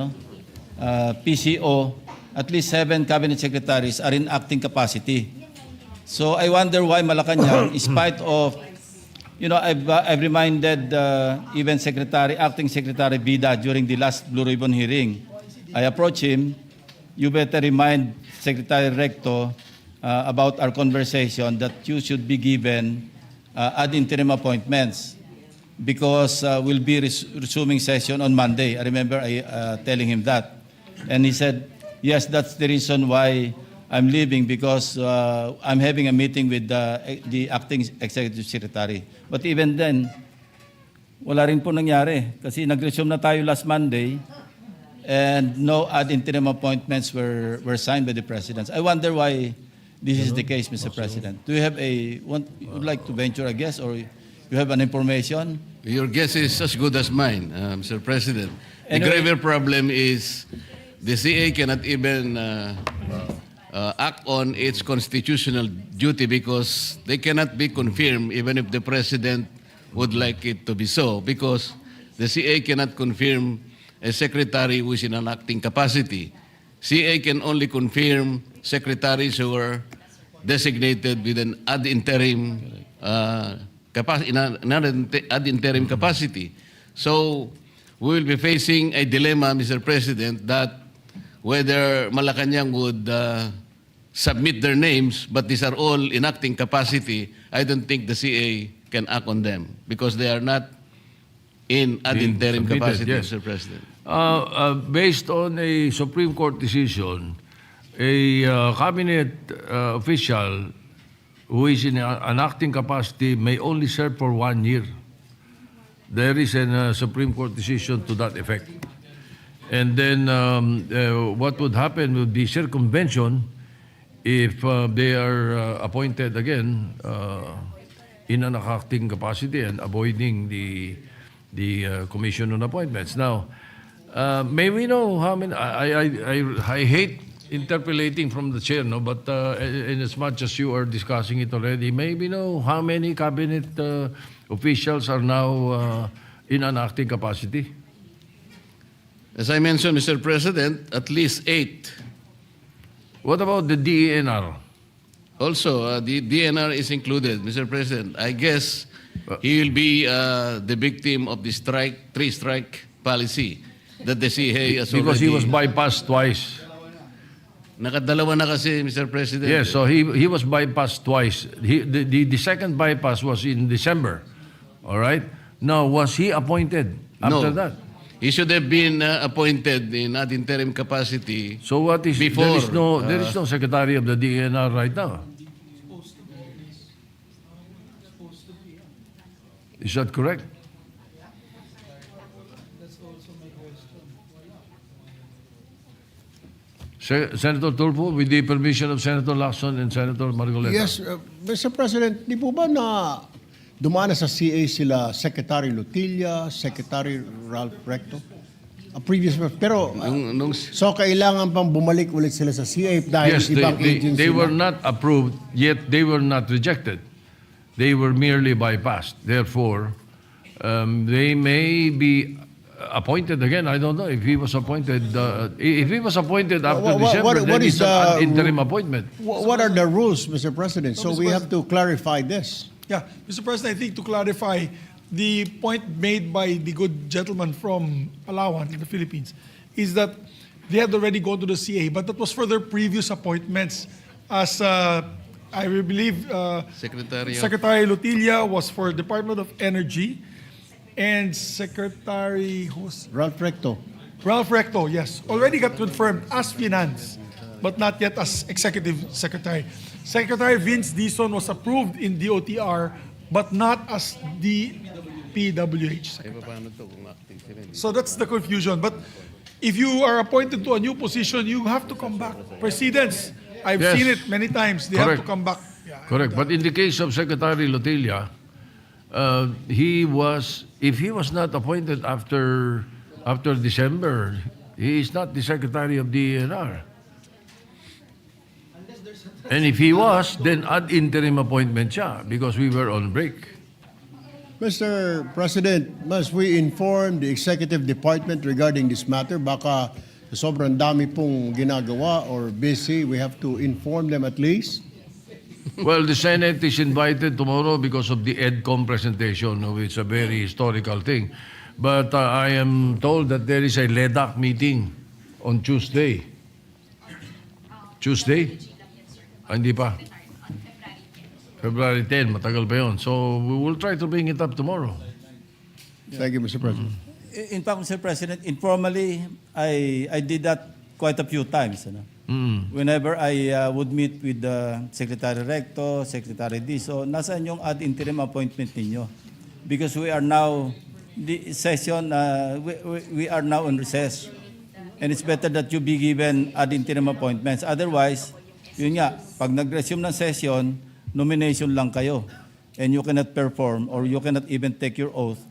PCO, at least 7 cabinet secretaries are in acting capacity. So I wonder why Malacanang, in spite of, I've reminded even acting Secretary Vida during the last Blue Ribbon hearing. I approached him, you better remind Secretary Recto about our conversation that you should be given ad interim appointments because we'll be resuming session on Monday. I remember telling him that. And he said, yes, that's the reason why I'm leaving because I'm having a meeting with the acting executive secretary. But even then, wala rin po nangyari kasi nag-resume na tayo last Monday and no ad interim appointments were signed by the presidents. I wonder why this is the case, Mr. President. Do you have would like to venture a guess or you have an information? Your guess is as good as mine, Mr. President. The Anyway- graver problem is the CA cannot even act on its constitutional duty because they cannot be confirmed even if the President would like it to be so because the CA cannot confirm a secretary who is in an acting capacity. CA can only confirm secretaries who are designated with an ad interim ad interim capacity. So we will be facing a dilemma, Mr. President, that whether Malacanang would submit their names, but these are all in acting capacity, I don't think the CA can act on them because they are not in ad Being interim submitted, capacity, yes. Mr. President. Based on a Supreme Court decision, a cabinet official who is in an acting capacity may only serve for 1 year. There is a Supreme Court decision to that effect. And then what would happen would be circumvention if they are appointed again in an acting capacity and avoiding the Commission on Appointments. Now, may we know how many? I hate interpolating from the chair, no. But in as much as you are discussing it already, may we know how many cabinet officials are now in an acting capacity? As I mentioned, Mr. President, at least 8. What about the DENR? Also, the DNR is included, Mr. President. I guess he will be the victim of the three-strike policy that the CA has Because he was already... bypassed twice. Nakadalawa na kasi, Mr. President. Yes, so he was bypassed twice. The second bypass was in December. All right? Now, was he appointed after No. that? He should have been appointed in ad interim capacity. So what is Before, there is no secretary of the DNR right now. Is that correct? Senator Tulfo, with the permission of Senator Lacson and Senator Margoleta. Yes, Mr. President, di po ba na dumana sa CA sila Secretary Lutilla, Secretary Ralph Recto? Previous, pero so kailangan pang bumalik ulit sila sa CA dahil Yes, ibang agency they were na. not approved, yet they were not rejected. They were merely bypassed. Therefore, they may be appointed again. I don't know if he was appointed. If he was appointed after December, then it's an interim appointment. What are the rules, Mr. President? So we have to clarify this. Yeah, Mr. President, I think to clarify, the point made by the good gentleman from Palawan in the Philippines is that they had already gone to the CA, but that was for their previous appointments. As I believe Secretary Lutilla was for Department of Energy, and Secretary Ralph Recto. Ralph Recto, yes, already got confirmed as Finance, but not yet as Executive Secretary. Secretary Vince Dizon was approved in DOTR, but not as the PWH Secretary. So that's the confusion. But if you are appointed to a new position, you have to come back. Precedents, I've Yes. seen it many times. They have to come back. Yeah, Correct. But in the case of Secretary Lotilla, if he was not appointed after December, he is not the Secretary of the ENR. And if he was, then ad interim appointment siya because we were on break. Mr. President, must we inform the executive department regarding this matter? Baka sobrang dami pong ginagawa or busy, we have to inform them at least. Well, the Senate is invited tomorrow because of the EDCOM presentation, which is a very historical thing. But I am told that there is a LEDAC meeting on Tuesday. Tuesday? Hindi pa. February 10, matagal pa yun. So we will try to bring it up tomorrow. Thank you, Mr. President. In fact, Mr. President, informally, I did that quite a few times. You know? Whenever I would meet with the Secretary Recto, Secretary Diso, nasaan yung ad interim appointment ninyo? Because we are now, the session, we are now on recess. And it's better that you be given ad interim appointments. Otherwise, yun nga, pag nag-resume ng session, nomination lang kayo. And you cannot perform or you cannot even take your oath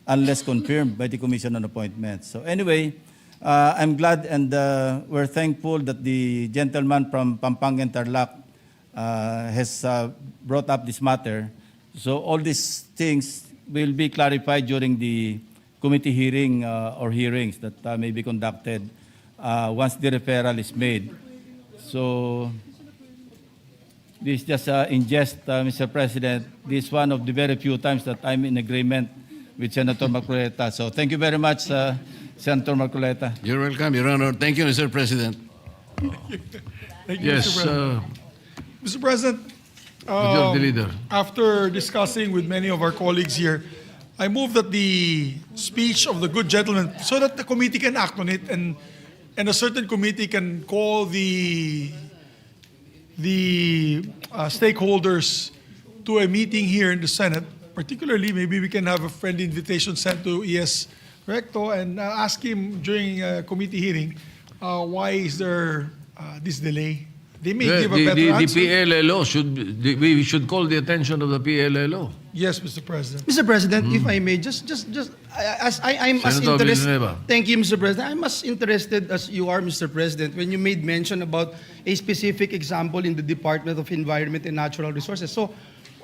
unless confirmed by the Commission on Appointments. So anyway, I'm glad and we're thankful that the gentleman from Pampanga and Tarlac has brought up this matter. So all these things will be clarified during the committee hearing or hearings that may be conducted once the referral is made. So this just in jest, Mr. President, this is one of the very few times that I'm in agreement with Senator Marcoleta. So thank you very much, Senator Marcoleta. You're welcome, Your Honor. Thank you, Mr. President. Thank you, Yes, Mr. President. Mr. President, Majority Leader. after discussing with many of our colleagues here, I move that the speech of the good gentleman, so that the committee can act on it and a certain committee can call the stakeholders to a meeting here in the Senate. Particularly, maybe we can have a friendly invitation sent to ES Recto and ask him during a committee hearing, why is there this delay? They may give a better The answer. PLLO we should call the attention of the PLLO. Yes, Mr. President. Mr. President, if I may, just I'm as Senator interested. Villanueva. Thank you, Mr. President. I'm as interested as you are, Mr. President, when you made mention about a specific example in the Department of Environment and Natural Resources. So,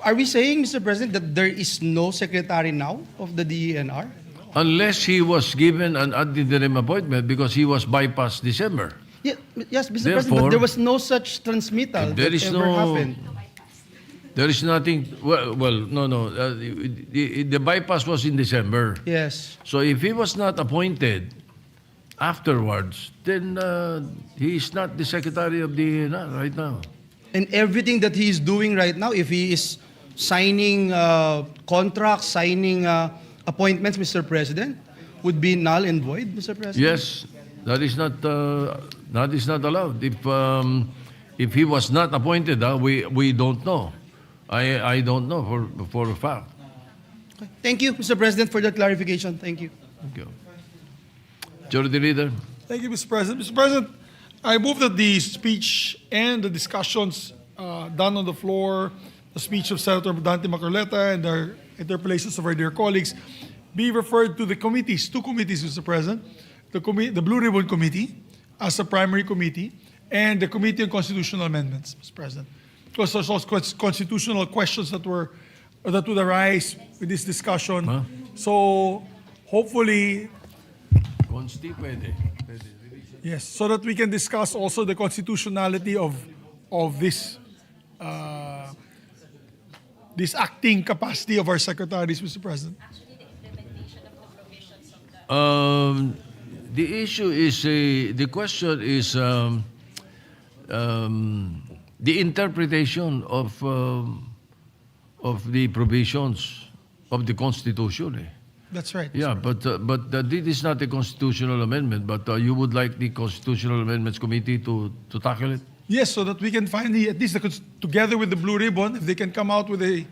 are we saying, Mr. President, that there is no secretary now of the DENR? Unless he was given an ad interim appointment because he was bypassed December. Yeah, yes, Mr. President, Therefore, but there was no such transmittal There that is ever happened. There is nothing. No. The bypass was in December. Yes. So if he was not appointed afterwards, then he is not the secretary of the right now. And everything that he is doing right now, if he is signing contracts, signing appointments, Mr. President, would be null and void, Mr. President? Yes, that is not allowed. If he was not appointed, we don't know. I don't know for a fact. Okay. Thank you, Mr. President, for that clarification. Thank you. Thank you. Majority Leader. Thank you, Mr. President. Mr. President, I move that the speech and the discussions done on the floor, the speech of Senator Dante Marcoleta and their interpellations of our dear colleagues, be referred to the committees, two committees, Mr. President, the Blue Ribbon Committee as a primary committee, and the Committee on Constitutional Amendments, Mr. President. Because there's also constitutional questions that would arise with this discussion. Huh? So hopefully, Consti pwede. yes, so that we can discuss also the constitutionality of this this acting capacity of our secretaries, Mr. President? The issue is, the question is the interpretation of the provisions of the Constitution. That's right. Yeah, but this is not a constitutional amendment, but you would like the Constitutional Amendments Committee to tackle it? Yes, so that we can finally, at least together with the Blue Ribbon, if they can come out with a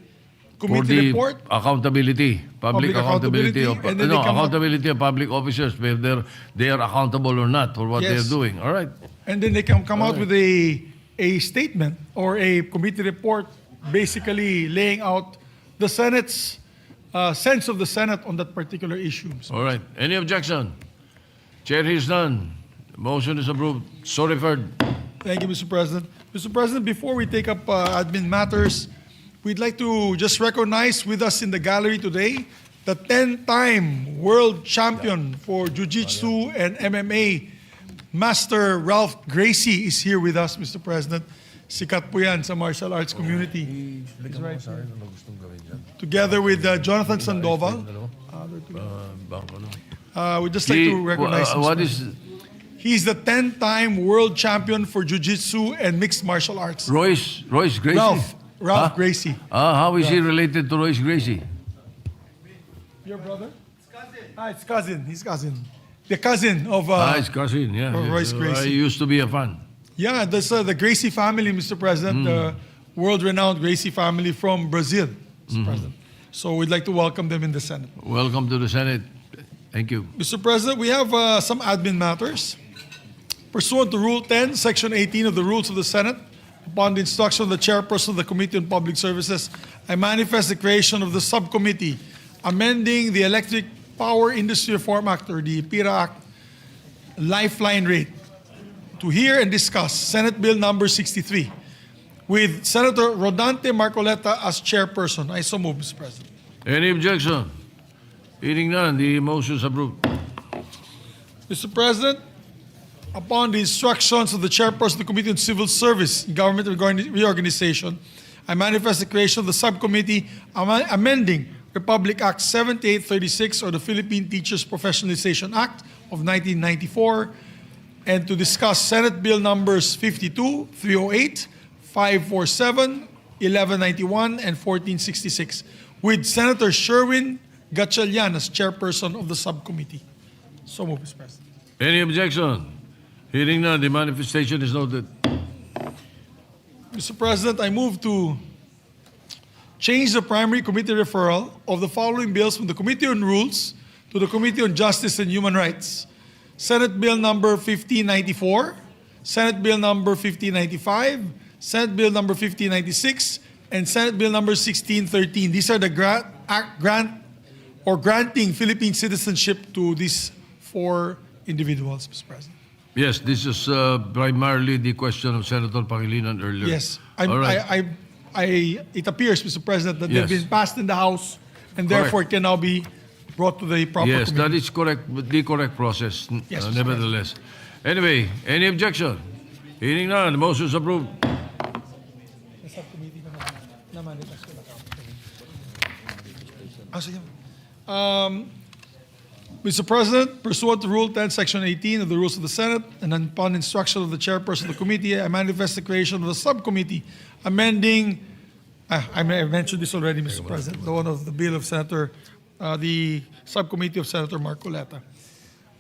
For committee the report. accountability, public accountability of, and then they come up- accountability of public officers, whether they are accountable or not for what Yes. they're doing. All right. And then they can come out with a statement or a committee report basically laying out the Senate's sense of the Senate on that particular issue. All right. Any objection? Chair hears none. Motion is approved. So referred. Thank you, Mr. President. Mr. President, before we take up admin matters, we'd like to just recognize with us in the gallery today the 10-time world champion for Jiu-Jitsu and MMA, Master Ralph Gracie is here with us, Mr. President. Sikat po yan sa martial arts community. He's right here. Together with Jonathan Sandoval. We'd just like to recognize him. What is He's the 10-time world champion for Jiu-Jitsu and mixed martial arts. Royce Gracie? Ralph Gracie. How is he related to Royce Gracie? Your brother? It's cousin. It's cousin. He's cousin. The cousin of His cousin, yeah. Royce I Gracie. used to be a fan. Yeah, that's the Gracie family, Mr. President, the world-renowned Gracie family from Brazil, Mr. President. So we'd like to welcome them in the Senate. Welcome to the Senate. Thank you. Mr. President, we have some admin matters. Pursuant to Rule 10, Section 18 of the Rules of the Senate, upon the instruction of the chairperson of the Committee on Public Services, I manifest the creation of the subcommittee amending the Electric Power Industry Reform Act, or the PIRA Act, lifeline rate, to hear and discuss Senate Bill number 63, with Senator Rodante Marcoleta as chairperson. I so move, Mr. President. Any objection? Hearing none, the motion is approved. Mr. President, upon the instructions of the chairperson of the Committee on Civil Service and Government Reorganization, I manifest the creation of the subcommittee amending Republic Act 7836, or the Philippine Teachers Professionalization Act of 1994, and to discuss Senate Bill numbers 52, 308, 547, 1191, and 1466, with Senator Sherwin Gatchalian as chairperson of the subcommittee. So move, Mr. President. Any objection? Hearing none, the manifestation is noted. Mr. President, I move to change the primary committee referral of the following bills from the Committee on Rules to the Committee on Justice and Human Rights. Senate Bill number 1594, Senate Bill number 1595, Senate Bill number 1596, and Senate Bill number 1613. These are the granting Philippine citizenship to these four individuals, Mr. President. Yes, this is primarily the question of Senator Pangilinan earlier. Yes. All right. It appears, Mr. President, that Yes. they've been passed in the House and Correct. therefore can now be brought to the proper Yes, that committee. is correct, the correct process, Yes, Mr. nevertheless. Anyway, any objection? Hearing none, the motion is approved. Mr. President, pursuant to Rule 10, Section 18 of the Rules of the Senate, and upon instruction of the chairperson of the committee, I manifest the creation of a subcommittee amending, I mentioned this already, Mr. President, the one of the bill of Senator, the subcommittee of Senator Marcoleta.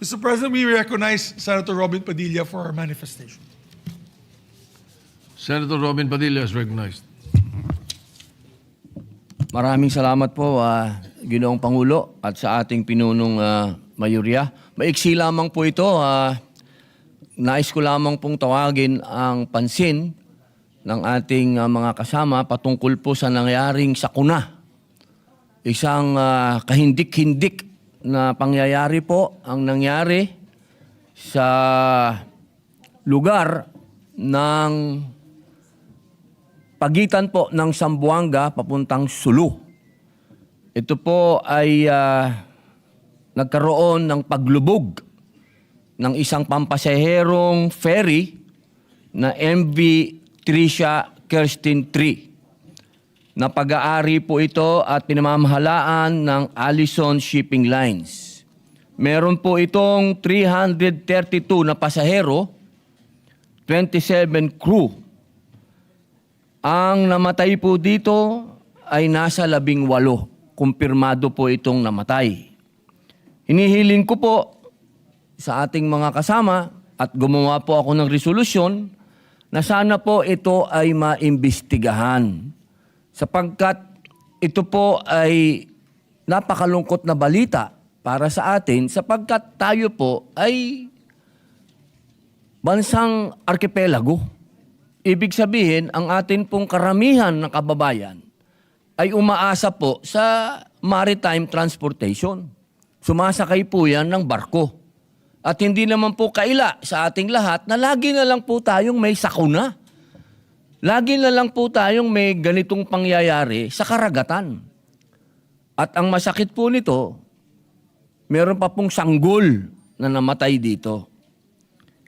Mr. President, we recognize Senator Robin Padilla for our manifestation. Senator Robin Padilla is recognized. Maraming salamat po, Ginoong Pangulo, at sa ating pinunong mayorya. Maiksi lamang po ito. Nais ko lamang pong tawagin ang pansin ng ating mga kasama patungkol po sa nangyaring sakuna. Isang kahindik-hindik na pangyayari po ang nangyari sa lugar ng pagitan po ng Zamboanga papuntang Sulu. Ito po ay nagkaroon ng paglubog ng isang pampasaherong ferry na MV Tricia Kirsten 3. na pag-aari po ito at pinamamahalaan ng Allison Shipping Lines. Meron po itong 332 na pasahero, 27 crew. Ang namatay po dito ay nasa 18. Kumpirmado po itong namatay. Hinihiling ko po sa ating mga kasama at gumawa po ako ng resolusyon na sana po ito ay maimbestigahan. Sapagkat ito po ay napakalungkot na balita para sa atin sapagkat tayo po ay bansang arkipelago. Ibig sabihin, ang atin pong karamihan ng kababayan ay umaasa po sa maritime transportation. Sumasakay po yan ng barko. At hindi naman po kaila sa ating lahat na lagi na lang po tayong may sakuna. Lagi na lang po tayong may ganitong pangyayari sa karagatan. At ang masakit po nito, meron pa pong sanggol na namatay dito.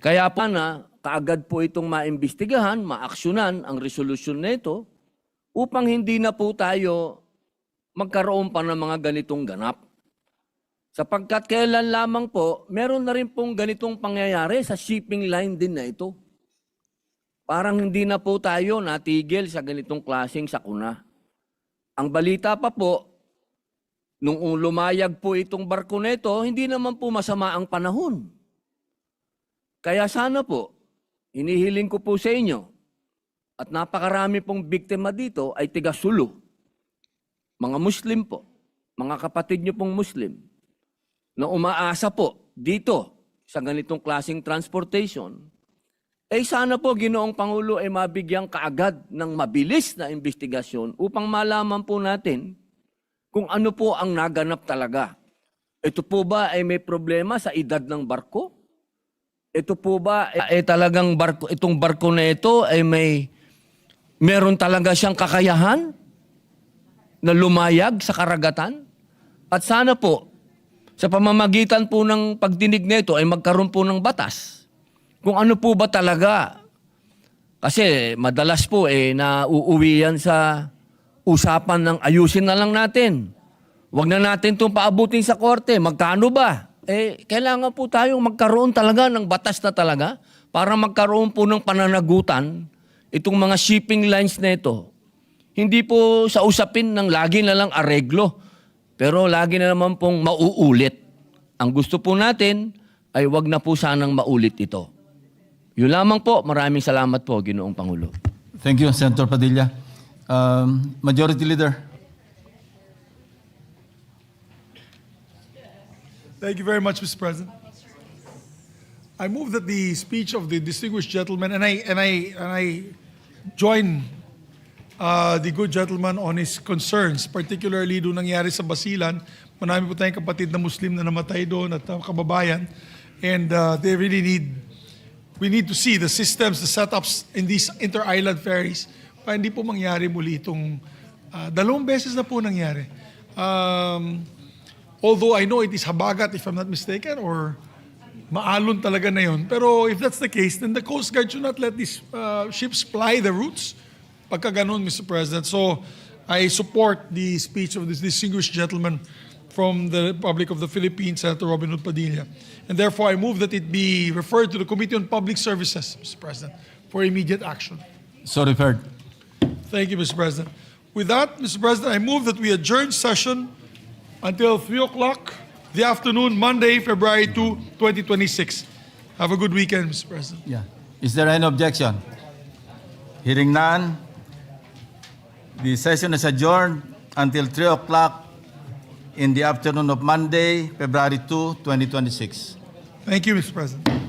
Kaya pa na, kaagad po itong maimbestigahan, maaksyonan ang resolusyon na ito, upang hindi na po tayo magkaroon pa ng mga ganitong ganap. Sapagkat kailan lamang po, meron na rin pong ganitong pangyayari sa shipping line din na ito. Parang hindi na po tayo natigil sa ganitong klaseng sakuna. Ang balita pa po, nung lumayag po itong barko na ito, hindi naman po masama ang panahon. Kaya sana po, hinihiling ko po sa inyo, at napakarami pong biktima dito ay tiga-Sulu. Mga Muslim po, mga kapatid nyo pong Muslim, na umaasa po dito sa ganitong klaseng transportation, eh sana po Ginoong Pangulo ay mabigyang kaagad ng mabilis na investigasyon upang malaman po natin kung ano po ang naganap talaga. Ito po ba ay may problema sa edad ng barko? Ito po ba ay talagang barko, itong barko na ito ay meron talaga siyang kakayahan na lumayag sa karagatan? At sana po, sa pamamagitan po ng pagdinig nito ay magkaroon po ng batas. Kung ano po ba talaga. Kasi madalas po nauuwi yan sa usapan ng ayusin na lang natin. Huwag na natin itong paabutin sa korte. Magkano ba? Kailangan po tayong magkaroon talaga ng batas na talaga para magkaroon po ng pananagutan itong mga shipping lines na ito. Hindi po sa usapin ng lagi na lang areglo, pero lagi na naman pong mauulit. Ang gusto po natin ay wag na po sanang maulit ito. Yun lamang po. Maraming salamat po, Ginoong Pangulo. Thank you, Senator Padilla. Majority Leader. Thank you very much, Mr. President. I move that the speech of the distinguished gentleman, and I join the good gentleman on his concerns, particularly doon nangyari sa Basilan. Marami po tayong kapatid na Muslim na namatay doon at kababayan. And we need to see the systems, the setups in these inter-island ferries para hindi po mangyari muli itong 2 beses na po nangyari. Although I know it is habagat, if I'm not mistaken, or maalon talaga na yun. Pero if that's the case, then the Coast Guard should not let these ships ply the routes. Pagka ganun, Mr. President. So I support the speech of this distinguished gentleman from the Republic of the Philippines, Senator Robin Hood Padilla. And therefore, I move that it be referred to the Committee on Public Services, Mr. President, for immediate action. So referred. Thank you, Mr. President. With that, Mr. President, I move that we adjourn session until 3 o'clock the afternoon, Monday, February 2, 2026. Have a good weekend, Mr. President. Yeah. Is there any objection? Hearing none, the session is adjourned until 3 o'clock in the afternoon of Monday, February 2, 2026. Thank you, Mr. President.